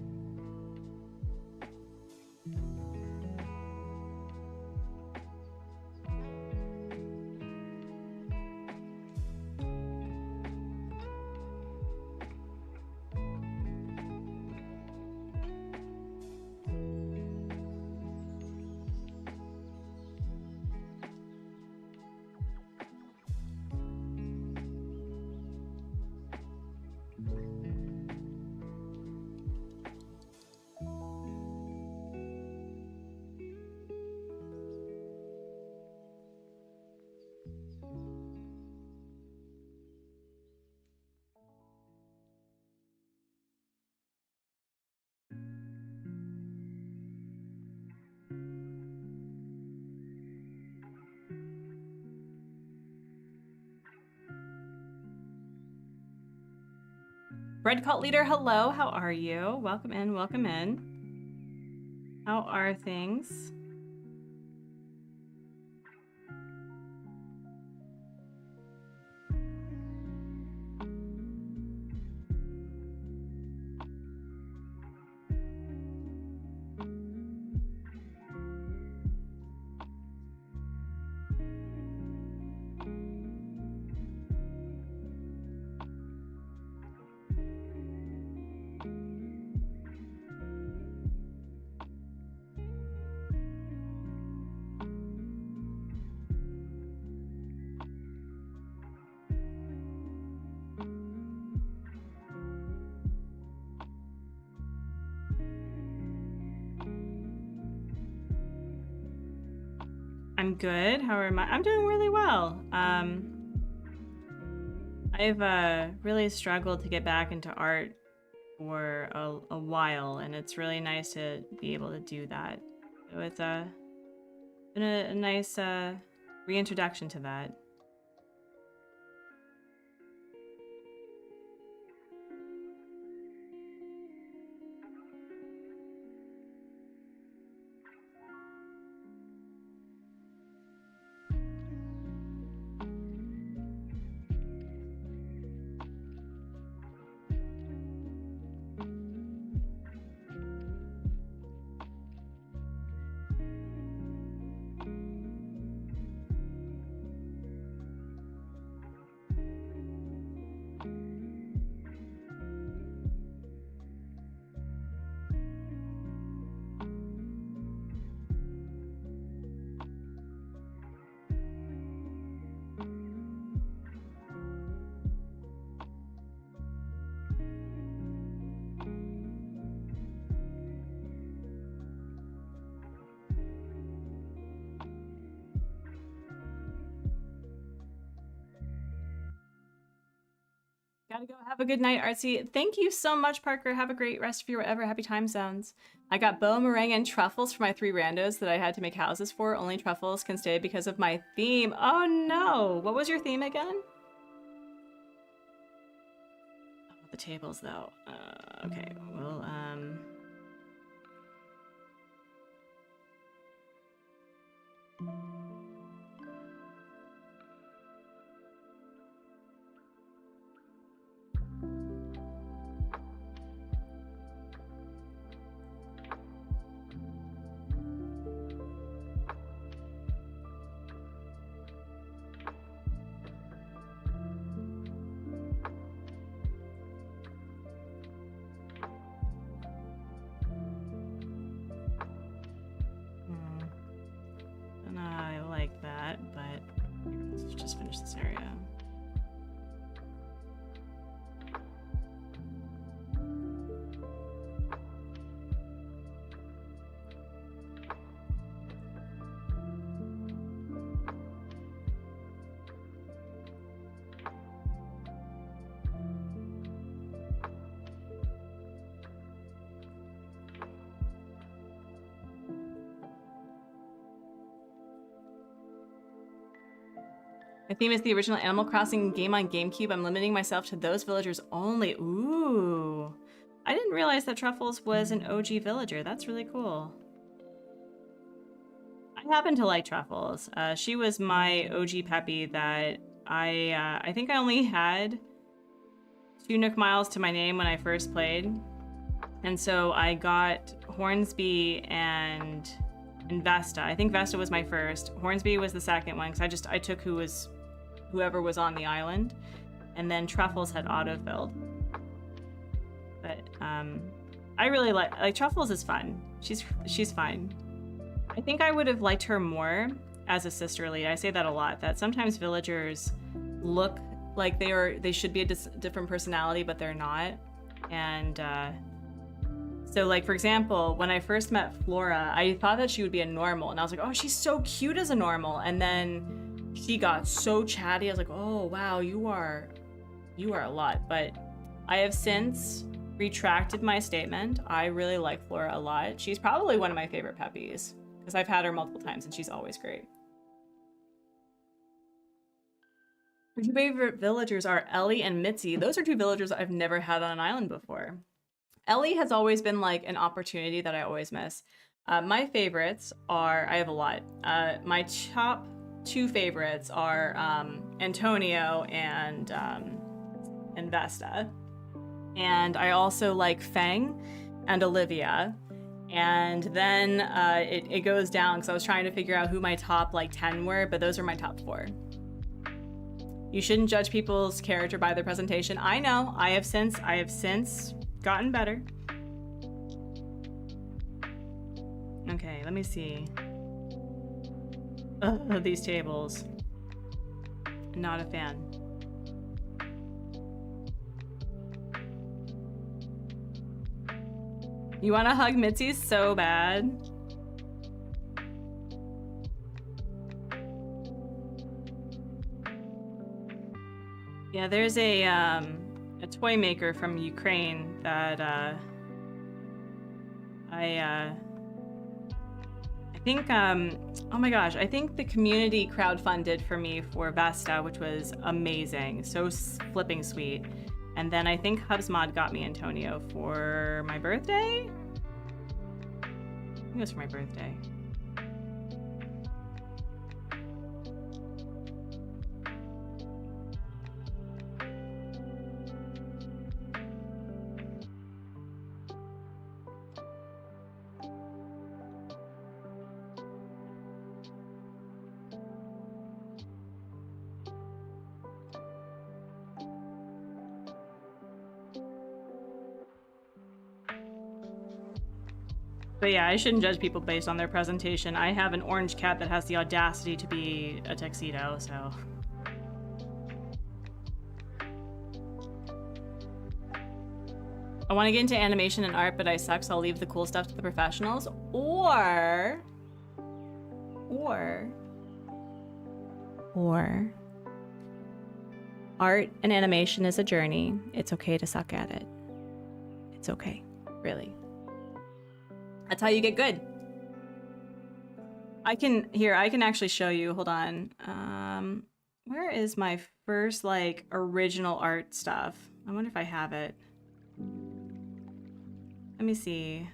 Red Cult Leader, hello, how are you? Welcome in, welcome in. How are things? I'm good. How am I? I'm doing really well. I've really struggled to get back into art for a while, and it's really nice to be able to do that. So it's been a nice reintroduction to that. Gotta go. Have a good night, Artsy. Thank you so much, Parker. Have a great rest of your whatever happy time zones. I got boa, meringue, and truffles for my 3 randos that I had to make houses for. Only truffles can stay because of my theme. Oh no! What was your theme again? Oh, the tables though. Okay, well, and I like that, but let's just finish this area. My theme is the original Animal Crossing game on GameCube. I'm limiting myself to those villagers only. Ooh. I didn't realize that Truffles was an OG villager. That's really cool. I happen to like Truffles. She was my OG Peppy that I think I only had 2 Nook Miles to my name when I first played. And so I got Hornsby and Vesta. I think Vesta was my first. Hornsby was the second one because I took whoever was on the island. And then Truffles had autofilled. But I really like Truffles is fun. She's fine. I think I would have liked her more as a sister lead. I say that a lot, that sometimes villagers look like they should be a different personality, but they're not. And so like, for example, when I first met Flora, I thought that she would be a normal, and I was like, oh, she's so cute as a normal. And then she got so chatty. I was like, oh wow, you are a lot. But I have since retracted my statement. I really like Flora a lot. She's probably one of my favorite Peppies because I've had her multiple times and she's always great. My 2 favorite villagers are Ellie and Mitzi. Those are 2 villagers I've never had on an island before. Ellie has always been like an opportunity that I always miss. My favorites are, I have a lot. My top 2 favorites are Antonio and Vesta. And I also like Feng and Olivia. And then it goes down because I was trying to figure out who my top like 10 were, but those are my top 4. You shouldn't judge people's character by their presentation. I know, I have since gotten better. Okay, let me see. Ugh, these tables. Not a fan. You want to hug Mitzi so bad? Yeah, there's a toy maker from Ukraine that I think oh my gosh, I think the community crowdfunded for me for Vesta, which was amazing, so flipping sweet. And then I think HubsMod got me Antonio for my birthday. I think it was for my birthday. But yeah, I shouldn't judge people based on their presentation. I have an orange cat that has the audacity to be a tuxedo, so. I want to get into animation and art, but I suck, so I'll leave the cool stuff to the professionals. Or art and animation is a journey. It's okay to suck at it. It's okay, really. That's how you get good. I can actually show you, hold on. Where is my first like original art stuff? I wonder if I have it. Let me see.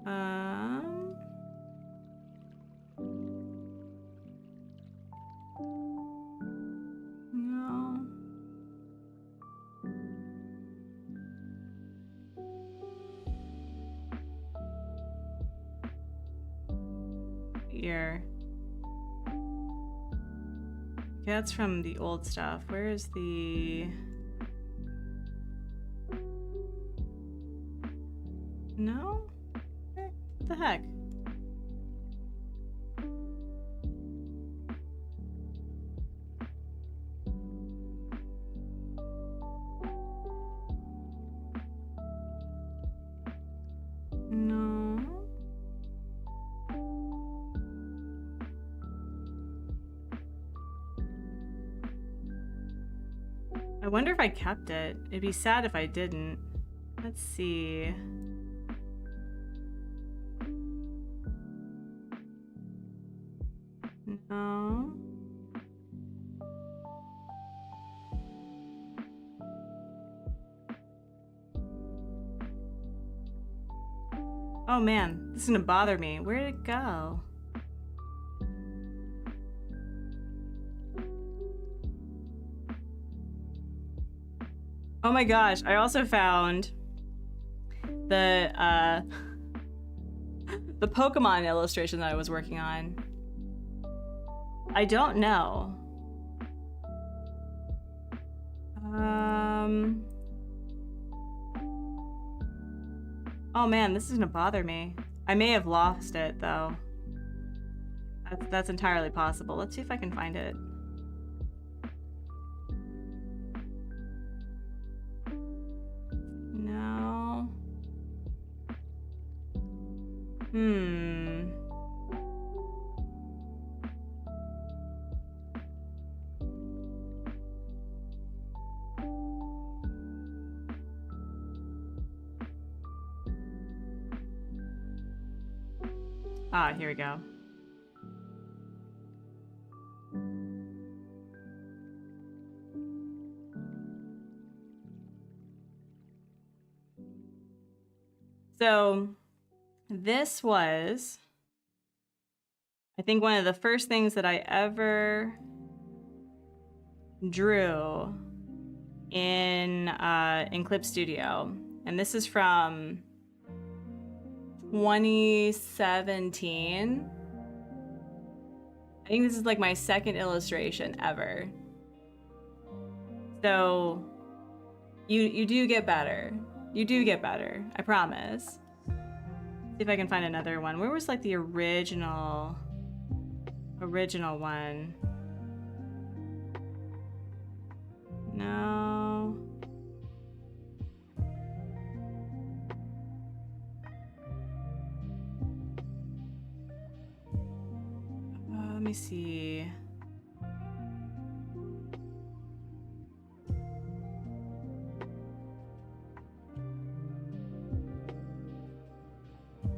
No. Here. Okay, that's from the old stuff. Where is the... No? What the heck? No. I wonder if I kept it. It'd be sad if I didn't. Let's see. No. Oh man, this is gonna bother me. Where did it go? Oh my gosh, I also found the the Pokemon illustration that I was working on. I don't know. Oh man, this is gonna bother me. I may have lost it though. That's entirely possible. Let's see if I can find it. No. Ah, here we go. So this was, I think, one of the first things that I ever drew in Clip Studio. And this is from 2017. I think this is like my second illustration ever. So you do get better. You do get better, I promise. See if I can find another one. Where was like the original one? No. Let me see.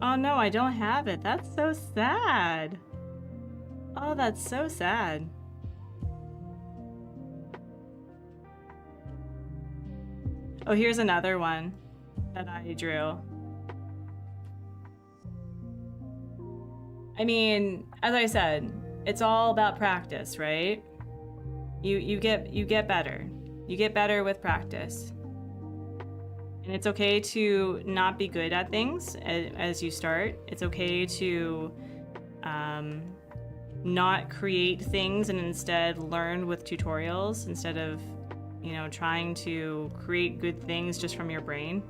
Oh no, I don't have it. That's so sad. Oh, that's so sad. Oh, here's another one that I drew. I mean, as I said, it's all about practice, right? You get better. You get better with practice. And it's okay to not be good at things as you start. It's okay to not create things and instead learn with tutorials instead of, you know, trying to create good things just from your brain.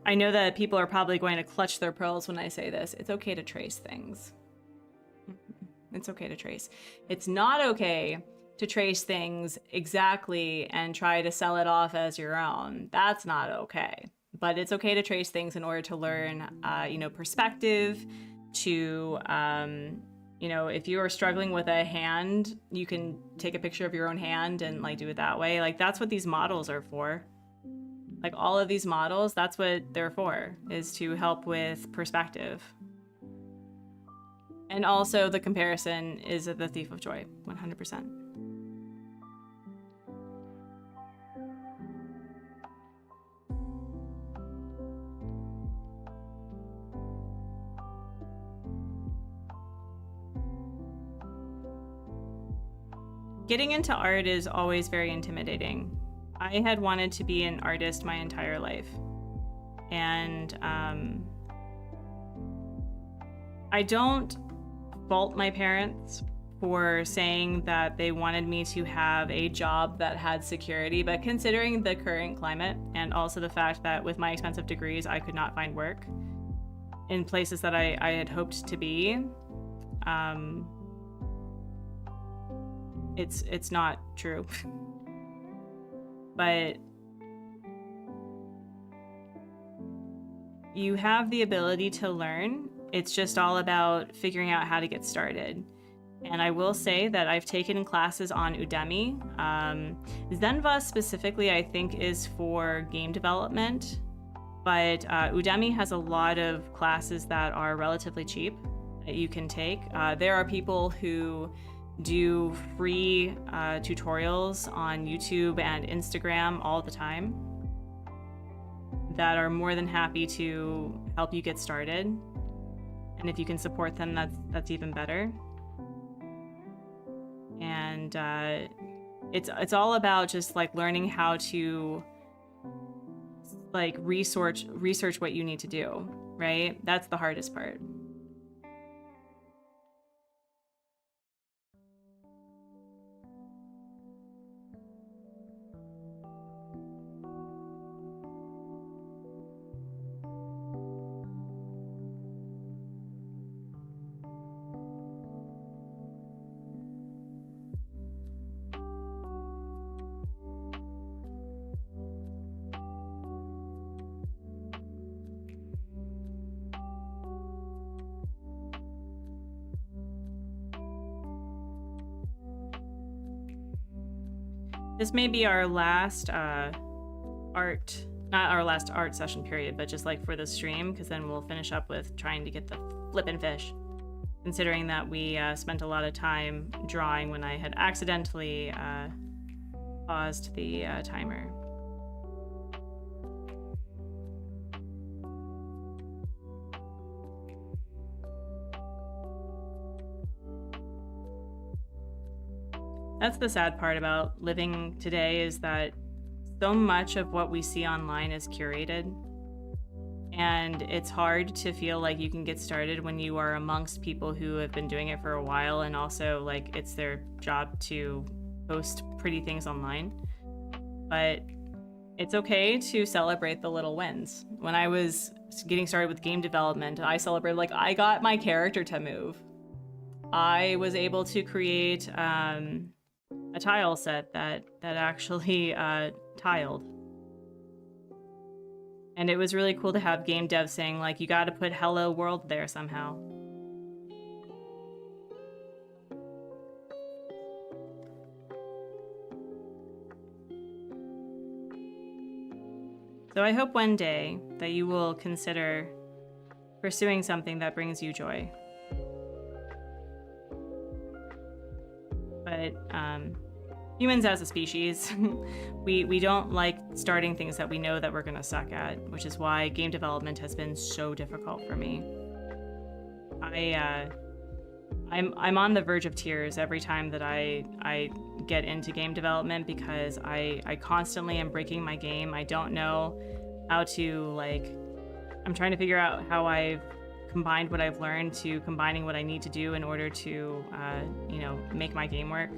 I know that people are probably going to clutch their pearls when I say this. It's okay to trace things. It's okay to trace. It's not okay to trace things exactly and try to sell it off as your own. That's not okay. But it's okay to trace things in order to learn, you know, perspective, to, you know, if you are struggling with a hand, you can take a picture of your own hand and like do it that way. Like that's what these models are for. Like all of these models, that's what they're for, is to help with perspective. And also the comparison is the thief of joy, 100%. Getting into art is always very intimidating. I had wanted to be an artist my entire life. And I don't fault my parents for saying that they wanted me to have a job that had security, but considering the current climate and also the fact that with my expensive degrees, I could not find work in places that I had hoped to be, it's not true. But you have the ability to learn. It's just all about figuring out how to get started. And I will say that I've taken classes on Udemy. Zenva specifically, I think, is for game development, But Udemy has a lot of classes that are relatively cheap that you can take. There are people who do free tutorials on YouTube and Instagram all the time that are more than happy to help you get started. And if you can support them, that's even better. And it's all about just like learning how to like research what you need to do, right? That's the hardest part. This may be our last not our last art session period, but just like for the stream, because then we'll finish up with trying to get the flippin' fish. Considering that we spent a lot of time drawing when I had accidentally paused the timer. That's the sad part about living today, is that so much of what we see online is curated. And it's hard to feel like you can get started when you are amongst people who have been doing it for a while, and also like it's their job to post pretty things online. But it's okay to celebrate the little wins. When I was getting started with game development, I celebrated like I got my character to move. I was able to create a tile set that actually tiled. And it was really cool to have game devs saying, like, you got to put hello world there somehow. So I hope one day that you will consider pursuing something that brings you joy. But humans as a species, we don't like starting things that we know that we're gonna suck at, which is why game development has been so difficult for me. I'm on the verge of tears every time that I get into game development, because I constantly am breaking my game. I don't know how to, like, I'm trying to figure out how I've combined what I've learned to combining what I need to do in order to, you know, make my game work.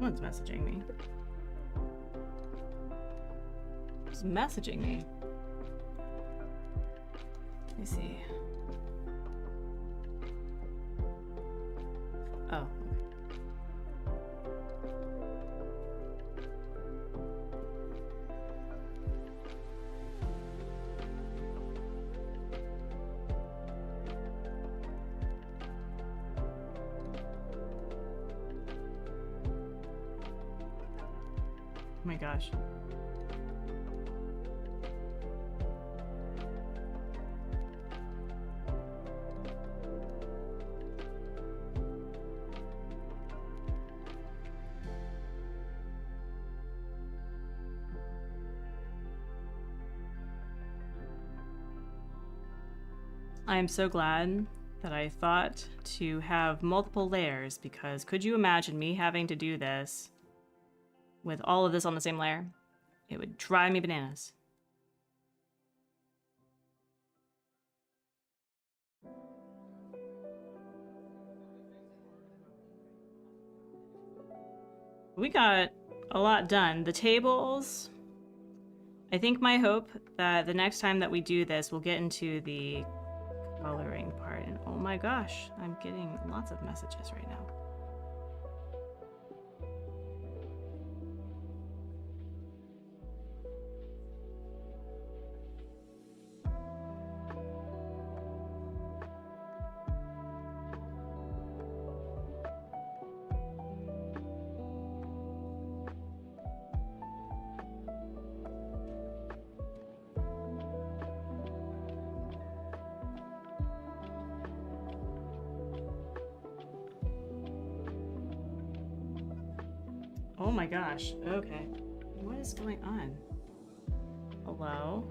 Someone's messaging me. Who's messaging me? Let me see. Oh. Oh my gosh. I am so glad that I thought to have multiple layers, because could you imagine me having to do this with all of this on the same layer? It would drive me bananas. We got a lot done. The tables, I think my hope that the next time that we do this, we'll get into the coloring part. And oh my gosh, I'm getting lots of messages right now. Oh my gosh, okay. What is going on? Hello?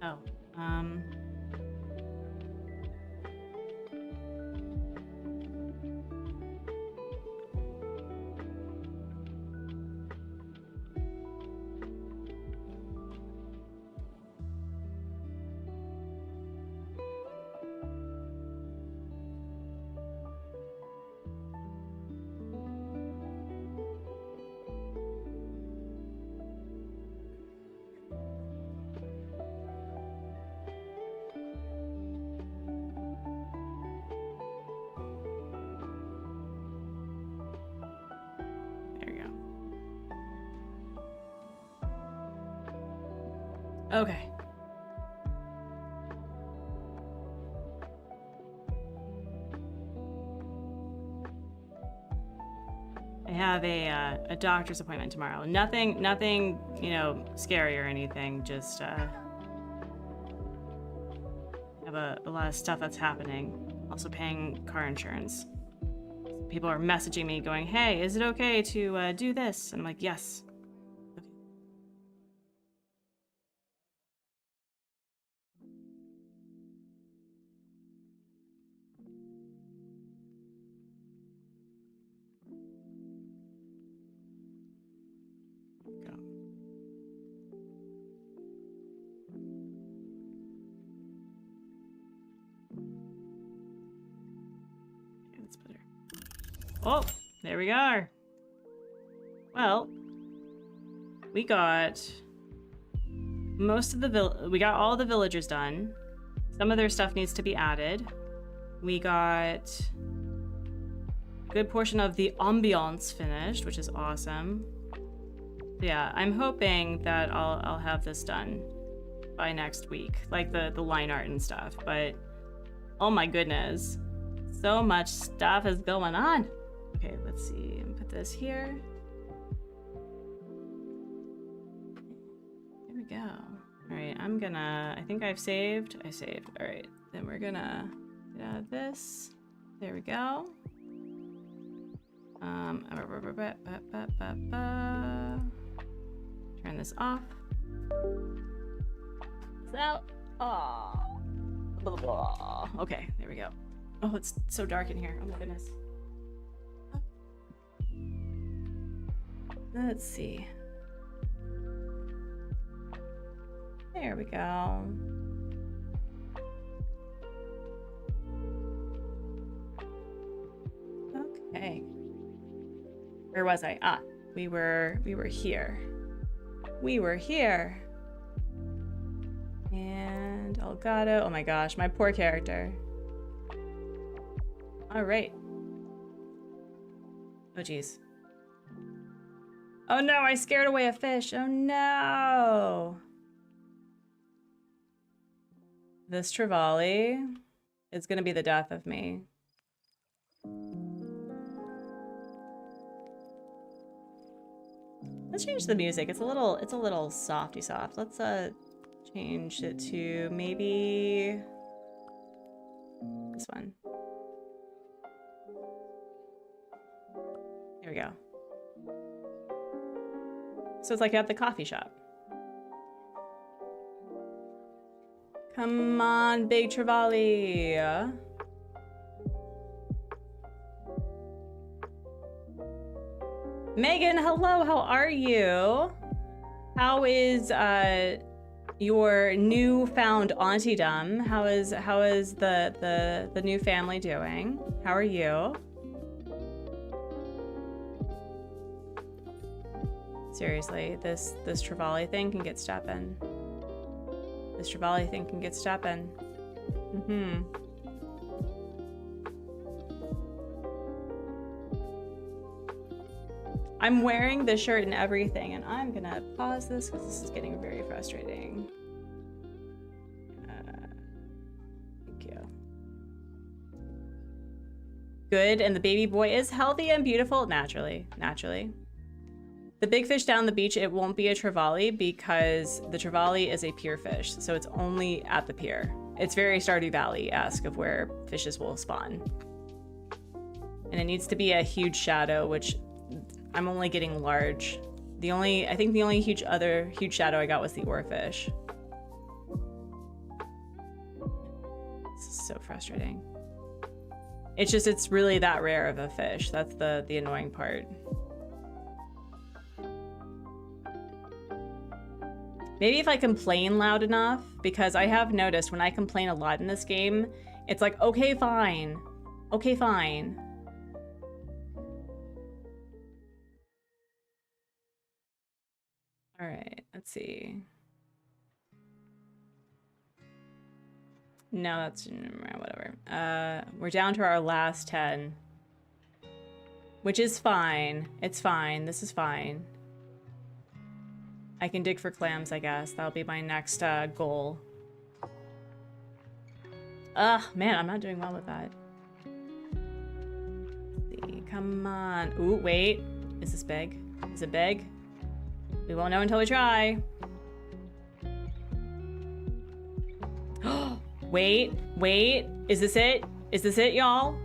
Oh, there we go. Okay. I have a doctor's appointment tomorrow. Nothing, you know, scary or anything. Just have a lot of stuff that's happening. Also paying car insurance. People are messaging me going, "Hey, is it okay to do this?" And I'm like, "Yes." Go. Okay, that's better. Oh, there we are. Well, we got most of the we got all the villagers done. Some of their stuff needs to be added. We got a good portion of the ambiance finished, which is awesome. Yeah, I'm hoping that I'll have this done by next week, like the line art and stuff. But oh my goodness, so much stuff is going on. Okay, let's see. Put this here. There we go. All right, I think I saved. All right, then we're gonna get out of this. There we go. Turn this off. It's out. Oh. Okay, there we go. Oh, it's so dark in here. Oh my goodness. Let's see. There we go. Okay. Where was I? Ah, we were here. We were here. And Elgato. Oh my gosh, my poor character. All right. Oh geez. Oh no, I scared away a fish. Oh no. This Trevally is gonna be the death of me. Let's change the music. It's a little softy soft. Let's change it to maybe this one. There we go. So it's like at the coffee shop. Come on, big Trevally. Megan, hello, how are you? How is your newfound auntiedom? How is the new family doing? How are you? Seriously, this Trevally thing can get steppin'. This Trevally thing can get steppin'. I'm wearing the shirt and everything, and I'm gonna pause this because this is getting very frustrating. Thank you. Good, and the baby boy is healthy and beautiful. Naturally. The big fish down the beach, it won't be a Trevally because the Trevally is a pier fish, so it's only at the pier. It's very Stardew Valley-esque of where fishes will spawn. And it needs to be a huge shadow, which I'm only getting large. I think the only huge shadow I got was the oarfish. This is so frustrating. It's really that rare of a fish. That's the annoying part. Maybe if I complain loud enough, because I have noticed when I complain a lot in this game, it's like, okay, fine. Okay, fine. All right, let's see. No, that's whatever. We're down to our last 10, which is fine. It's fine. This is fine. I can dig for clams, I guess. That'll be my next goal. Ugh, man, I'm not doing well with that. Let's see, come on. Ooh, wait. Is this big? Is it big? We won't know until we try. Wait. Is this it? Is this it, y'all?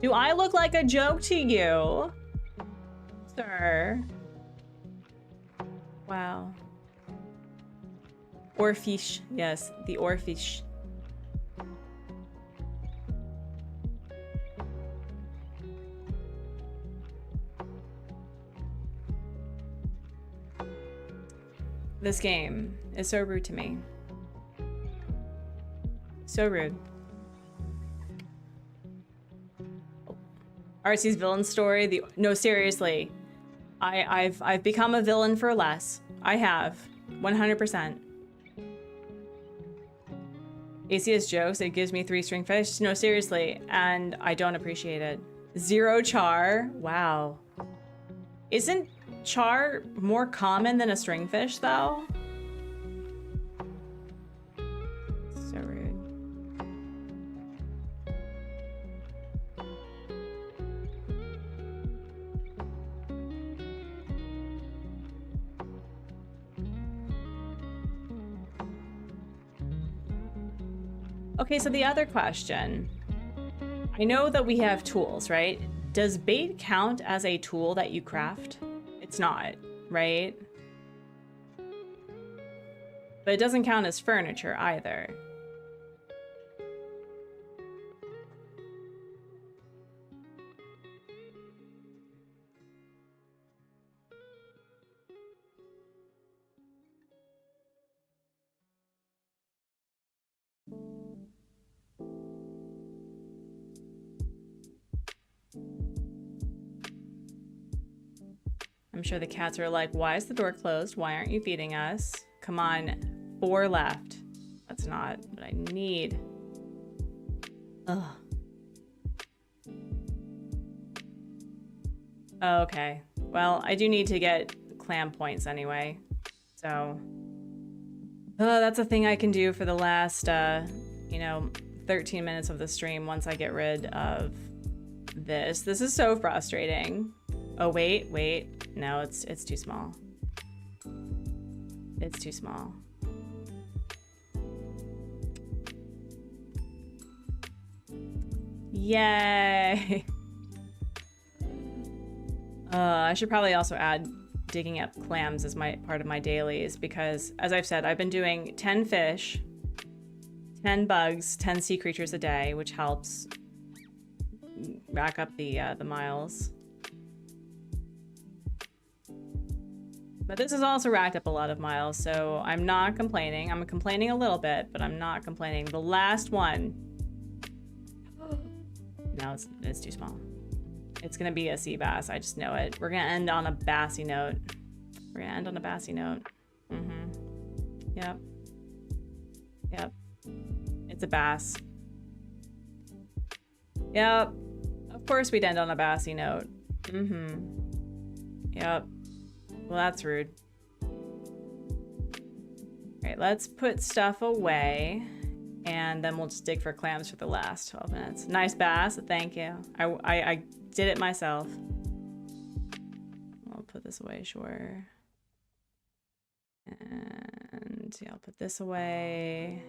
Do I look like a joke to you, sir? Wow. Oarfish. Yes, the oarfish. This game is so rude to me. So rude. Artsy's villain story. No, seriously. I've become a villain for less. I have. 100%. ACS jokes, it gives me 3 string fish. No, seriously. And I don't appreciate it. 0 char. Wow. Isn't char more common than a stringfish, though? So rude. Okay, so the other question. I know that we have tools, right? Does bait count as a tool that you craft? It's not, right? But it doesn't count as furniture either. I'm sure the cats are like, why is the door closed? Why aren't you feeding us? Come on, 4 left. That's not what I need. Ugh. Okay. Well, I do need to get clam points anyway. So, that's a thing I can do for the last, 13 minutes of the stream once I get rid of this. This is so frustrating. Oh, wait. No, it's too small. It's too small. Yay! I should probably also add digging up clams as part of my dailies because, as I've said, I've been doing 10 fish, 10 bugs, 10 sea creatures a day, which helps rack up the miles. But this has also racked up a lot of miles, so I'm not complaining. I'm complaining a little bit, but I'm not complaining. The last one. No, it's too small. It's gonna be a sea bass. I just know it. We're gonna end on a bassy note. Mm-hmm. Yep. It's a bass. Yep. Of course we'd end on a bassy note. Mm-hmm. Yep. Well, that's rude. Alright, let's put stuff away. And then we'll just dig for clams for the last 12 minutes. Nice bass, thank you. I did it myself. I'll put this away, sure. And yeah, I'll put this away.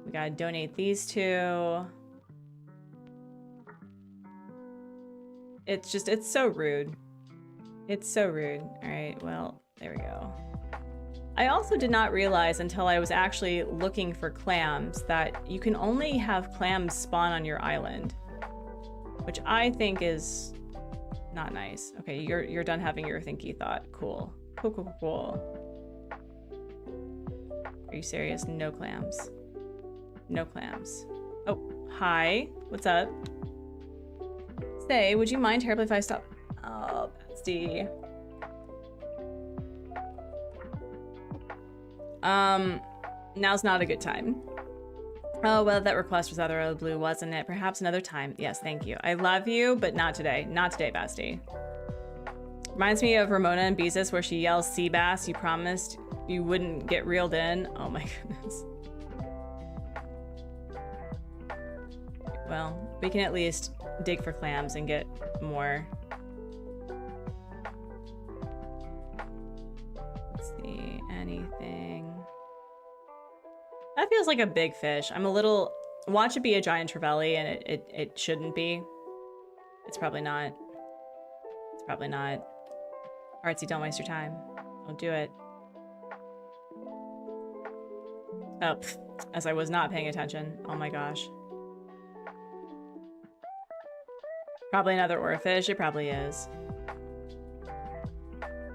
We gotta donate these two. It's so rude. It's so rude. All right, well, there we go. I also did not realize until I was actually looking for clams that you can only have clams spawn on your island, which I think is not nice. Okay, you're done having your thinky thought. Cool. Cool. Are you serious? No clams. No clams. Oh, hi. What's up? Say, would you mind terribly if I stop? Oh, Betsy. Now's not a good time. Oh, well, that request was other blue, wasn't it? Perhaps another time. Yes, thank you. I love you, but not today. Not today, bestie. Reminds me of Ramona and Beezus where she yells sea bass. You promised you wouldn't get reeled in. Oh my goodness. Well, we can at least dig for clams and get more. Let's see, anything. That feels like a big fish. I'm a little... Watch it be a giant trevally, and it shouldn't be. It's probably not. It's probably not. Artsy, don't waste your time. Don't do it. Oh, as I was not paying attention. Oh my gosh. Probably another oarfish. It probably is.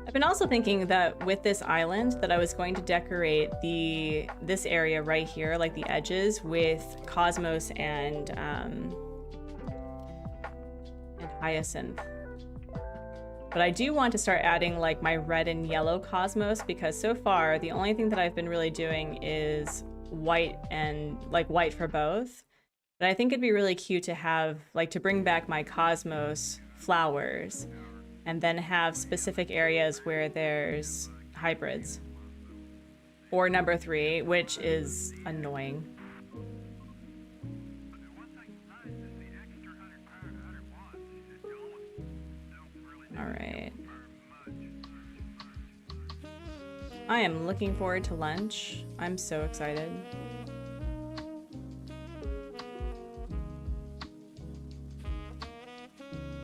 I've been also thinking that with this island that I was going to decorate this area right here, like the edges, with cosmos and hyacinth. But I do want to start adding like my red and yellow cosmos because so far the only thing that I've been really doing is white and like white for both. But I think it'd be really cute to have like to bring back my cosmos flowers and then have specific areas where there's hybrids. Or number 3, which is annoying. All right. I am looking forward to lunch. I'm so excited.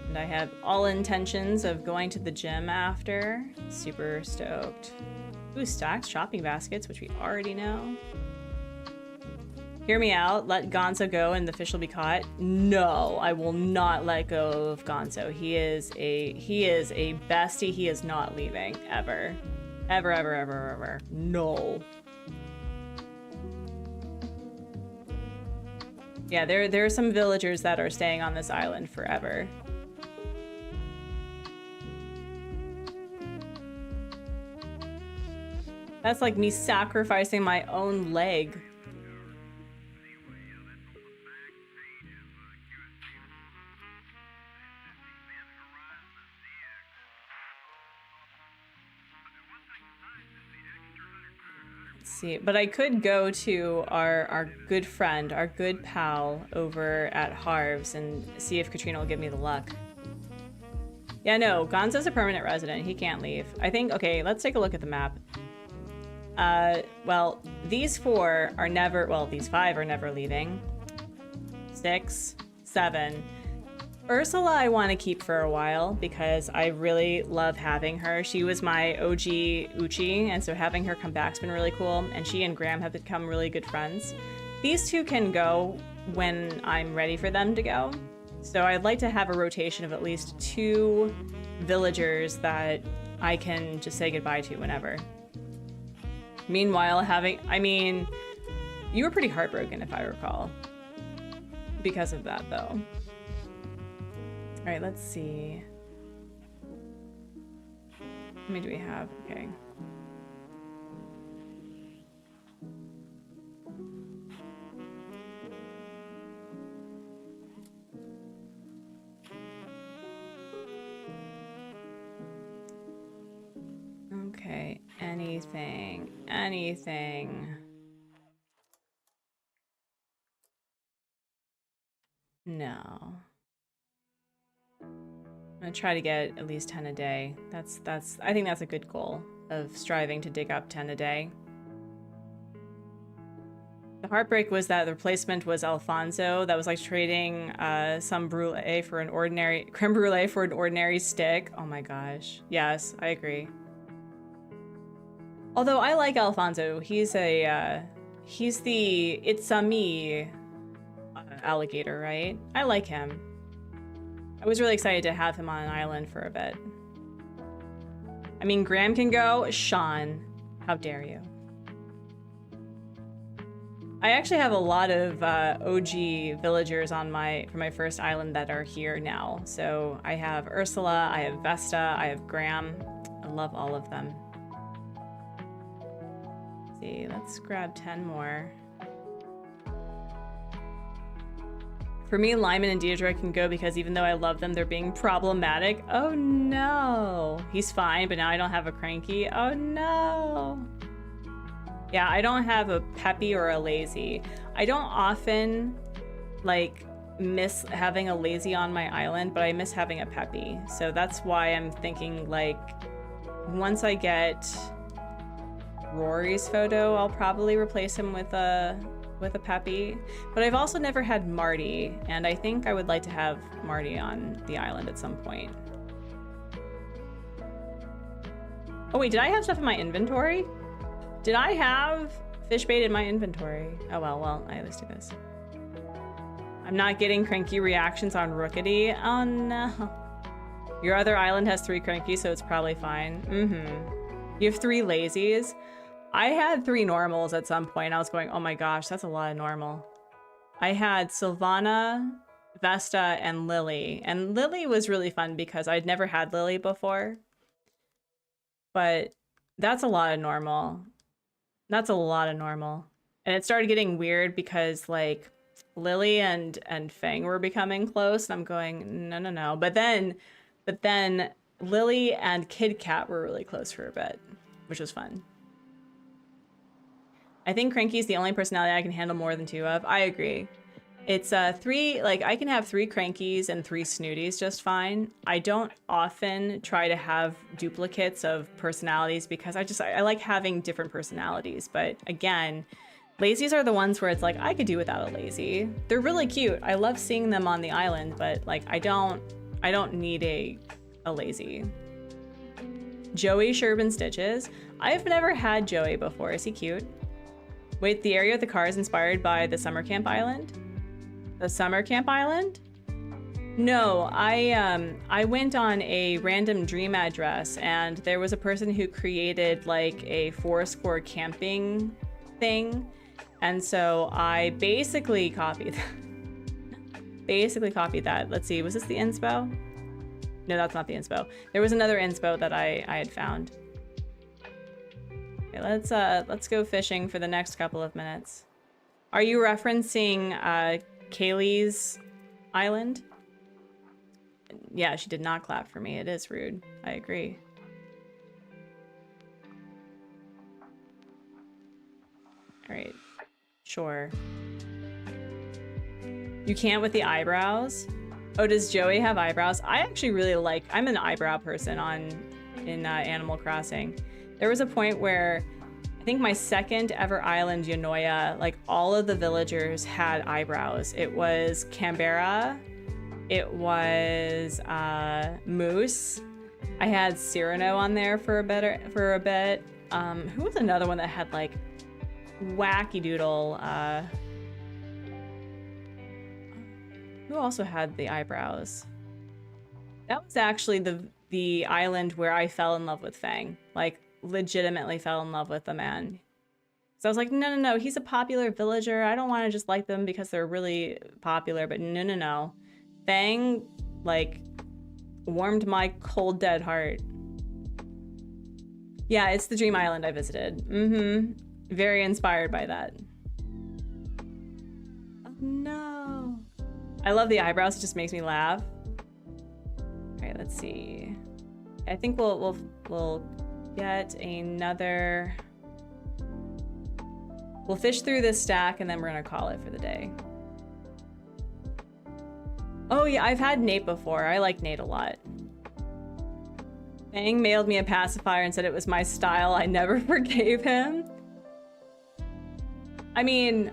And I have all intentions of going to the gym after. Super stoked. Ooh, stacked shopping baskets, which we already know. Hear me out. Let Gonzo go and the fish will be caught. No, I will not let go of Gonzo. He is a bestie. He is not leaving ever. Ever. No. Yeah, there are some villagers that are staying on this island forever. That's like me sacrificing my own leg. See, but I could go to our good friend, our good pal over at Harv's and see if Katrina will give me the luck. Yeah, no, Gonzo's a permanent resident. He can't leave. I think, okay, let's take a look at the map. Well, these 4 are never, well, these 5 are never leaving. 6, 7. Ursula I want to keep for a while because I really love having her. She was my OG Uchi, and so having her come back's been really cool, and she and Graham have become really good friends. These 2 can go when I'm ready for them to go. So I'd like to have a rotation of at least 2 villagers that I can just say goodbye to whenever. Meanwhile, I mean, you were pretty heartbroken if I recall. Because of that, though. All right, let's see. How many do we have? Okay. Okay, anything. No. I'm gonna try to get at least 10 a day. I think that's a good goal of striving to dig up 10 a day. The heartbreak was that the replacement was Alfonso. That was like trading some brulee for an ordinary creme brulee for an ordinary stick. Oh my gosh. Yes, I agree. Although I like Alfonso. He's the it's a me alligator, right? I like him. I was really excited to have him on an island for a bit. I mean, Graham can go. Sean, how dare you? I actually have a lot of OG villagers on for my first island that are here now. So I have Ursula, I have Vesta, I have Graham. I love all of them. Let's see, let's grab 10 more. For me, Lyman and Deirdre can go because even though I love them, they're being problematic. Oh no. He's fine, but now I don't have a cranky. Oh no. Yeah, I don't have a peppy or a lazy. I don't often like miss having a lazy on my island, but I miss having a peppy. So that's why I'm thinking like once I get Rory's photo, I'll probably replace him with a peppy. But I've also never had Marty, and I think I would like to have Marty on the island at some point. Oh wait, did I have stuff in my inventory? Did I have fish bait in my inventory? Oh well, I at least do this. I'm not getting cranky reactions on Rookity. Oh no. Your other island has 3 crankies, so it's probably fine. You have 3 lazies. I had 3 normals at some point. I was going, oh my gosh, that's a lot of normal. I had Sylvana, Vesta, and Lily. And Lily was really fun because I'd never had Lily before. But that's a lot of normal. That's a lot of normal. And it started getting weird because like Lily and Fang were becoming close. And I'm going, no. But then Lily and Kid Cat were really close for a bit, which was fun. I think Cranky's the only personality I can handle more than 2 of. I agree. It's 3, like I can have 3 Crankies and 3 Snooties just fine. I don't often try to have duplicates of personalities because I like having different personalities. But again, lazies are the ones where it's like, I could do without a lazy. They're really cute. I love seeing them on the island, but like, I don't need a lazy. Joey Sherbin Stitches. I've never had Joey before. Is he cute? Wait, the area of the car is inspired by the summer camp island? The summer camp island? No, I went on a random dream address and there was a person who created like a Foursquare camping thing. And so I basically copied that. Let's see, was this the inspo? No, that's not the inspo. There was another inspo that I had found. Okay, let's go fishing for the next couple of minutes. Are you referencing Kaylee's island? Yeah, she did not clap for me. It is rude. I agree. All right. Sure. You can't with the eyebrows? Oh, does Joey have eyebrows? I actually really like... I'm an eyebrow person in Animal Crossing. There was a point where I think my second ever island, Yonoya, like all of the villagers had eyebrows. It was Canberra. It was Moose. I had Cyrano on there for a bit. Who was another one that had like wacky doodle? Who also had the eyebrows? That was actually the island where I fell in love with Fang. Like, legitimately fell in love with the man. So I was like, no, he's a popular villager. I don't want to just like them because they're really popular, but no. Fang, like, warmed my cold, dead heart. Yeah, it's the dream island I visited. Very inspired by that. Oh, no. I love the eyebrows. It just makes me laugh. All right, let's see. I think we'll get another... We'll fish through this stack and then we're gonna call it for the day. Oh yeah, I've had Nate before. I like Nate a lot. Fang mailed me a pacifier and said it was my style. I never forgave him. I mean,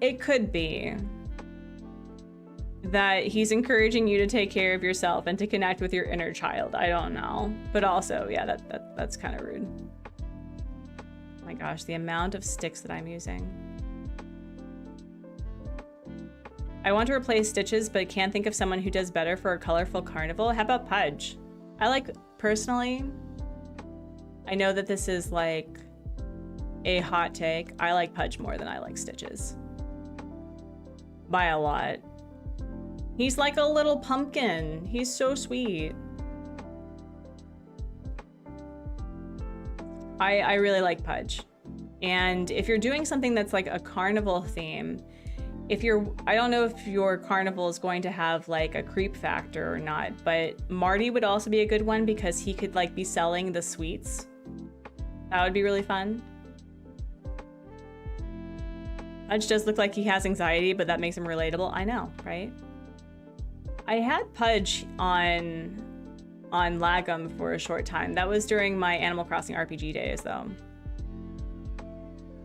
it could be that he's encouraging you to take care of yourself and to connect with your inner child. I don't know. But also, yeah, that's kind of rude. Oh my gosh, the amount of sticks that I'm using. I want to replace Stitches, but can't think of someone who does better for a colorful carnival. How about Pudge? I like, personally, I know that this is like a hot take. I like Pudge more than I like Stitches. By a lot. He's like a little pumpkin. He's so sweet. I really like Pudge. And if you're doing something that's like a carnival theme, I don't know if your carnival is going to have like a creep factor or not, but Marty would also be a good one because he could like be selling the sweets. That would be really fun. Pudge does look like he has anxiety, but that makes him relatable. I know, right? I had Pudge on Lagom for a short time. That was during my Animal Crossing RPG days, though.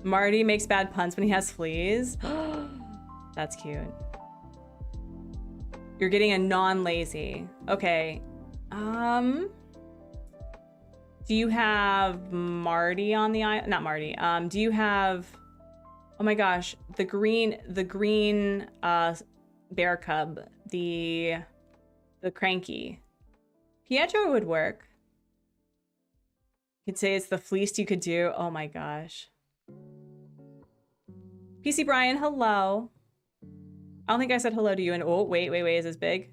Marty makes bad puns when he has fleas. That's cute. You're getting a non-lazy. Okay. Do you have Marty on the island? Not Marty. Do you have... Oh my gosh, the green bear cub, the cranky. Pietro would work. You could say it's the fleeced you could do. Oh my gosh. PC Brian, hello. I don't think I said hello to you. And oh, wait. Is this big?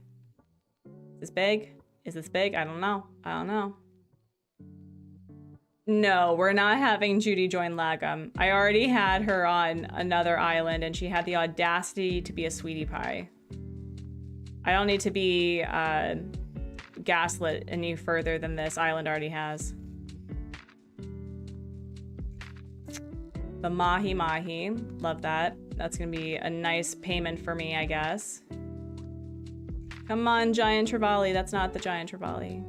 Is this big? Is this big? I don't know. No, we're not having Judy join Lagom. I already had her on another island and she had the audacity to be a sweetie pie. I don't need to be gaslit any further than this island already has. The Mahi Mahi, love that. That's gonna be a nice payment for me, I guess. Come on, Giant Trevally, that's not the Giant Trevally.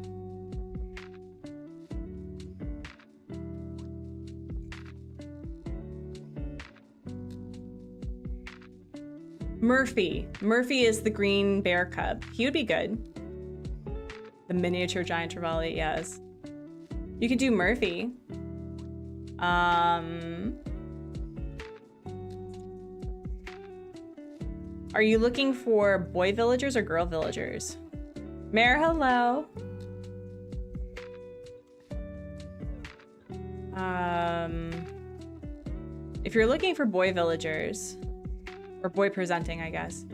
Murphy. Murphy is the green bear cub. He would be good. The miniature Giant Trevally, yes. You could do Murphy. Are you looking for boy villagers or girl villagers? Mare, hello. If you're looking for boy villagers, or boy presenting, I guess.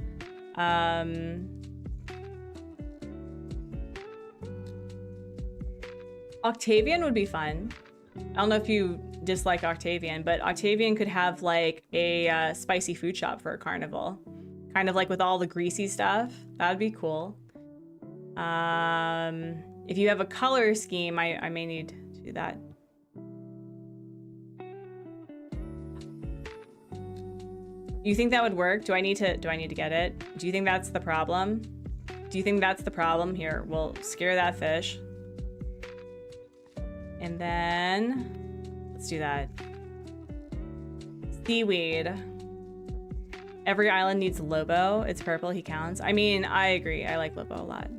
Octavian would be fun. I don't know if you dislike Octavian, but Octavian could have like a spicy food shop for a carnival. Kind of like with all the greasy stuff. That'd be cool. If you have a color scheme, I may need to do that. You think that would work? Do I need to get it? Do you think that's the problem? Do you think that's the problem? Here, we'll scare that fish. And then let's do that. Seaweed. Every island needs Lobo. It's purple, he counts. I mean, I agree. I like Lobo a lot.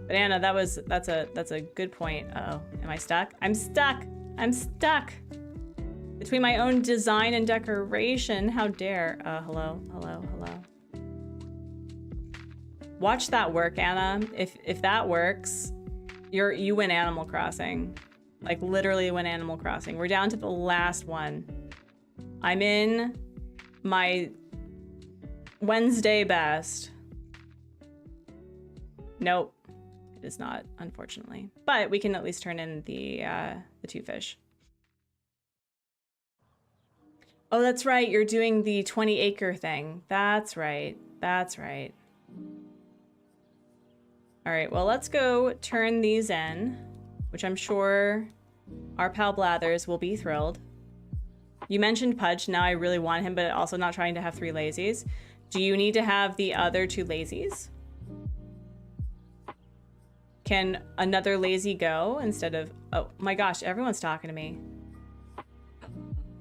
But Anna, that's a good point. Uh-oh. Am I stuck? I'm stuck. I'm stuck. Between my own design and decoration. How dare. Hello. Watch that work, Anna. If that works, you win Animal Crossing. Like literally win Animal Crossing. We're down to the last one. I'm in my Wednesday best. Nope. It is not, unfortunately. But we can at least turn in the 2 fish. Oh, that's right. You're doing the 20-acre thing. That's right. That's right. All right, well, let's go turn these in, which I'm sure our pal Blathers will be thrilled. You mentioned Pudge. Now I really want him, but also not trying to have 3 lazies. Do you need to have the other 2 lazies? Can another lazy go instead of... Oh my gosh, everyone's talking to me.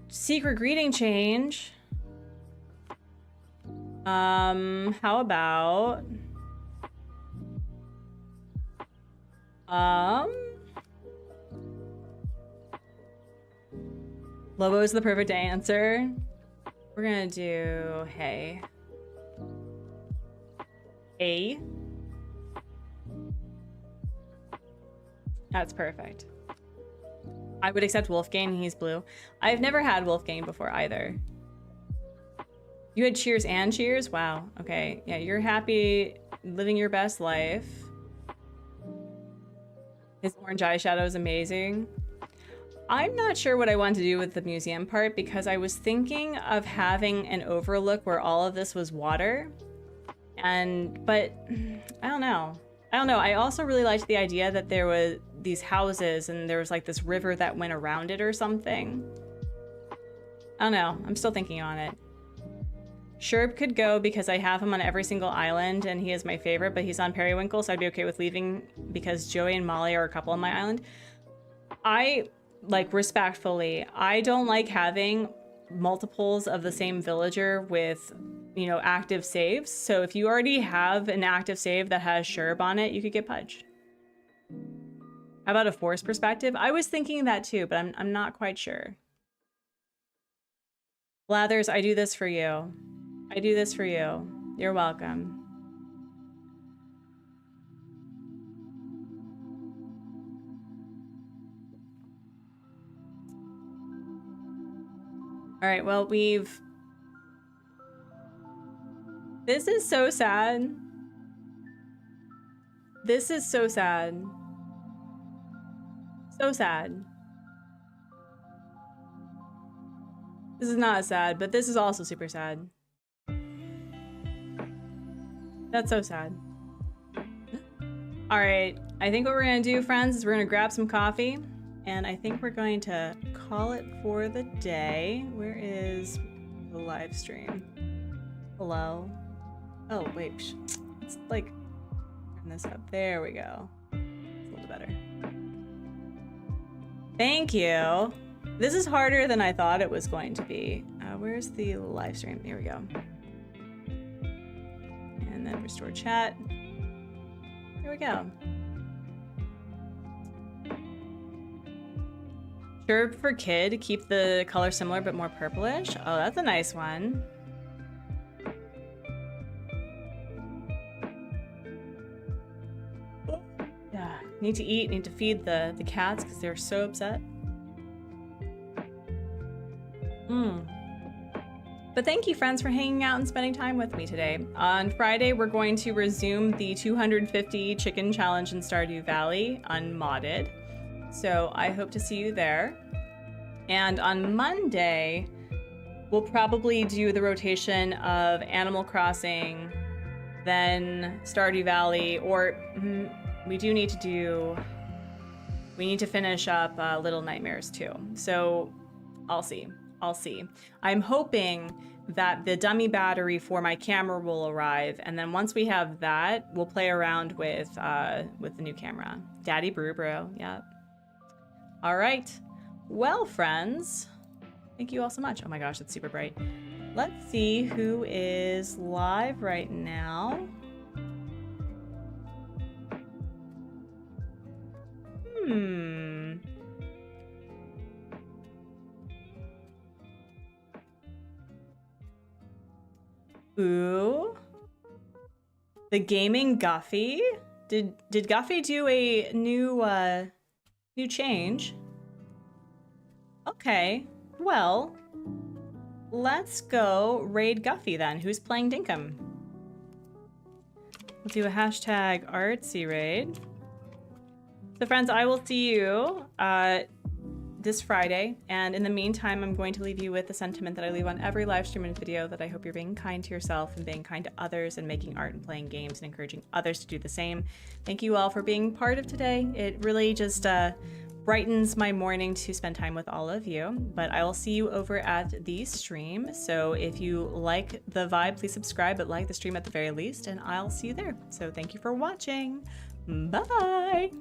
Secret greeting change. How about... Lobo is the perfect answer. We're gonna do hey. A. That's perfect. I would accept Wolfgang, he's blue. I've never had Wolfgang before either. You had Cheers and Cheers? Wow, okay. Yeah, you're happy living your best life. His orange eyeshadow is amazing. I'm not sure what I want to do with the museum part because I was thinking of having an overlook where all of this was water. But I don't know. I also really liked the idea that there was these houses and there was like this river that went around it or something. I don't know. I'm still thinking on it. Sherb could go because I have him on every single island and he is my favorite, but he's on Periwinkle, so I'd be okay with leaving because Joey and Molly are a couple on my island. Respectfully, I don't like having multiples of the same villager with, you know, active saves. So if you already have an active save that has Sherb on it, you could get Pudge. How about a force perspective? I was thinking that too, but I'm not quite sure. Blathers, I do this for you. I do this for you. You're welcome. All right, well, this is so sad. This is so sad. So sad. This is not sad, but this is also super sad. That's so sad. All right, I think what we're gonna do, friends, is we're gonna grab some coffee, and I think we're going to call it for the day. Where is the live stream? Hello? Oh, wait, it's like, turn this up. There we go. It's a little better. Thank you. This is harder than I thought it was going to be. Where's the live stream? Here we go. And then restore chat. Here we go. Sherb for kid, keep the color similar but more purplish. Oh, that's a nice one. Yeah, need to eat, need to feed the cats because they're so upset. But thank you, friends, for hanging out and spending time with me today. On Friday, we're going to resume the 250 chicken challenge in Stardew Valley, unmodded. So I hope to see you there. And on Monday, we'll probably do the rotation of Animal Crossing, then Stardew Valley, or we need to finish up Little Nightmares too. So I'll see. I'm hoping that the dummy battery for my camera will arrive, and then once we have that, we'll play around with the new camera. Daddy Brew Bro, yep. All right. Well, friends, thank you all so much. Oh my gosh, it's super bright. Let's see who is live right now. Ooh. The Gaming Guffy? Did Guffy do a new change? Okay, well, let's go raid Guffy then. Who's playing Dinkum? We'll do a hashtag Artsy raid. So friends, I will see you this Friday, and in the meantime, I'm going to leave you with the sentiment that I leave on every live stream and video, that I hope you're being kind to yourself and being kind to others and making art and playing games and encouraging others to do the same. Thank you all for being part of today. It really just brightens my morning to spend time with all of you, but I will see you over at the stream. So if you like the vibe, please subscribe, but like the stream at the very least, and I'll see you there. So thank you for watching. Bye.